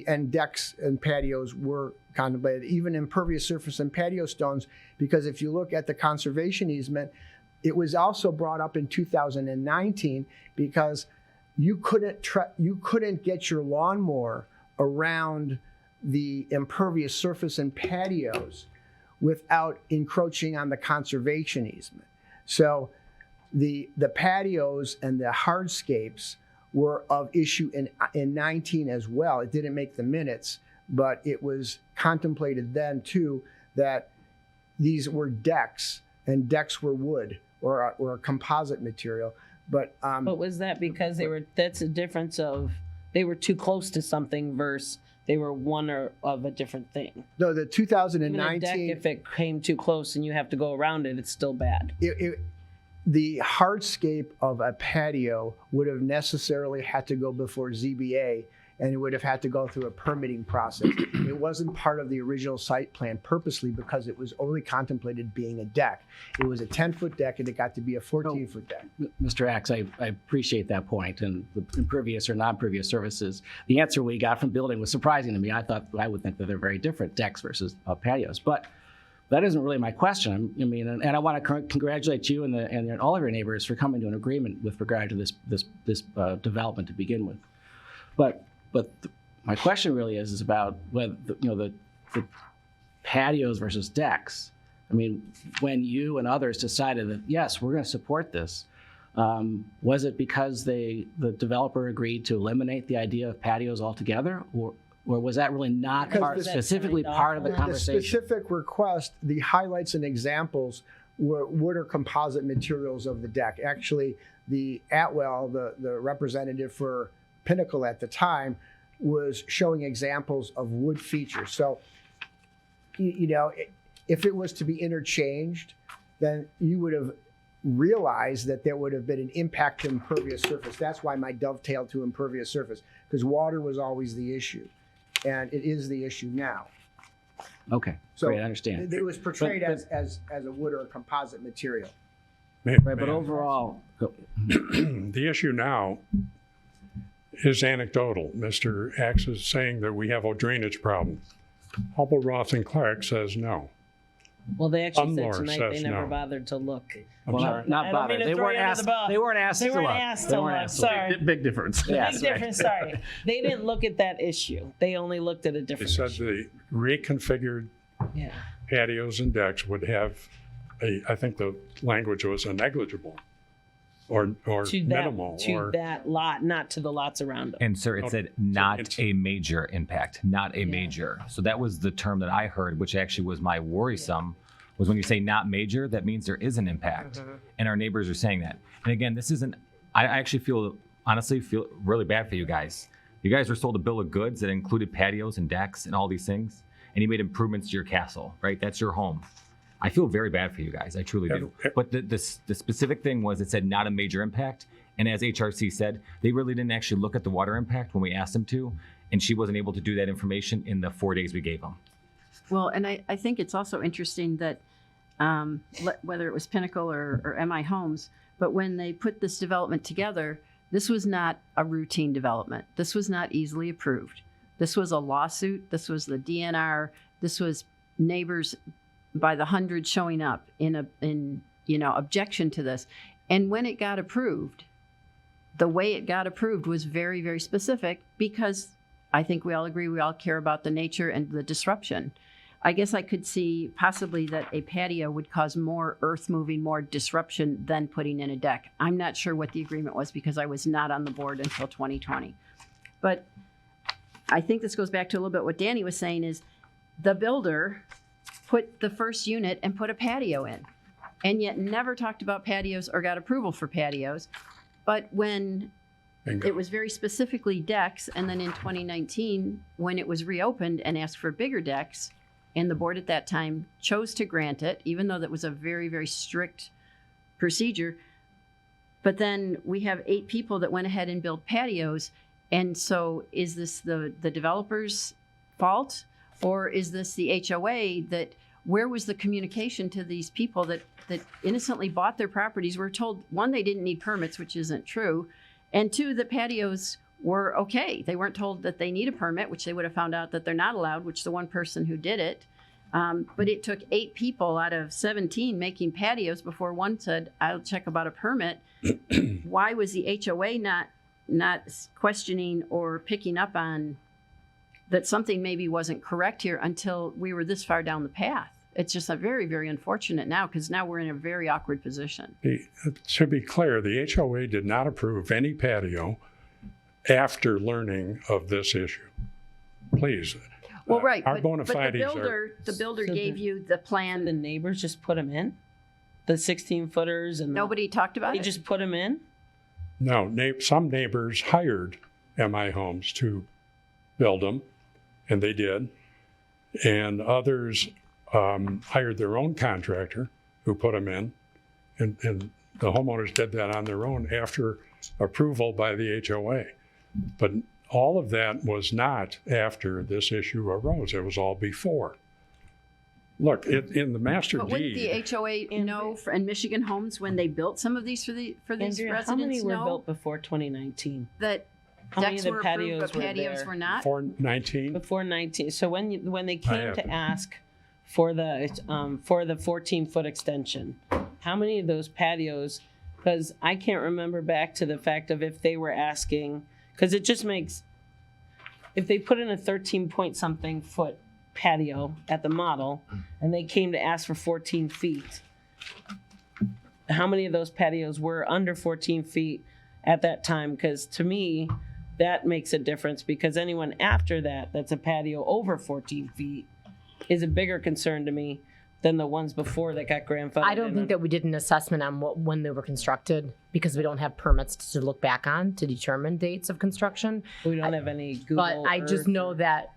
and decks and patios were contemplated, even impervious surface and patio stones, because if you look at the conservation easement, it was also brought up in 2019 because you couldn't get your lawnmower around the impervious surface and patios without encroaching on the conservation easement. So the patios and the hardscapes were of issue in 19 as well. It didn't make the minutes, but it was contemplated then too that these were decks, and decks were wood or a composite material. But was that because that's a difference of they were too close to something versus they were one of a different thing? No, the 2019. Even a deck, if it came too close and you have to go around it, it's still bad. The hardscape of a patio would have necessarily had to go before ZBA, and it would have had to go through a permitting process. It wasn't part of the original site plan purposely because it was only contemplated being a deck. It was a 10-foot deck, and it got to be a 14-foot deck. Mr. Axe, I appreciate that point, and the impervious or non-impervious surfaces. The answer we got from building was surprising to me. I would think that they're very different, decks versus patios, but that isn't really my question. I mean, and I want to congratulate you and all of your neighbors for coming to an agreement with regard to this development to begin with. But my question really is about whether the patios versus decks. I mean, when you and others decided that yes, we're going to support this, was it because the developer agreed to eliminate the idea of patios altogether, or was that really not specifically part of the conversation? The specific request, the highlights and examples were wood or composite materials of the deck. Actually, the Atwell, the representative for Pinnacle at the time, was showing examples of wood features. So, if it was to be interchanged, then you would have realized that there would have been an impact to impervious surface. That's why my dovetail to impervious surface, because water was always the issue, and it is the issue now. Okay, So great, I understand. It was portrayed as a wood or a composite material. But overall, the issue now is anecdotal. Mr. Axe is saying that we have a drainage problem. Hubble, Roth, and Clark says no. Well, they actually said Unlawed tonight they says never no. bothered to look. I'm sorry? Not I don't mean bothered. to They throw weren't you under asked. the bus. They weren't asked They to weren't look. asked They to weren't look. asked to look. Sorry. Big difference. Big Yes, right. difference. Sorry, they didn't look at that issue. They only looked at a They different said issue. the reconfigured Yeah. patios and decks would have I think the language was a negligible or To minimal. that lot, not to the lots around them. And sir, it said not a major impact, not a major. So that was the term that I heard, which actually was my worrisome, was when you say not major, that means there is an impact. And our neighbors are saying that. And again, this isn't, I actually honestly feel really bad for you guys. You guys were sold a bill of goods that included patios and decks and all these things, and you made improvements to your castle, right? That's your home. I feel very bad for you guys. I truly do. But the specific thing was it said not a major impact. And as HRC said, they really didn't actually look at the water impact when we asked them to. And she wasn't able to do that information in the 4 days we gave them. Well, and I think it's also interesting that whether it was Pinnacle or MI Homes, but when they put this development together, this was not a routine development. This was not easily approved. This was a lawsuit. This was the DNR. This was neighbors by the hundred showing up in objection to this. And when it got approved, the way it got approved was very, very specific, because I think we all agree, we all care about the nature and the disruption. I guess I could see possibly that a patio would cause more earth moving, more disruption than putting in a deck. I'm not sure what the agreement was because I was not on the board until 2020. But I think this goes back to a little bit what Dani was saying is the builder put the first unit and put a patio in, and yet never talked about patios or got approval for patios. But when it was very specifically decks, and then in 2019, when it was reopened and asked for bigger decks, and the board at that time chose to grant it, even though that was a very, very strict procedure. But then we have 8 people that went ahead and built patios. And so is this the developer's fault? Or is this the HOA that, where was the communication to these people that innocently bought their properties? We're told, 1, they didn't need permits, which isn't true. And 2, the patios were okay. They weren't told that they need a permit, which they would have found out that they're not allowed, which the one person who did it. But it took 8 people out of 17 making patios before one said, I'll check about a permit. Why was the HOA not questioning or picking up on that something maybe wasn't correct here until we were this far down the path? It's just a very, very unfortunate now, because now we're in a very awkward position. To be clear, the HOA did not approve any patio after learning of this issue. Please. Well, right, our but bona the fides builder gave you the plan. The neighbors just put them in? The 16-footers? And nobody talked about it? They just put them in? No, some neighbors hired MI Homes to build them, and they did. And others hired their own contractor who put them in. And the homeowners did that on their own after approval by the HOA. But all of that was not after this issue arose. It was all before. Look, in the master But wouldn't deed. the HOA know, and Michigan Homes, when they built some of these for these Andrea, residents, how many were know built before 2019? that How many decks of the were approved, patios but were patios there? were not? Before 19? Before 19. So when they came have to it. ask for the 14-foot extension, how many of those patios? Because I can't remember back to the fact of if they were asking, because it just makes. if they put in a 13 point something foot patio at the model and they came to ask for 14 feet, how many of those patios were under 14 feet at that time? Because to me, that makes a difference, because anyone after that that's a patio over 14 feet is a bigger concern to me than the ones before that got grandfathered. I don't think that we did an assessment on when they were constructed, because we don't have permits to look back on to determine dates of construction. We don't have any Google But I just Earth know that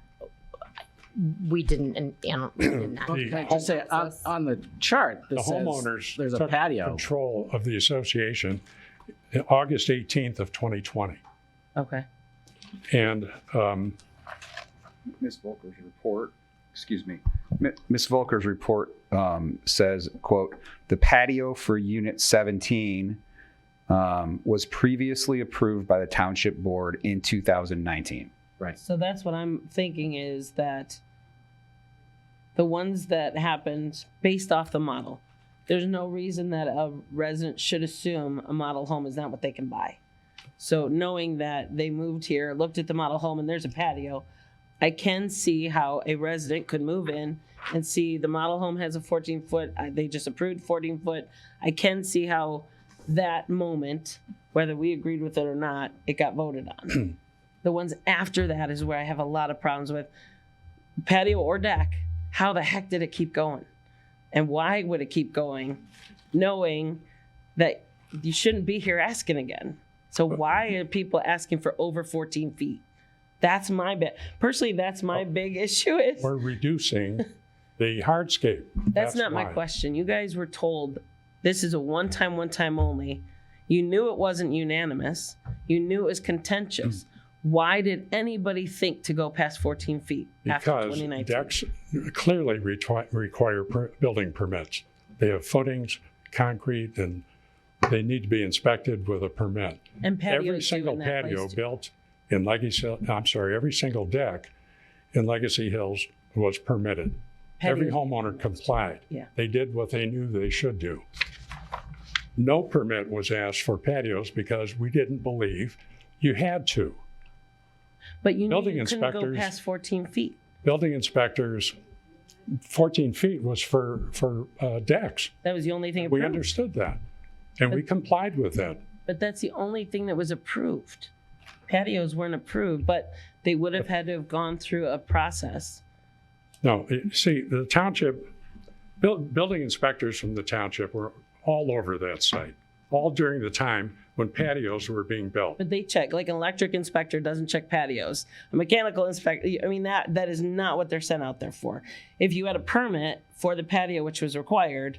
we didn't, and we did not. Can I just say, on the chart, The that says homeowners there's a took patio. control of the association August 18th of 2020. Okay. And Ms. Voelker's report, Ms. Voelker's report says, quote, the patio for Unit 17 was previously approved by the Township Board in 2019. Right. So that's what I'm thinking, is that the ones that happened based off the model, there's no reason that a resident should assume a model home is not what they can buy. So knowing that they moved here, looked at the model home, and there's a patio, I can see how a resident could move in and see the model home has a 14 foot, they just approved 14 foot. I can see how that moment, whether we agreed with it or not, it got voted on. The ones after that is where I have a lot of problems with. Patio or deck, how the heck did it keep going? And why would it keep going, knowing that you shouldn't be here asking again? So why are people asking for over 14 feet? That's my personally, that's my big issue. Is we're reducing the hardscape. That's not my question. You guys were told this is a one time only. You knew it wasn't unanimous. You knew it was contentious. Why did anybody think to go past 14 feet after Because 2019? decks clearly require building permits. They have footings, concrete, and they need to be inspected with a permit. And patios Every too single in that patio place too. built in every single deck in Legacy Hills was permitted. Every Patio- homeowner complied. Yeah. They did what they knew they should do. No permit was asked for patios because we didn't believe you had to. But you knew Building you couldn't go inspectors- past 14 feet. Building inspectors, 14 feet was for decks. That was the only thing We approved. understood that, and we complied with that. But that's the only thing that was approved. Patios weren't approved, but they would have had to have gone through a process. No, see, the township, building inspectors from the township were all over that site, all during the time when patios were being built. But they check, like an electric inspector doesn't check patios. A mechanical inspector, I mean, that is not what they're sent out there for. If you had a permit for the patio, which was required,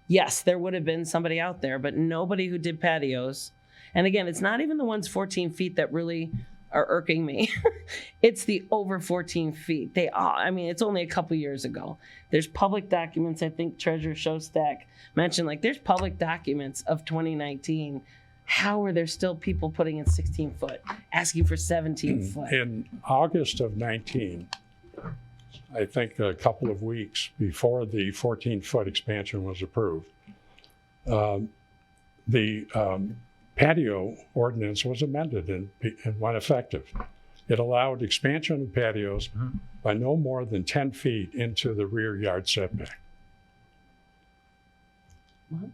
yes, there would have been somebody out there, but nobody who did patios. And again, it's not even the ones 14 feet that really are irking me. It's the over 14 feet. They all, I mean, it's only a couple years ago. There's public documents, I think Treasurer Shostak mentioned, like there's public documents of 2019. How are there still people putting in 16 foot, asking for 17 foot? In August of 19, I think a couple of weeks before the 14-foot expansion was approved, the patio ordinance was amended and went effective. It allowed expansion of patios by no more than 10 feet into the rear yard setback. What?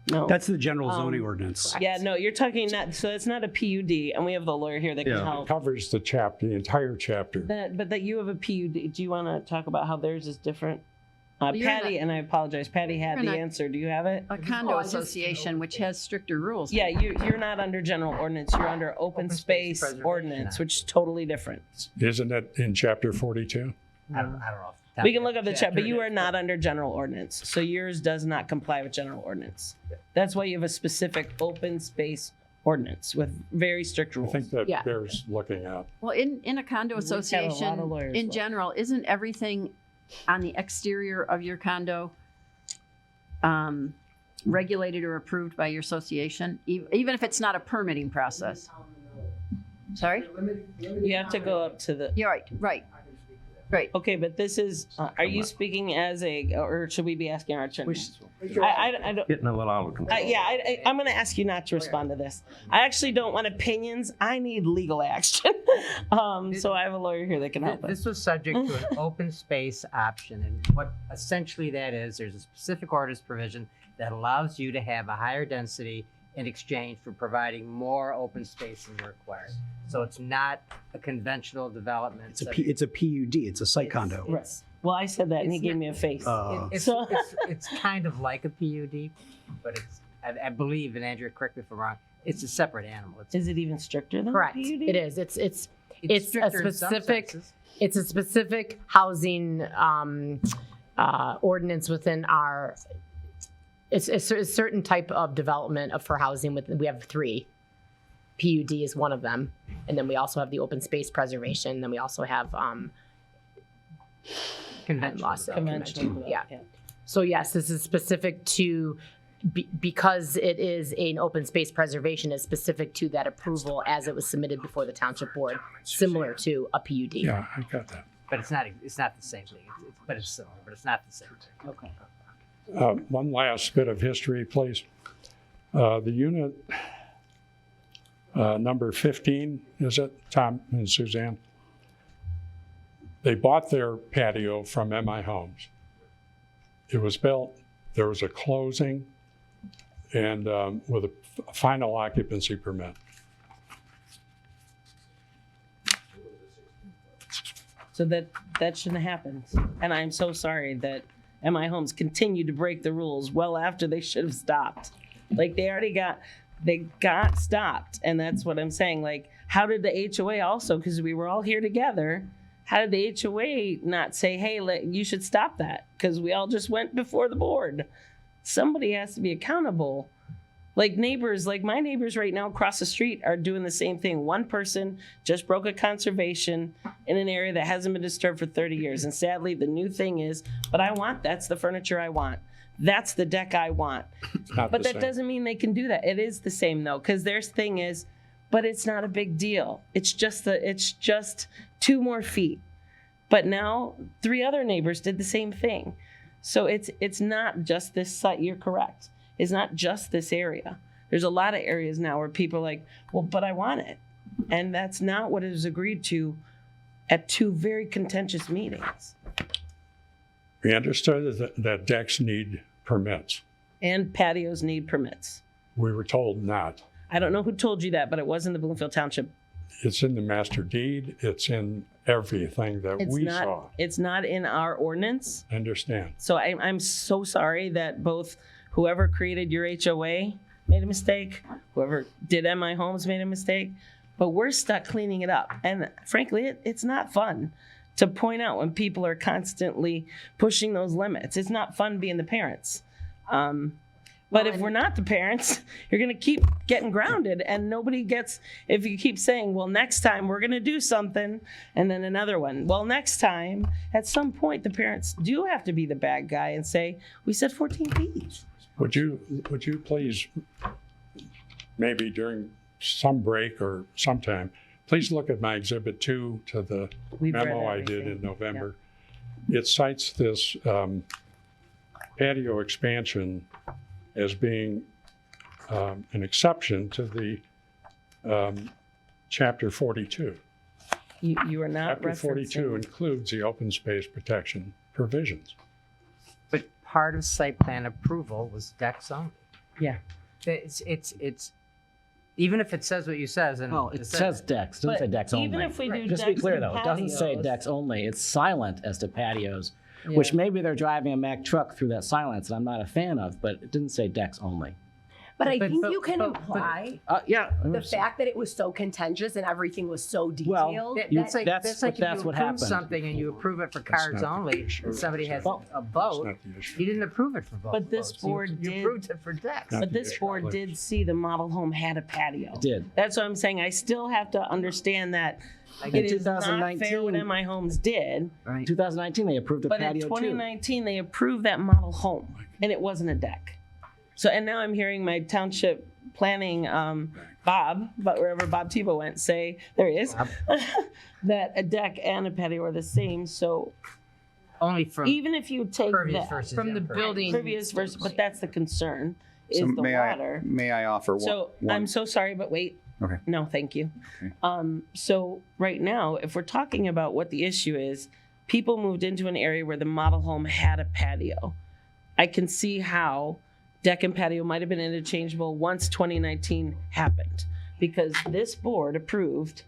No. That's the general zoning ordinance. Yeah, no, you're talking not, so it's not a PUD, and we have the lawyer here that can It help. covers the chapter, the entire chapter. But that you have a PUD, do you want to talk about how theirs is different? you're Patty, and I apologize, Patty had You're the not- answer. Do you have it? A condo association, which has stricter rules. Yeah, you're not under general ordinance, you're under open space ordinance, which is totally different. Isn't it in chapter 42? I don't know. We can look up the chat, but you are not under general ordinance, so yours does not comply with general ordinance. That's why you have a specific open space ordinance with very strict rules. I think that bears looking at. Well, in a condo We've had a lot of association, lawyers in look. general, isn't everything on the exterior of your condo regulated or approved by your association, even if it's not a permitting process? Sorry? You have to go up to the. You're right, right. Right. Okay, but this is, are you speaking as or should we be asking our attorney? I don't. Getting a little out of control. I'm going to ask you not to respond to this. I actually don't want opinions. I need legal action. So I have a lawyer here that can help us. This was subject to an open space option, and what essentially that is, there's a specific orders provision that allows you to have a higher density in exchange for providing more open space than required. So it's not a conventional development. It's a PUD. It's a site condo. Right. Well, I said that, and he gave me a face. It's kind of like a PUD, but it's, I believe, and Andrea, correct me if I'm wrong, it's a separate animal. Is it even stricter than Correct. a PUD? It is. It's a stricter in some specific. senses. It's a specific housing ordinance within our. It's a certain type of development for housing. We have 3. PUD is one of them, and then we also have the open space preservation. And then we also have conventional. Yeah. So yes, this is specific to because it is an open space preservation. It's specific to that approval as it was submitted before the township board, similar to a PUD. Yeah, I got that. But it's not the same thing. But it's similar, but it's not the same thing. Okay. One last bit of history, please. The unit number 15, is it, Tom and Suzanne? They bought their patio from MI Homes. It was built, there was a closing, and with a final occupancy permit. So that shouldn't have happened. And I'm so sorry that MI Homes continued to break the rules well after they should have stopped. Like they got stopped. And that's what I'm saying. Like, how did the HOA also, because we were all here together, how did the HOA not say, hey, you should stop that? Because we all just went before the board. Somebody has to be accountable. Like neighbors, like my neighbors right now across the street are doing the same thing. One person just broke a conservation in an area that hasn't been disturbed for 30 years. And sadly, the new thing is, but that's the furniture I want. That's the deck I want. But that doesn't mean they can do that. It is the same though, because their thing is, but it's not a big deal. It's just 2 more feet. But now 3 other neighbors did the same thing. So it's not just this site. You're correct. It's not just this area. There's a lot of areas now where people are like, well, but I want it. And that's not what is agreed to at 2 very contentious meetings. We understood that decks need permits. And patios need permits. We were told not. I don't know who told you that, but it was in the Bloomfield Township. It's in the master deed. It's in everything that we saw. It's not in our ordinance. I understand. So I'm so sorry that both whoever created your HOA made a mistake, whoever did MI Homes made a mistake, but we're stuck cleaning it up. And frankly, it's not fun to point out when people are constantly pushing those limits. It's not fun being the parents. But if we're not the parents, you're going to keep getting grounded, and nobody gets, if you keep saying, well, next time we're going to do something, and then another one. Well, next time, at some point, the parents do have to be the bad guy and say, we said 14 feet. Would you please, maybe during some break or sometime, please look at my Exhibit 2 to the memo I did in November. Yeah. It cites this patio expansion as being an exception to the Chapter 42. You are not Chapter 42 includes the open space protection provisions. But part of site plan approval was decks only. Yeah. It's even if it says what you says, and it says decks. It doesn't say decks only. Even if we do just to be decks clear and though, it doesn't say patios. decks only. It's silent as to patios, Yeah. which maybe they're driving a Mack truck through that silence, and I'm not a fan of. But it didn't say decks only. But I think you can imply the fact that it was so contentious and everything was so detailed. That's like that's if you what approve happened. something and you approve it for cars only, and somebody has a boat, you didn't approve it for both. But this boats. board you did. approved it for decks. But this board did see the model home had a patio. It did. That's what I'm saying. I still have to understand that it is not fair what MI Homes did. Right. 2019 they approved the But in patio too. 2019 they approved that model home, and it wasn't a deck. So, and now I'm hearing my township planning Bob, but wherever Bob Tebow went, say there he is, that a deck and a patio are the same. So only from even if you take pervious that versus from the impervious. building, pervious versus, but that's the concern is So the water. may I offer So one? I'm so sorry, but wait. Okay. No, thank you. Okay. So right now, if we're talking about what the issue is, people moved into an area where the model home had a patio. I can see how deck and patio might have been interchangeable once 2019 happened, because this board approved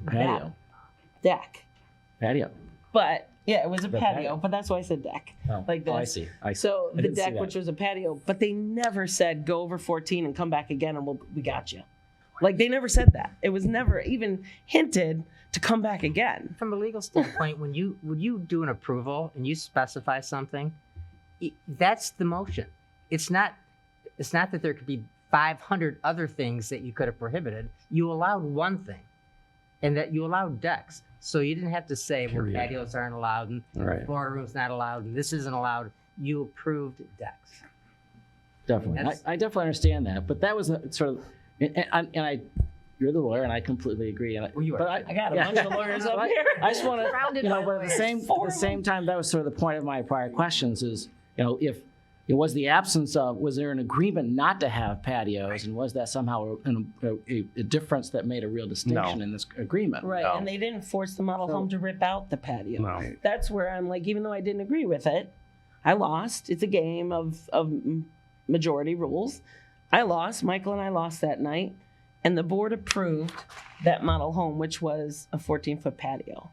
Patio. that deck. Patio. But yeah, it was a The patio, patio. but that's why I said deck. Oh, Like this. I see. I see. So I the didn't see deck, that. which was a patio, but they never said go over 14 and come back again and we got you. Like they never said that. It was never even hinted to come back again. From a legal standpoint, when you do an approval and you specify something, that's the motion. It's not that there could be 500 other things that you could have prohibited. You allowed one thing, and that you allowed decks. So you didn't have to say, well, Period. patios aren't allowed, and Right. Florida room's not allowed, and this isn't allowed. You approved decks. Definitely. I definitely understand that. But that was a sort of, you're the lawyer, and I completely agree. And I got a bunch of lawyers up here. I just want to, Surrounded you know, by but at the lawyers. same time, that was sort of the point of my prior questions is, you know, if it was the absence of, was there an agreement not to have patios, and was that somehow a difference that made a real distinction in this agreement? Right, and they didn't force the model home to rip out the patio. No. That's where I'm like, even though I didn't agree with it, I lost. It's a game of majority rules. I lost. Michael and I lost that night, and the board approved that model home, which was a 14-foot patio.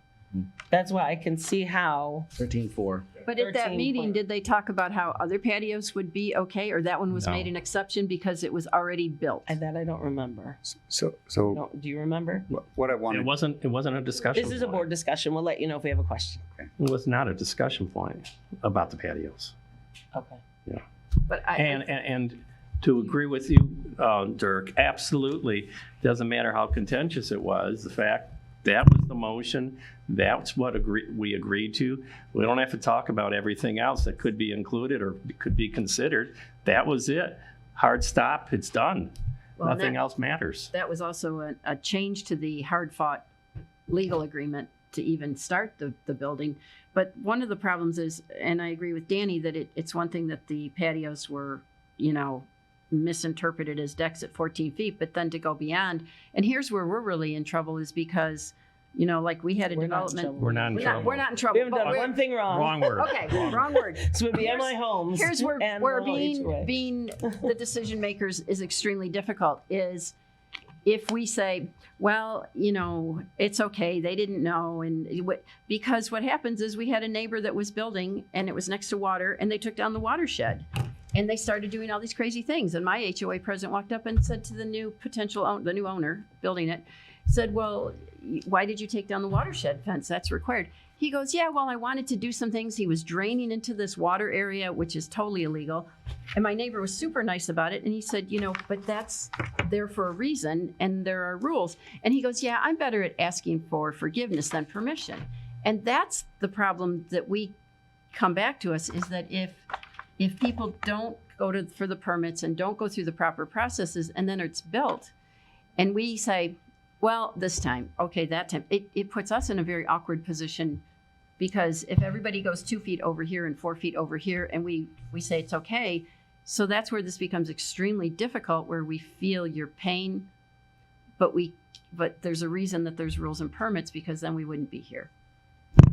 That's why I can see how 13.4. But at that 13 meeting, point- did they talk about how other patios would be okay, or that one was No. made an exception because it was already built? That I don't remember. So Do you remember? what I wanted. It wasn't a discussion. This is a board discussion. We'll let you know if we have a question. It was not a discussion point about the patios. Okay. Yeah. But And to agree with you, Dirk, absolutely. Doesn't matter how contentious it was. The fact that was the motion. That's what we agreed to. We don't have to talk about everything else that could be included or could be considered. That was it. Hard stop. It's done. Well, Nothing that- else matters. That was also a change to the hard-fought legal agreement to even start the building. But one of the problems is, and I agree with Dani, that it's one thing that the patios were, misinterpreted as decks at 14 feet, but then to go beyond. And here's where we're really in trouble is because, like we had a development. We're not in trouble. We're not in trouble. We haven't but done one thing wrong. Wrong word. Okay, wrong word. So it'd be MI Homes. Here's where and HOA. being the decision makers is extremely difficult. Is if we say, well, it's okay, they didn't know, because what happens is we had a neighbor that was building and it was next to water, and they took down the watershed. And they started doing all these crazy things. And my HOA president walked up and said to the new the new owner building it, said, well, why did you take down the watershed fence? That's required. He goes, yeah, well, I wanted to do some things. He was draining into this water area, which is totally illegal. And my neighbor was super nice about it. And he said, but that's there for a reason, and there are rules. And he goes, yeah, I'm better at asking for forgiveness than permission. And that's the problem that we come back to us, is that if people don't go for the permits and don't go through the proper processes, and then it's built, and we say, well, this time, okay, that time, it puts us in a very awkward position, because if everybody goes 2 feet over here and 4 feet over here, and we say it's okay, so that's where this becomes extremely difficult, where we feel your pain, but there's a reason that there's rules and permits, because then we wouldn't be here.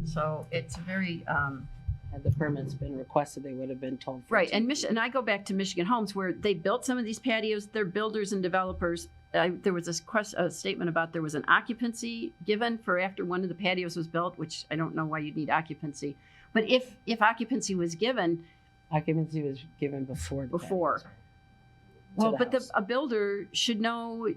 So it's very Had the permits been requested, they would have been told. right. And I go back to Michigan Homes, where they built some of these patios. They're builders and developers. There was a statement about there was an occupancy given for after one of the patios was built, which I don't know why you'd need occupancy. But if occupancy was given, occupancy was given before. Well, but a builder should know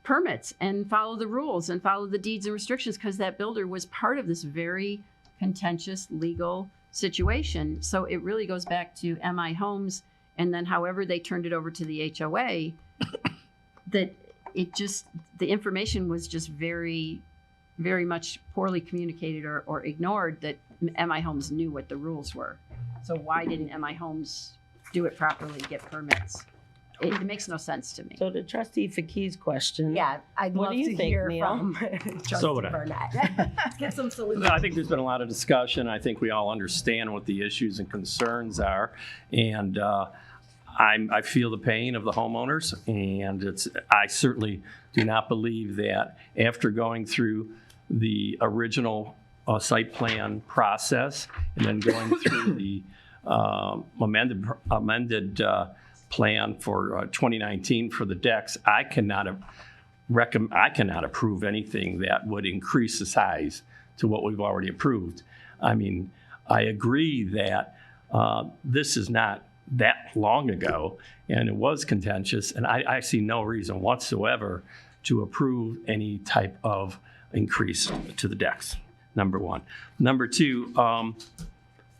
permits and follow the rules and follow the deeds and restrictions, because that builder was part of this very contentious legal situation. So it really goes back to MI Homes, and then however they turned it over to the HOA, that the information was just very, very much poorly communicated or ignored, that MI Homes knew what the rules were. So why didn't MI Homes do it properly, get permits? It makes no sense to me. So to Trustee Fakir's question. Yeah, I'd what love do you to think, hear Neil? from So would Trustee I. Burnett. Get some solutions. No, I think there's been a lot of discussion. I think we all understand what the issues and concerns are. And I feel the pain of the homeowners. And I certainly do not believe that after going through the original site plan process and then going through the amended plan for 2019 for the decks, I cannot approve anything that would increase the size to what we've already approved. I mean, I agree that this is not that long ago, and it was contentious, and I see no reason whatsoever to approve any type of increase to the decks, number one. Number two,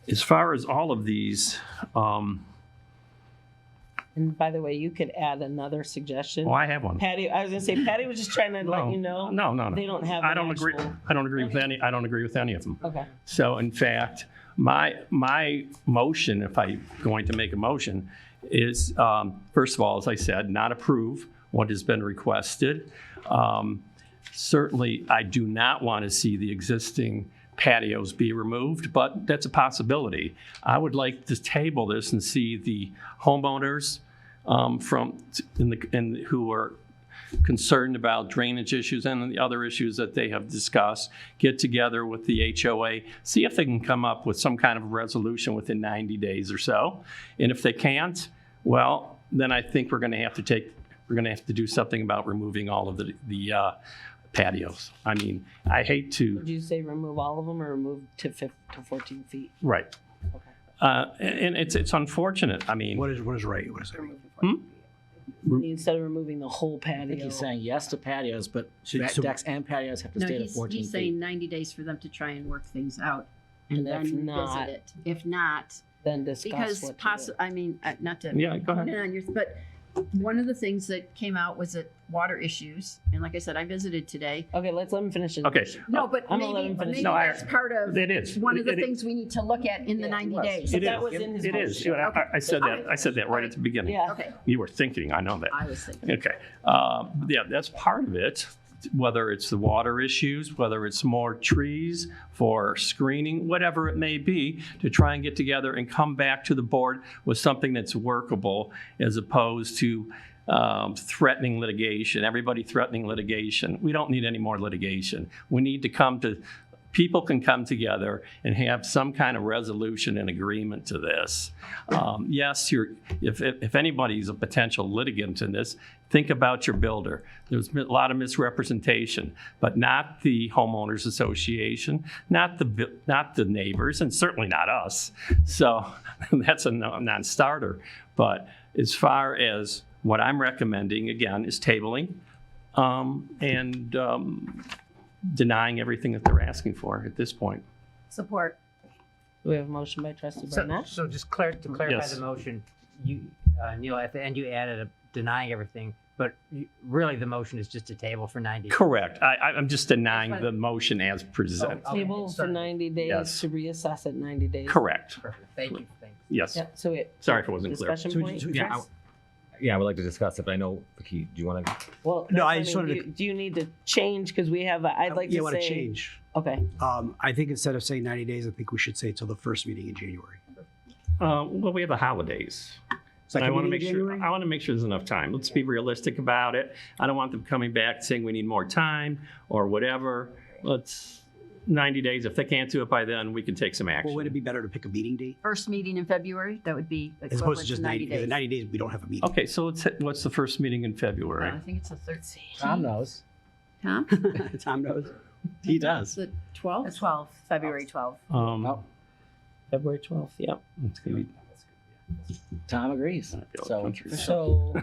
as far as all of these, And by the way, you could add another suggestion. I have one. Patty, I was going to say, Patty was just trying to let you know. No. They don't have. I don't agree with any. I don't agree with any of them. Okay. So in fact, my motion, if I'm going to make a motion, is first of all, as I said, not approve what has been requested. Certainly, I do not want to see the existing patios be removed, but that's a possibility. I would like to table this and see the homeowners who are concerned about drainage issues and the other issues that they have discussed, get together with the HOA, see if they can come up with some kind of resolution within 90 days or so. And if they can't, well, then I think we're going to have to do something about removing all of the patios. I mean, I hate to. Would you say remove all of them or remove to 14 feet? Right. And it's unfortunate. I mean, What is right? What does that mean? Instead of removing the whole patio. I think he's saying yes to patios, but decks and patios have to No, stay at 14 he's feet. saying 90 days for them to try and work things out, and And then if not, revisit it. If not, then discuss because what to do. I mean, not to Yeah, go ahead. put it on your, but one of the things that came out was that water issues, and like I said, I visited today. Okay, let's let him finish his Okay. motion. No, but I'm gonna let maybe, him finish. maybe No, that's part of it is. one of the It- things we need to look at in the 90 days. It that is. was in his It is. motion. I said that. I said that right at the beginning. Yeah. Okay. You were thinking. I know that. I was thinking. Okay. Yeah, that's part of it. Whether it's the water issues, whether it's more trees for screening, whatever it may be, to try and get together and come back to the board with something that's workable, as opposed to threatening litigation. Everybody threatening litigation. We don't need any more litigation. We need to people can come together and have some kind of resolution and agreement to this. Yes, if anybody's a potential litigant in this, think about your builder. There's a lot of misrepresentation, but not the homeowners association, not the neighbors, and certainly not us. So that's a non-starter. But as far as what I'm recommending, again, is tabling and denying everything that they're asking for at this point. Support. We have a motion by Trustee Burnett. So just to clarify Yes. the motion, you, Neil, at the end you added denying everything, but really the motion is just a table for 90 days. Correct. I'm just denying the motion as presented. Okay, Table for sorry. 90 days Yes. to reassess at 90 days. Correct. Perfect. Thank you. Thanks. Yes. Yeah, so it. Sorry if it wasn't clear. Discussion point? Yeah, I would like to discuss it, but I know, Vicky, do you want to? Well, No, that's I what just wanted to- do you need to change, because we have, I'd like Yeah, to I want to say. change. Okay. I think instead of saying 90 days, I think we should say till the first meeting in January. Well, we have the holidays. Second I want to meeting make in sure. January? I want to make sure there's enough time. Let's be realistic about it. I don't want them coming back saying we need more time or whatever. Let's 90 days. If they can't do it by then, we can take some action. Well, would it be better to pick a meeting date? First meeting in February, that would be As opposed equivalent to just 90 90 days. days. 90 days, we don't have a meeting. Okay, so what's the first meeting in February? I think it's the 13th. Tom knows. Tom? Tom knows. He does. The 12th? The 12th, February 12th. February 12th, yep. It's gonna be Tom agrees. So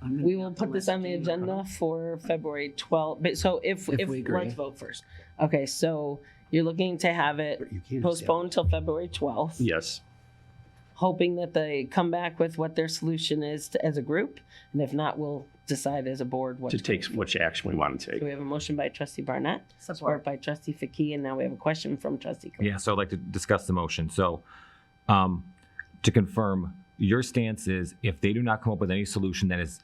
we will put this on the agenda for February 12th. But so if we agree. let's vote first. Okay, so you're looking to have it postponed till February 12th, Yes. hoping that they come back with what their solution is as a group, and if not, we'll decide as a board what To take which action we want to So take. we have a motion by Trustee Barnett, support by Trustee Fakir, and now we have a question from Trustee Coe. Yeah, so I'd like to discuss the motion. So, to confirm, your stance is if they do not come up with any solution that is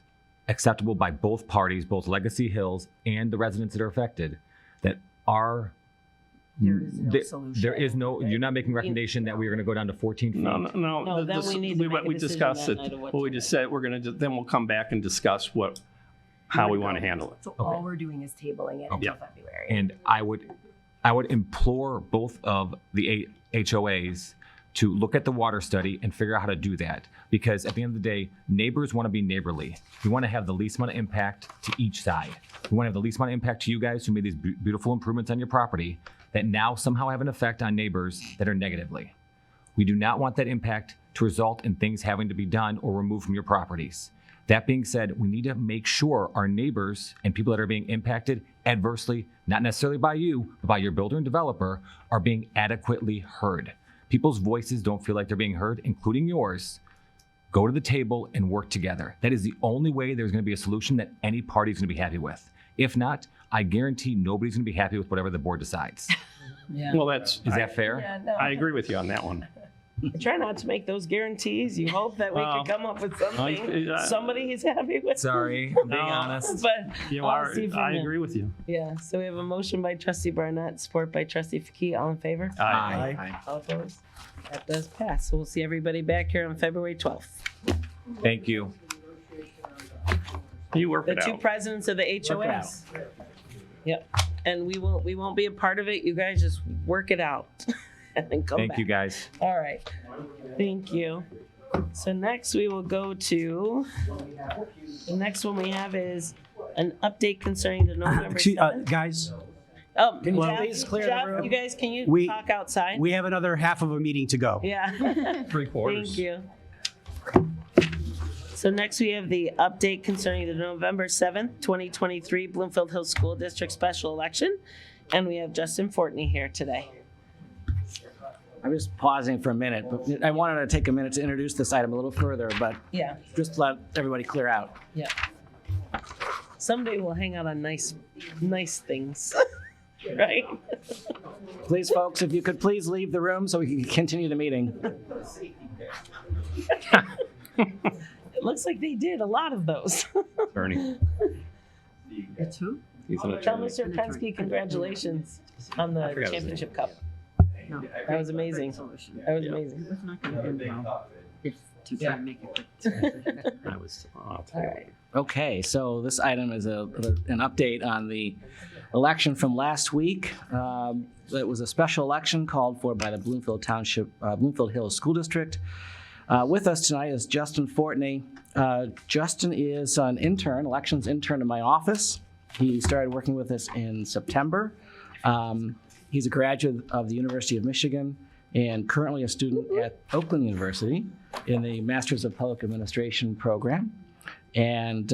acceptable by both parties, both Legacy Hills and the residents that are affected, that our there is no, you're not making a recommendation that we are going to go down to 14 feet. No, then we need to make a we decision discussed that it. night of what Well, we to just said then we'll come back and discuss how we want to handle it. So all we're doing is tabling it until February. And I would implore both of the HOAs to look at the water study and figure out how to do that. Because at the end of the day, neighbors want to be neighborly. We want to have the least amount of impact to each side. We want to have the least amount of impact to you guys who made these beautiful improvements on your property that now somehow have an effect on neighbors that are negatively. We do not want that impact to result in things having to be done or removed from your properties. That being said, we need to make sure our neighbors and people that are being impacted adversely, not necessarily by you, but by your builder and developer, are being adequately heard. People's voices don't feel like they're being heard, including yours. Go to the table and work together. That is the only way there's going to be a solution that any party is going to be happy with. If not, I guarantee nobody's going to be happy with whatever the board decides. Well, is that fair? Yeah, no. I agree with you on that one. Try not to make those guarantees. You hope that we Well, can come up with something somebody is happy with. Sorry, I'm being honest. But You I'll are. see from I you. agree with you. Yeah. So we have a motion by Trustee Barnett, support by Trustee Faki. All in favor? Aye. All opposed? That does pass. So we'll see everybody back here on February 12th. Thank you. You work The it two out. presidents of the HOAs. Yep. And we won't be a part of it. You guys just work it out and then come Thank back. you, guys. All right. Thank you. So next we will go to, the next one we have is an update concerning the November Excuse, 7th. guys, Oh, can you Jeff, please clear the Jeff, room? you guys, can you We- talk outside? we have another half of a meeting to go. Yeah. 3/4. Thank you. So next we have the update concerning the November 7th, 2023 Bloomfield Hills School District Special Election. And we have Justin Fortney here today. I'm just pausing for a minute, but I wanted to take a minute to introduce this item a little further, but Yeah. just let everybody clear out. Yeah. Someday we'll hang out on nice things, right? Please, folks, if you could please leave the room so we can continue the meeting. It looks like they did a lot of those. Attorney. It's who? He's an Tell attorney. Mr. Penske congratulations on the forgot his championship cup. No. That was amazing. That was amazing. It's not going to end well. It's to try and make it quick. I was. All right. Okay, so this item is an update on the election from last week. It was a special election called for by the Bloomfield Township, Bloomfield Hills School District. With us tonight is Justin Fortney. Justin is an intern, elections intern in my office. He started working with us in September. He's a graduate of the University of Michigan and currently a student at Oakland University in the Masters of Public Administration program. And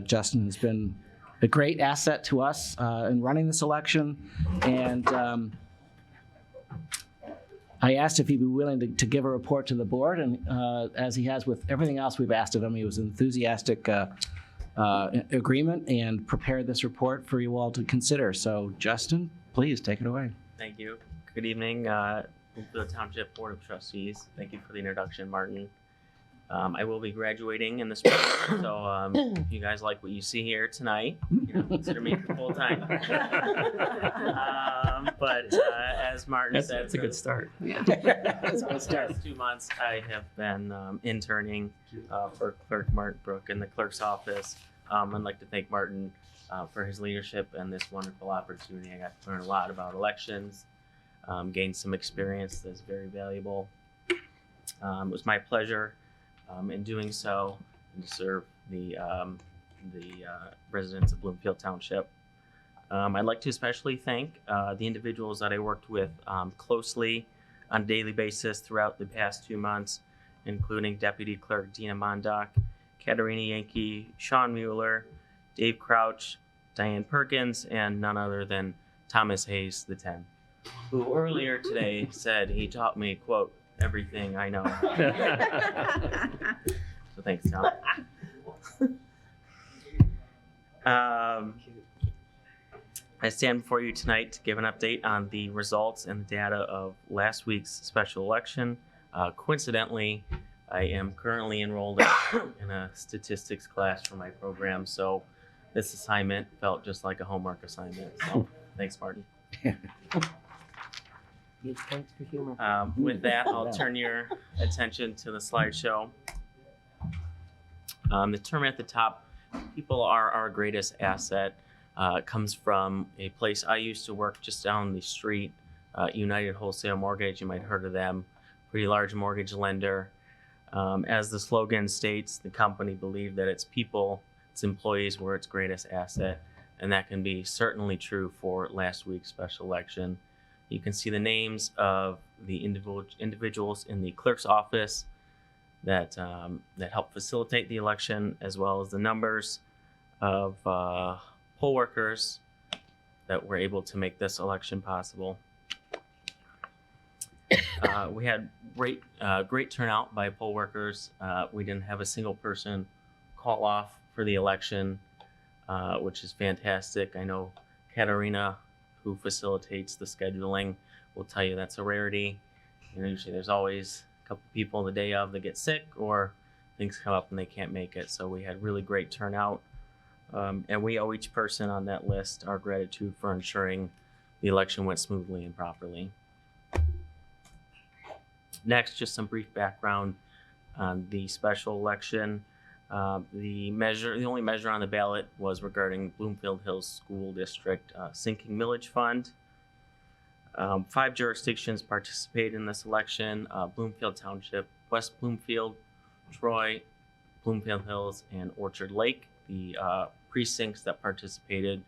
Justin has been a great asset to us in running this election. And I asked if he'd be willing to give a report to the board, and as he has with everything else we've asked of him, he was enthusiastic agreement and prepared this report for you all to consider. So, Justin, please take it away. Thank you. Good evening, the Township Board of Trustees. Thank you for the introduction, Martin. I will be graduating in the spring, so if you guys like what you see here tonight, consider me full time. But as Martin said, That's a good start. Yeah. For the past 2 months, I have been interning for Clerk Martin Brook in the clerk's office. I'd like to thank Martin for his leadership and this wonderful opportunity. I got to learn a lot about elections, gained some experience that's very valuable. It was my pleasure in doing so and to serve the residents of Bloomfield Township. I'd like to especially thank the individuals that I worked with closely on a daily basis throughout the past 2 months, including Deputy Clerk Dina Mondock, Katerina Yankee, Sean Mueller, Dave Crouch, Diane Perkins, and none other than Thomas Hayes, the 10, who earlier today said he taught me, quote, everything I know. So thanks, Tom. I stand before you tonight to give an update on the results and the data of last week's special election. Coincidentally, I am currently enrolled in a statistics class for my program, so this assignment felt just like a homework assignment. So thanks, Martin. Thanks for humor. With that, I'll turn your attention to the slideshow. The term at the top, people are our greatest asset. Comes from a place I used to work just down the street, United Wholesale Mortgage. You might have heard of them, pretty large mortgage lender. As the slogan states, the company believed that its people, its employees were its greatest asset, and that can be certainly true for last week's special election. You can see the names of the individuals in the clerk's office that helped facilitate the election, as well as the numbers of poll workers that were able to make this election possible. We had great turnout by poll workers. We didn't have a single person call off for the election, which is fantastic. I know Katarina, who facilitates the scheduling, will tell you that's a rarity. Usually there's always a couple people the day of that get sick or things come up and they can't make it. So we had really great turnout. And we owe each person on that list our gratitude for ensuring the election went smoothly and properly. Next, just some brief background on the special election. The only measure on the ballot was regarding Bloomfield Hills School District sinking millage fund. 5 jurisdictions participated in this election: Bloomfield Township, West Bloomfield, Troy, Bloomfield Hills, and Orchard Lake. The precincts that participated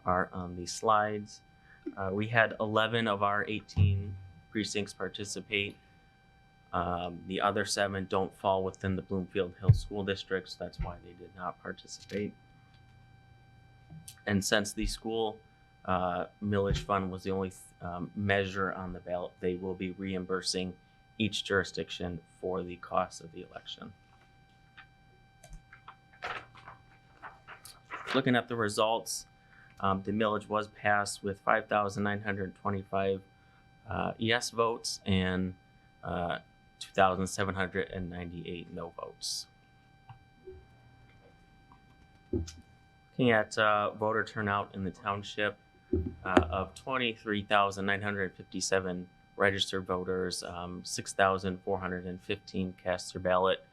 are on the slides. We had 11 of our 18 precincts participate. The other 7 don't fall within the Bloomfield Hills School Districts. That's why they did not participate. And since the school millage fund was the only measure on the ballot, they will be reimbursing each jurisdiction for the cost of the election. Looking at the results, the millage was passed with 5,925 yes votes and 2,798 no votes. Looking at voter turnout in the township, of 23,957 registered voters, 6,415 cast their ballot,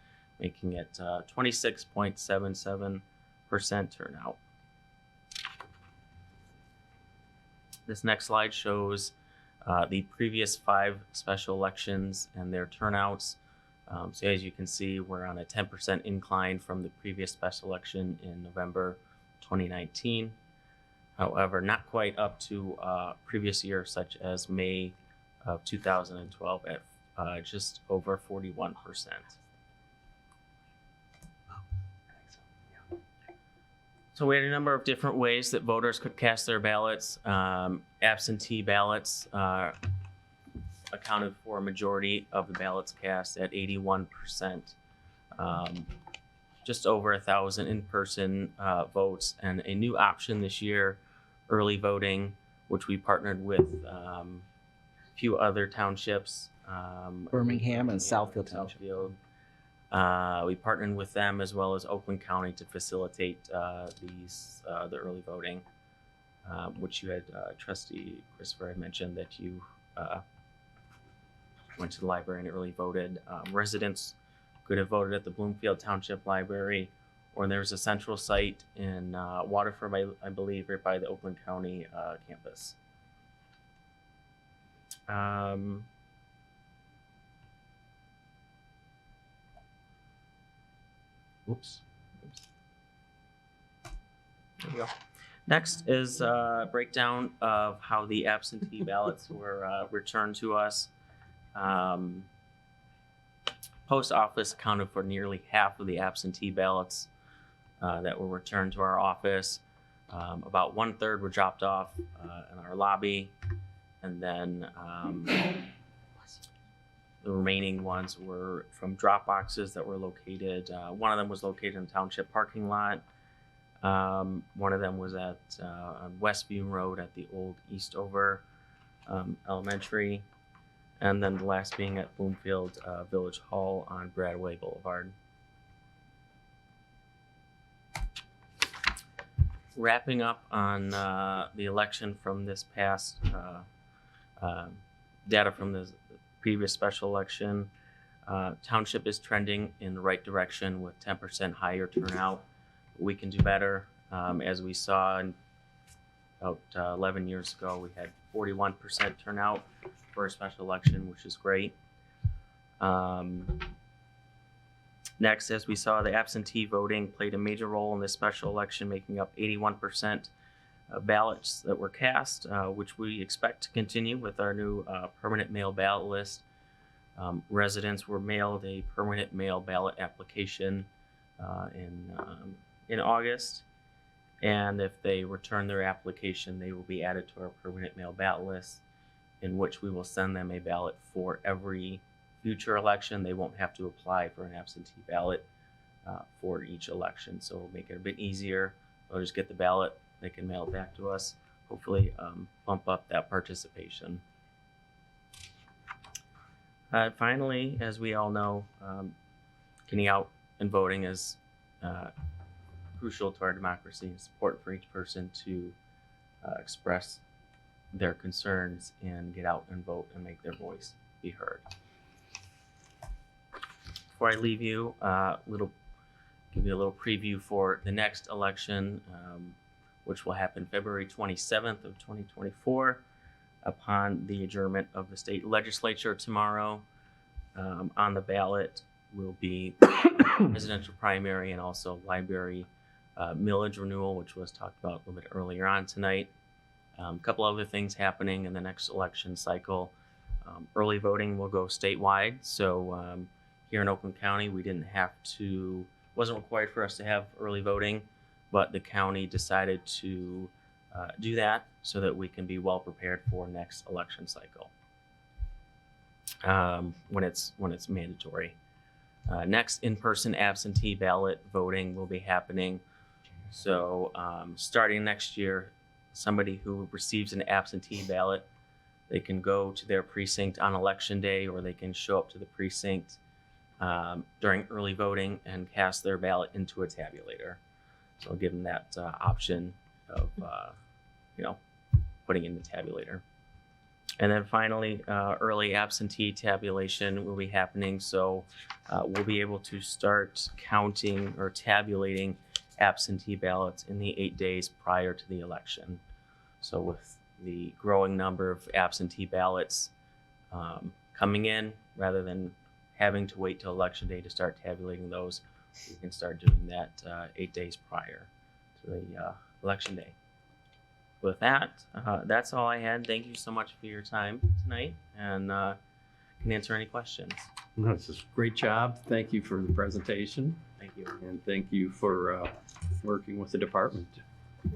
making it 26.77% turnout. This next slide shows the previous 5 special elections and their turnouts. So as you can see, we're on a 10% incline from the previous special election in November 2019. However, not quite up to previous years such as May of 2012 at just over 41%. So we had a number of different ways that voters could cast their ballots. Absentee ballots accounted for a majority of the ballots cast at 81%. Just over 1,000 in-person votes, and a new option this year, early voting, which we partnered with a few other townships. Birmingham and Southfield Township. We partnered with them as well as Oakland County to facilitate the early voting, which you had, Trustee Christopher had mentioned that you went to the library and early voted. Residents could have voted at the Bloomfield Township Library, or there's a central site in Waterford, I believe, right by the Oakland County campus. Oops. There we go. Next is a breakdown of how the absentee ballots were returned to us. Post office accounted for nearly half of the absentee ballots that were returned to our office. About 1/3 were dropped off in our lobby, and then the remaining ones were from drop boxes that were located. One of them was located in the township parking lot. One of them was at on Westview Road at the old Eastover Elementary. And then the last being at Bloomfield Village Hall on Bradway Boulevard. Wrapping up on the election from this past data from the previous special election, Township is trending in the right direction with 10% higher turnout. We can do better. As we saw about 11 years ago, we had 41% turnout for a special election, which is great. Next, as we saw, the absentee voting played a major role in this special election, making up 81% of ballots that were cast, which we expect to continue with our new permanent mail ballot list. Residents were mailed a permanent mail ballot application in August, and if they return their application, they will be added to our permanent mail ballot list, in which we will send them a ballot for every future election. They won't have to apply for an absentee ballot for each election, so it'll make it a bit easier. They'll just get the ballot, they can mail it back to us, hopefully bump up that participation. Finally, as we all know, getting out and voting is crucial to our democracy. It's important for each person to express their concerns and get out and vote and make their voice be heard. Before I leave you, give you a little preview for the next election, which will happen February 27th of 2024, upon the adjournment of the state legislature tomorrow. On the ballot will be presidential primary and also library millage renewal, which was talked about a little bit earlier on tonight. A couple other things happening in the next election cycle. Early voting will go statewide, so here in Oakland County, wasn't required for us to have early voting, but the county decided to do that so that we can be well prepared for next election cycle when it's mandatory. Next, in-person absentee ballot voting will be happening. So starting next year, somebody who receives an absentee ballot, they can go to their precinct on election day, or they can show up to the precinct during early voting and cast their ballot into a tabulator. So I'll give them that option of, putting in the tabulator. And then finally, early absentee tabulation will be happening. So we'll be able to start counting or tabulating absentee ballots in the 8 days prior to the election. So with the growing number of absentee ballots coming in, rather than having to wait till election day to start tabulating those, we can start doing that 8 days prior to the election day. With that, that's all I had. Thank you so much for your time tonight, and can answer any questions. That's a great job. Thank you for the presentation. Thank you. And thank you for working with the department.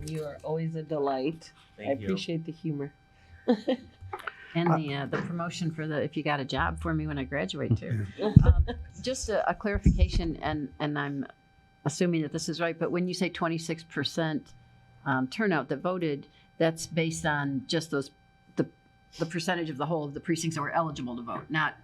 You are always a delight. I appreciate the humor. And the promotion for if you got a job for me when I graduate too. Just a clarification, and I'm assuming that this is right, but when you say 26% turnout that voted, that's based on just the percentage of the whole of the precincts that were eligible to vote, not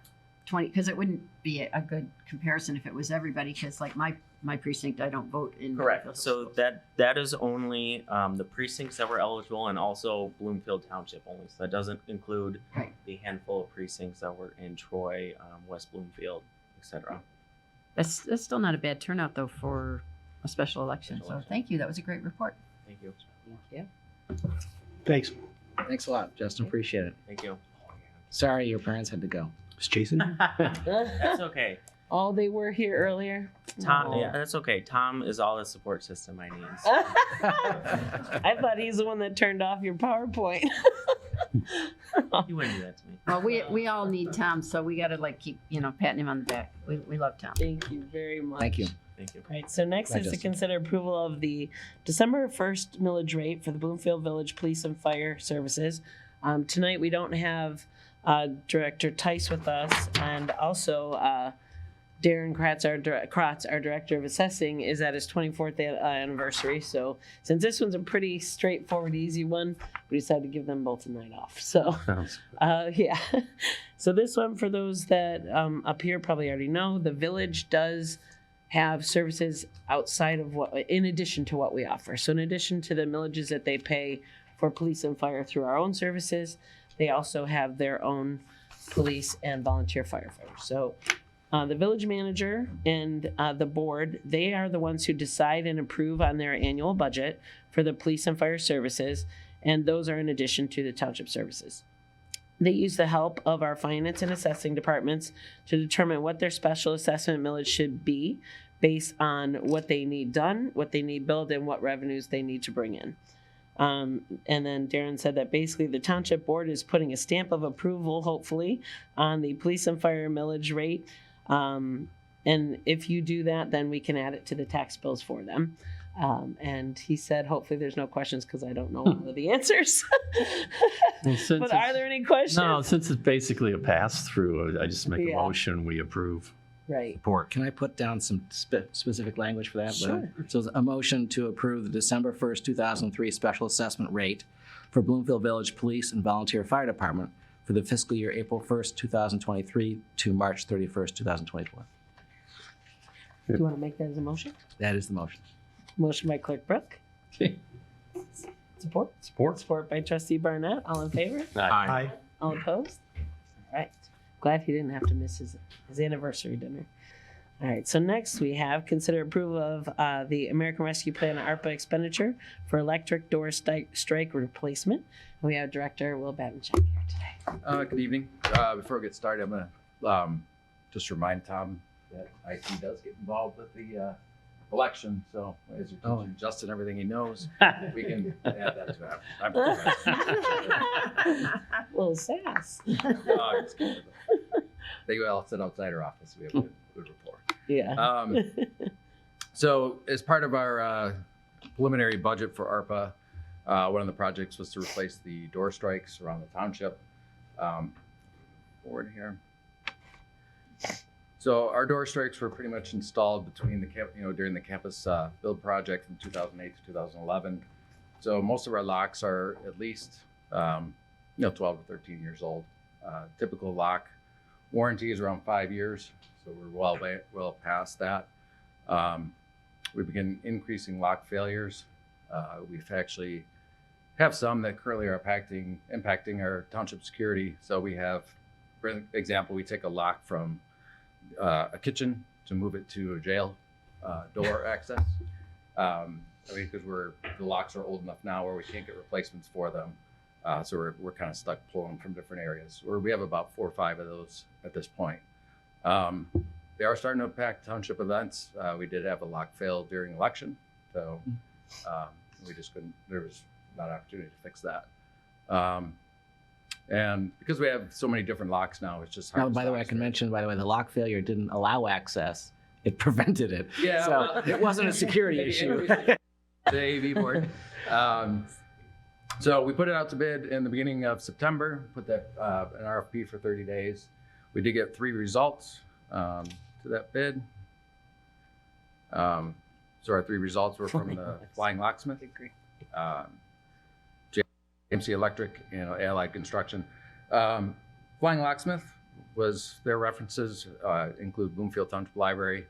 20, because it wouldn't be a good comparison if it was everybody, because like my precinct, I don't vote in. Correct. So that is only the precincts that were eligible, and also Bloomfield Township only. So that doesn't include the handful of precincts that were in Troy, West Bloomfield, etc. That's still not a bad turnout though for a special election. So thank you. That was a great report. Thank you. Thank you. Thanks. Thanks a lot, Justin. Appreciate it. Thank you. Sorry your parents had to go. Is Jason? That's okay. Oh, they were here earlier. Tom, Oh. yeah, that's okay. Tom is all the support system I need. I thought he's the one that turned off your PowerPoint. You wouldn't do that to me. Well, we all need Tom, so we got to keep patting him on the back. We love Tom. Thank you very much. Thank you. Thank you. All right, so next is to consider approval of the December 1st millage rate for the Bloomfield Village Police and Fire Services. Tonight we don't have Director Theis with us, and also Darren Kratz, our director of assessing, is at his 24th anniversary. So since this one's a pretty straightforward, easy one, we decided to give them both a night off. So yeah. So this one, for those that up here probably already know, the village does have services outside of in addition to what we offer. So in addition to the millages that they pay for police and fire through our own services, they also have their own police and volunteer firefighters. So the village manager and the board, they are the ones who decide and approve on their annual budget for the police and fire services, and those are in addition to the township services. They use the help of our finance and assessing departments to determine what their special assessment millage should be based on what they need done, what they need billed, and what revenues they need to bring in. And then Darren said that basically the township board is putting a stamp of approval, hopefully, on the police and fire millage rate. And if you do that, then we can add it to the tax bills for them. And he said, hopefully there's no questions because I don't know all of the answers. Well, but are there any questions? No, since it's basically a pass-through, I just make a motion, we approve. Right. Support. Can I put down some specific language for that? Sure. So a motion to approve the December 1st, 2003 special assessment rate for Bloomfield Village Police and Volunteer Fire Department for the fiscal year April 1st, 2023 to March 31st, 2024. Do you want to make that as a motion? That is the motion. Motion by Clerk Brooke. Okay. Support? Support by Trustee Barnett. All in favor? Aye. All opposed? All right. Glad he didn't have to miss his anniversary dinner. All right, so next we have consider approval of the American Rescue Plan ARPA expenditure for electric door strike replacement. And we have Director Will Babinchak here today. Good evening. Before we get started, I'm going to just remind Tom that IT does get involved with the election. So as you're teaching Justin everything he knows, we can add that to it. Little sass. They all sit outside our office. We have a good rapport. Yeah. So as part of our preliminary budget for ARPA, one of the projects was to replace the door strikes around the township. Forward here. So our door strikes were pretty much installed between during the campus build project from 2008 to 2011. So most of our locks are at least 12 to 13 years old. Typical lock warranty is around 5 years, so we're well past that. We begin increasing lock failures. We've actually have some that currently are impacting our township security. So we have, for example, we take a lock from a kitchen to move it to a jail door access. Because the locks are old enough now where we can't get replacements for them. So we're kind of stuck pulling from different areas. We have about 4 or 5 of those at this point. They are starting to impact township events. We did have a lock fail during election, so we just couldn't. There was not an opportunity to fix that. And because we have so many different locks now, it's just hard. Now, by the way, I can mention, the lock failure didn't allow access. It prevented it. Yeah, so it wasn't a security issue. The AV board. So we put it out to bid in the beginning of September, put that an RFP for 30 days. We did get 3 results to that bid. So our 3 results were from the Flying Locksmith, JMC Electric, and Allied Construction. Flying Locksmith was their references include Bloomfield Township Library,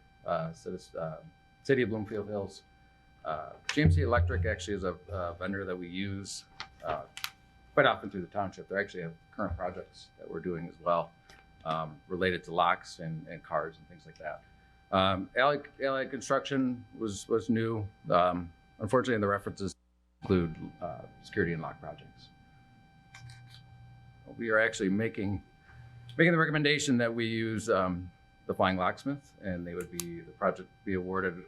City of Bloomfield Hills. JMC Electric actually is a vendor that we use quite often through the township. They actually have current projects that we're doing as well related to locks and cars and things like that. Allied Construction was new. Unfortunately, the references include security and lock projects. We are actually making the recommendation that we use the Flying Locksmith, and the project be awarded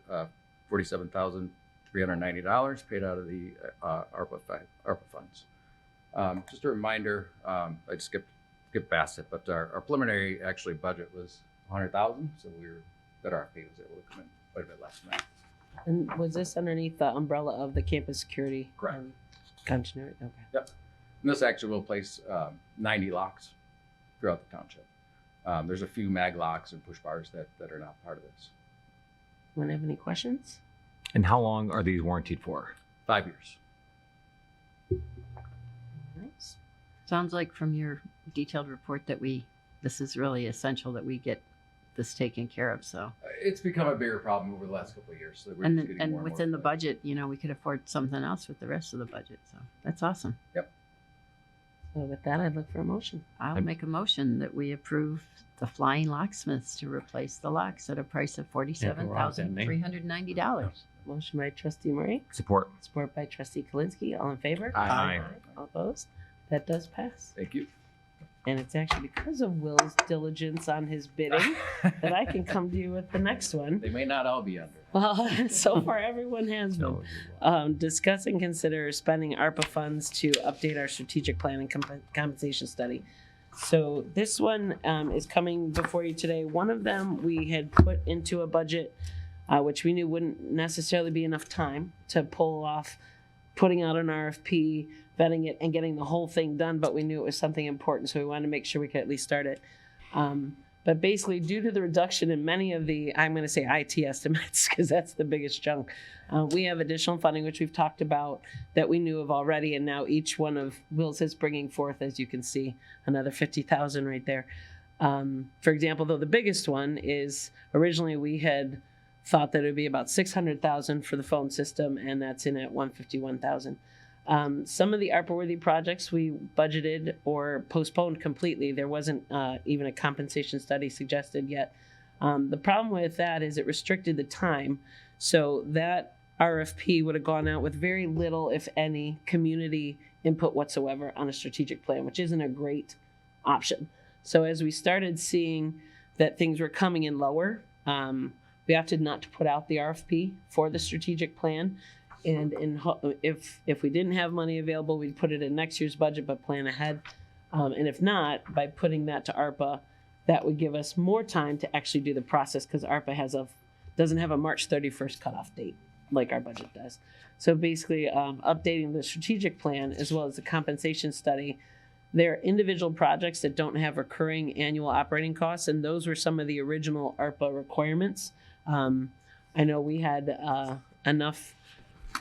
$47,390 paid out of the ARPA funds. Just a reminder, I skipped past it, but our preliminary actually budget was $100,000, so that RFP was able to come in quite a bit less than that. And was this underneath the umbrella of the campus security? Correct. Continuity? Okay. Yep. And this actually will place 90 locks throughout the township. There's a few mag locks and push bars that are not part of this. Anyone have any questions? And how long are these warranted for? 5 years. Nice. Sounds like from your detailed report that this is really essential that we get this taken care of, so. It's become a bigger problem over the last couple of years. So we're just getting more and within more the budget, we could afford something else with the rest of the budget, so that's awesome. Yep. So with that, I'd look for a motion. I'll make a motion that we approve the flying locksmiths to replace the locks at a price of $47,390. Motion by Trustee Murray. Support. Support by Trustee Kalinsky. All in favor? Aye. All opposed? That does pass. Thank you. And it's actually because of Will's diligence on his bidding that I can come to you with the next one. They may not all be under. Well, so far everyone has been. Discuss and consider spending ARPA funds to update our strategic plan and compensation study. So this one is coming before you today. One of them we had put into a budget, which we knew wouldn't necessarily be enough time to pull off putting out an RFP, vetting it, and getting the whole thing done, but we knew it was something important, so we wanted to make sure we could at least start it. But basically, due to the reduction in many of the, I'm going to say IT estimates, because that's the biggest chunk, we have additional funding, which we've talked about, that we knew of already, and now each one of Will's is bringing forth, as you can see, another $50,000 right there. For example, though, the biggest one is, originally we had thought that it would be about $600,000 for the phone system, and that's in at $151,000. Some of the ARPA-worthy projects we budgeted or postponed completely. There wasn't even a compensation study suggested yet. The problem with that is it restricted the time. So that RFP would have gone out with very little, if any, community input whatsoever on a strategic plan, which isn't a great option. So as we started seeing that things were coming in lower, we opted not to put out the RFP for the strategic plan. And if we didn't have money available, we'd put it in next year's budget, but plan ahead. And if not, by putting that to ARPA, that would give us more time to actually do the process, because ARPA doesn't have a March 31st cutoff date like our budget does. So basically, updating the strategic plan as well as the compensation study. There are individual projects that don't have recurring annual operating costs, and those were some of the original ARPA requirements. I know we had enough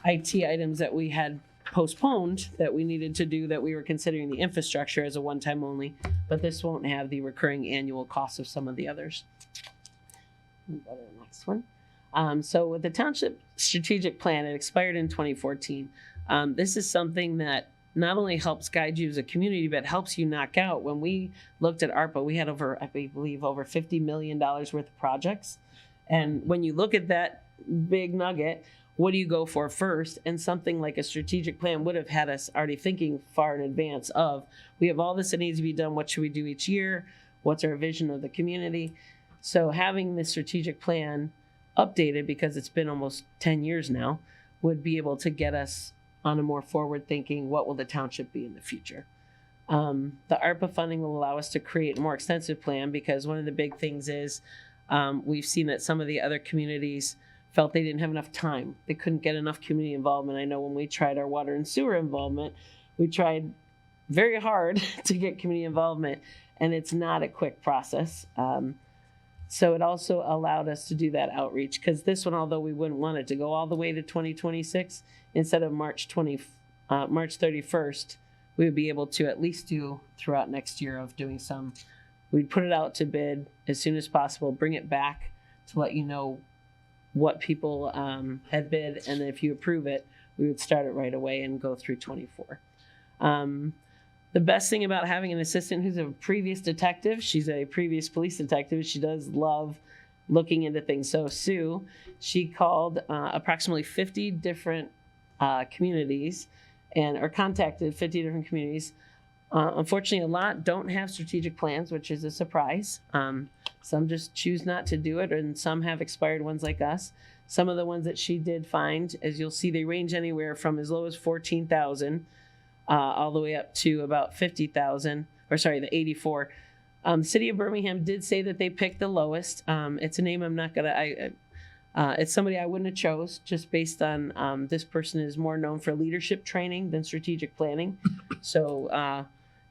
IT items that we had postponed that we needed to do, that we were considering the infrastructure as a one-time only, but this won't have the recurring annual costs of some of the others. We'll go to the next one. So with the township strategic plan, it expired in 2014. This is something that not only helps guide you as a community, but helps you knock out. When we looked at ARPA, we had over $50 million worth of projects. And when you look at that big nugget, what do you go for first? And something like a strategic plan would have had us already thinking far in advance of, we have all this that needs to be done. What should we do each year? What's our vision of the community? So having this strategic plan updated, because it's been almost 10 years now, would be able to get us on a more forward thinking, what will the township be in the future? The ARPA funding will allow us to create a more extensive plan, because one of the big things is we've seen that some of the other communities felt they didn't have enough time. They couldn't get enough community involvement. I know when we tried our water and sewer involvement, we tried very hard to get community involvement, and it's not a quick process. So it also allowed us to do that outreach, because this one, although we wouldn't want it to go all the way to 2026, instead of March 31st, we would be able to at least do throughout next year of doing some. We'd put it out to bid as soon as possible, bring it back to let you know what people had bid, and then if you approve it, we would start it right away and go through 24. The best thing about having an assistant who's a previous detective, she's a previous police detective, she does love looking into things. So Sue, she called approximately 50 different communities or contacted 50 different communities. Unfortunately, a lot don't have strategic plans, which is a surprise. Some just choose not to do it, and some have expired ones like us. Some of the ones that she did find, as you'll see, they range anywhere from as low as $14,000 all the way up to about $50,000, or sorry, the 84. City of Birmingham did say that they picked the lowest. It's a name I'm not gonna, it's somebody I wouldn't have chose, just based on this person is more known for leadership training than strategic planning. So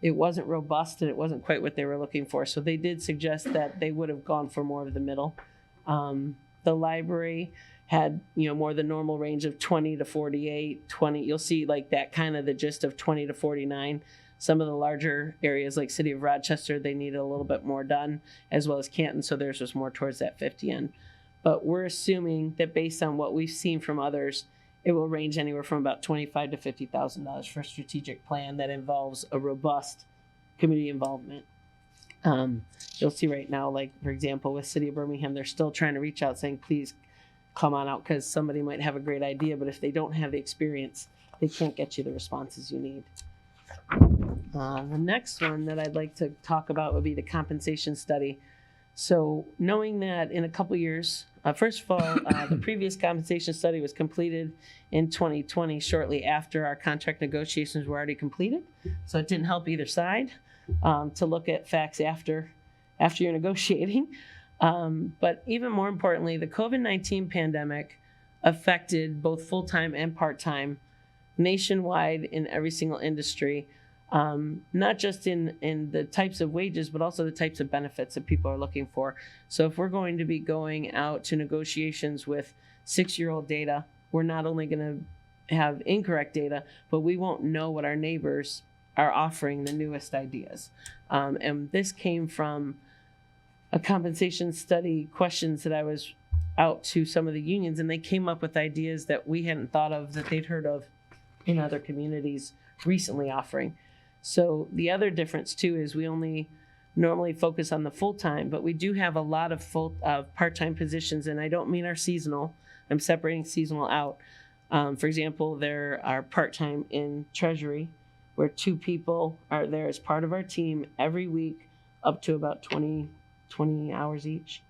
it wasn't robust and it wasn't quite what they were looking for. So they did suggest that they would have gone for more of the middle. The library had, more the normal range of 20 to 48, 20. You'll see like that kind of the gist of 20 to 49. Some of the larger areas like City of Rochester, they needed a little bit more done, as well as Canton. So theirs was more towards that 50 end. But we're assuming that based on what we've seen from others, it will range anywhere from about $25,000 to $50,000 for a strategic plan that involves a robust community involvement. You'll see right now, like for example, with City of Birmingham, they're still trying to reach out saying, please come on out, because somebody might have a great idea, but if they don't have the experience, they can't get you the responses you need. The next one that I'd like to talk about would be the compensation study. So knowing that in a couple years, first of all, the previous compensation study was completed in 2020, shortly after our contract negotiations were already completed. So it didn't help either side to look at facts after you're negotiating. But even more importantly, the COVID-19 pandemic affected both full-time and part-time nationwide in every single industry. Not just in the types of wages, but also the types of benefits that people are looking for. So if we're going to be going out to negotiations with 6-year-old data, we're not only going to have incorrect data, but we won't know what our neighbors are offering the newest ideas. And this came from a compensation study questions that I was out to some of the unions, and they came up with ideas that we hadn't thought of, that they'd heard of in other communities recently offering. So the other difference too is we only normally focus on the full-time, but we do have a lot of part-time positions, and I don't mean our seasonal. I'm separating seasonal out. For example, there are part-time in Treasury, where 2 people are there as part of our team every week, up to about 20 hours each.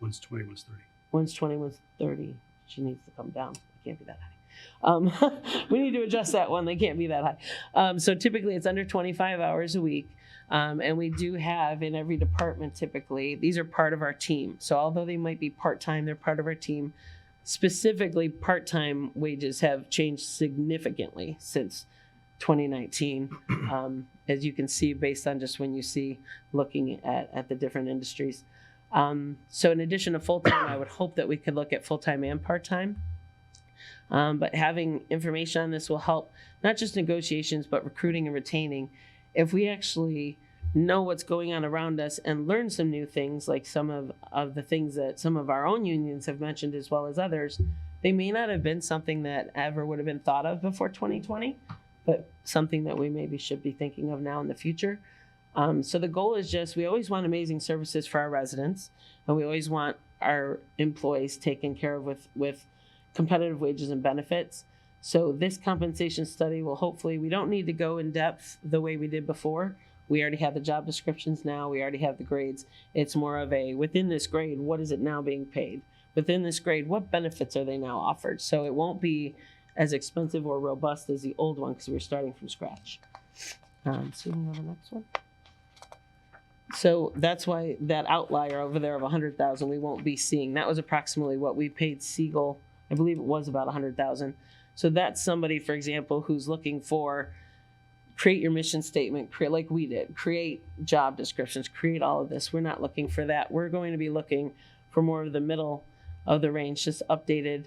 One's 20, one's 30. One's 20, one's 30. She needs to come down. It can't be that high. We need to adjust that one. They can't be that high. So typically it's under 25 hours a week. And we do have in every department, typically, these are part of our team. So although they might be part-time, they're part of our team. Specifically, part-time wages have changed significantly since 2019, as you can see based on just when you see looking at the different industries. So in addition to full-time, I would hope that we could look at full-time and part-time. But having information on this will help not just negotiations, but recruiting and retaining. If we actually know what's going on around us and learn some new things, like some of the things that some of our own unions have mentioned as well as others, they may not have been something that ever would have been thought of before 2020, but something that we maybe should be thinking of now in the future. So the goal is just, we always want amazing services for our residents, and we always want our employees taken care of with competitive wages and benefits. So this compensation study will hopefully, we don't need to go in depth the way we did before. We already have the job descriptions now, we already have the grades. It's more of a, within this grade, what is it now being paid? Within this grade, what benefits are they now offered? So it won't be as expensive or robust as the old one, because we're starting from scratch. So you can go to the next one. So that's why that outlier over there of 100,000 we won't be seeing. That was approximately what we paid Siegel. I believe it was about 100,000. So that's somebody, for example, who's looking for, create your mission statement, create like we did, create job descriptions, create all of this. We're not looking for that. We're going to be looking for more of the middle of the range, just updated.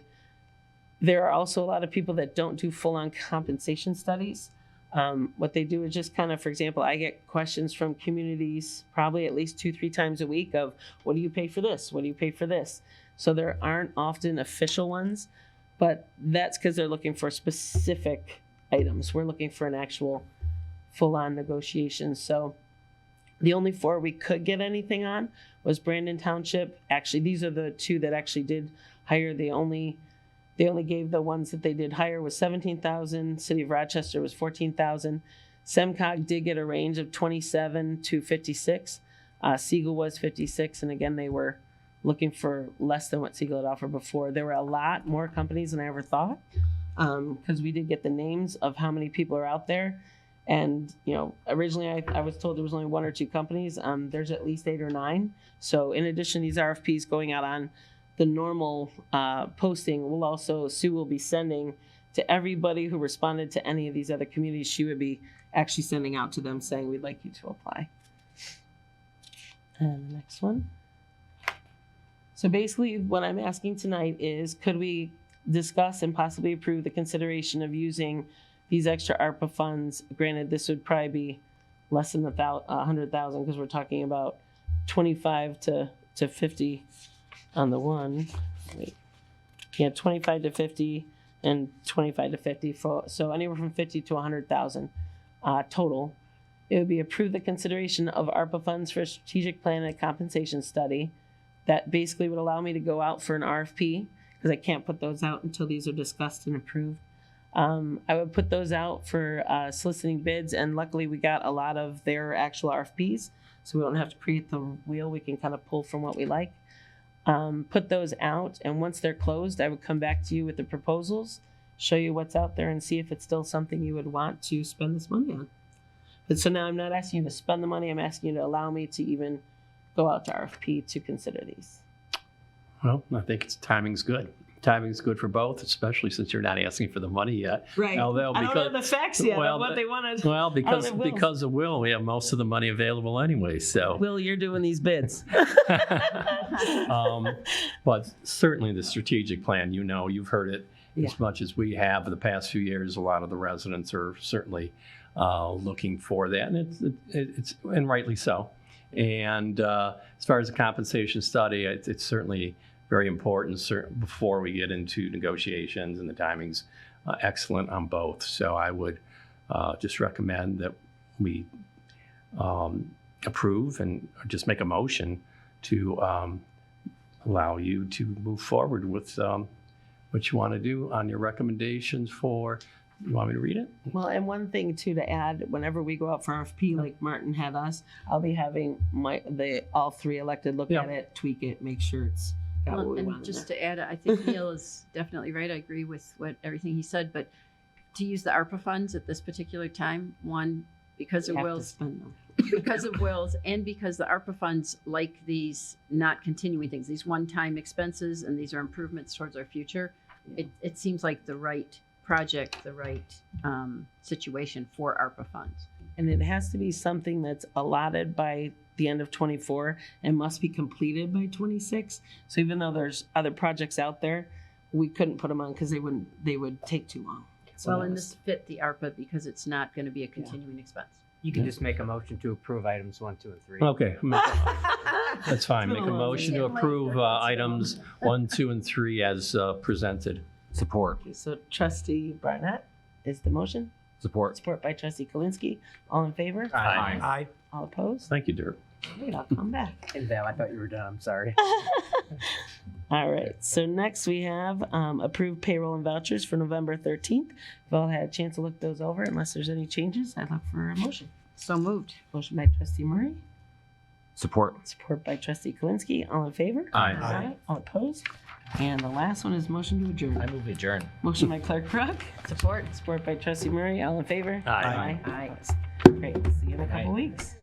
There are also a lot of people that don't do full-on compensation studies. What they do is just kind of, for example, I get questions from communities probably at least 2-3 times a week of, what do you pay for this? What do you pay for this? So there aren't often official ones, but that's because they're looking for specific items. We're looking for an actual full-on negotiation. So the only 4 we could get anything on was Brandon Township. Actually, these are the 2 that actually did hire. They only gave the ones that they did hire was 17,000. City of Rochester was 14,000. SEMCOG did get a range of 27 to 56. Siegel was 56, and again, they were looking for less than what Siegel had offered before. There were a lot more companies than I ever thought, because we did get the names of how many people are out there. And, originally I was told there was only 1 or 2 companies. There's at least 8 or 9. So in addition to these RFPs going out on the normal posting, Sue will be sending to everybody who responded to any of these other communities, she would be actually sending out to them saying, we'd like you to apply. And the next one. So basically what I'm asking tonight is, could we discuss and possibly approve the consideration of using these extra ARPA funds? Granted, this would probably be less than 100,000 because we're talking about 25 to 50 on the one. Wait. Yeah, 25 to 50 and 25 to 50 for, so anywhere from 50 to 100,000 total. It would be approve the consideration of ARPA funds for a strategic plan and compensation study that basically would allow me to go out for an RFP because I can't put those out until these are discussed and approved. I would put those out for soliciting bids, and luckily we got a lot of their actual RFPs, so we don't have to create the wheel. We can kind of pull from what we like. Put those out, and once they're closed, I would come back to you with the proposals, show you what's out there, and see if it's still something you would want to spend this money on. But so now I'm not asking you to spend the money, I'm asking you to allow me to even go out to RFP to consider these. Well, I think timing's good. Timing's good for both, especially since you're not asking for the money yet. Right. Although, I don't have the facts yet of what they wanted. Well, because of Will, we have most of the money available anyway. So, Will, you're doing these bids. But certainly the strategic plan, you've heard it as much as we have for the past few years. A lot of the residents are certainly looking for that, and it's rightly so. And as far as the compensation study, it's certainly very important before we get into negotiations, and the timing's excellent on both. So I would just recommend that we approve and just make a motion to allow you to move forward with what you want to do on your recommendations for. You want me to read it? Well, and one thing too to add, whenever we go out for RFP, like Martin had us, I'll be having all three elected look at it, tweak it, make sure it's got what we and want. just to add, I think Neil is definitely right. I agree with everything he said, but to use the ARPA funds at this particular time, one, because of Will's, because of Will's, and because the ARPA funds like these not continuing things, these one-time expenses, and these are improvements towards our future. It seems like the right project, the right situation for ARPA funds. And it has to be something that's allotted by the end of 24 and must be completed by 26. So even though there's other projects out there, we couldn't put them on because they would take too long. So well, and this fit the ARPA because it's not going to be a continuing expense. You can just make a motion to approve items 1, 2, and 3. Okay. That's fine. Make a motion to approve items 1, 2, and 3 as presented. Support. Okay, so Trustee Barnett is the motion. Support. Support by Trustee Kalinsky. All in favor? Aye. Aye. All opposed? Thank you, Dirk. Great, I'll come back. And Val, I thought you were done. I'm sorry. All right. So next we have approved payroll and vouchers for November 13th. We've all had a chance to look those over. Unless there's any changes, I'd look for a motion. So moved. Motion by Trustee Murray. Support. Support by Trustee Kalinsky. All in favor? Aye. Aye. All opposed? And the last one is motion to adjourn. I move we adjourn. Motion by Clerk Rook. Support. Support by Trustee Murray. All in favor? Aye. Aye. Great. See you in a couple weeks.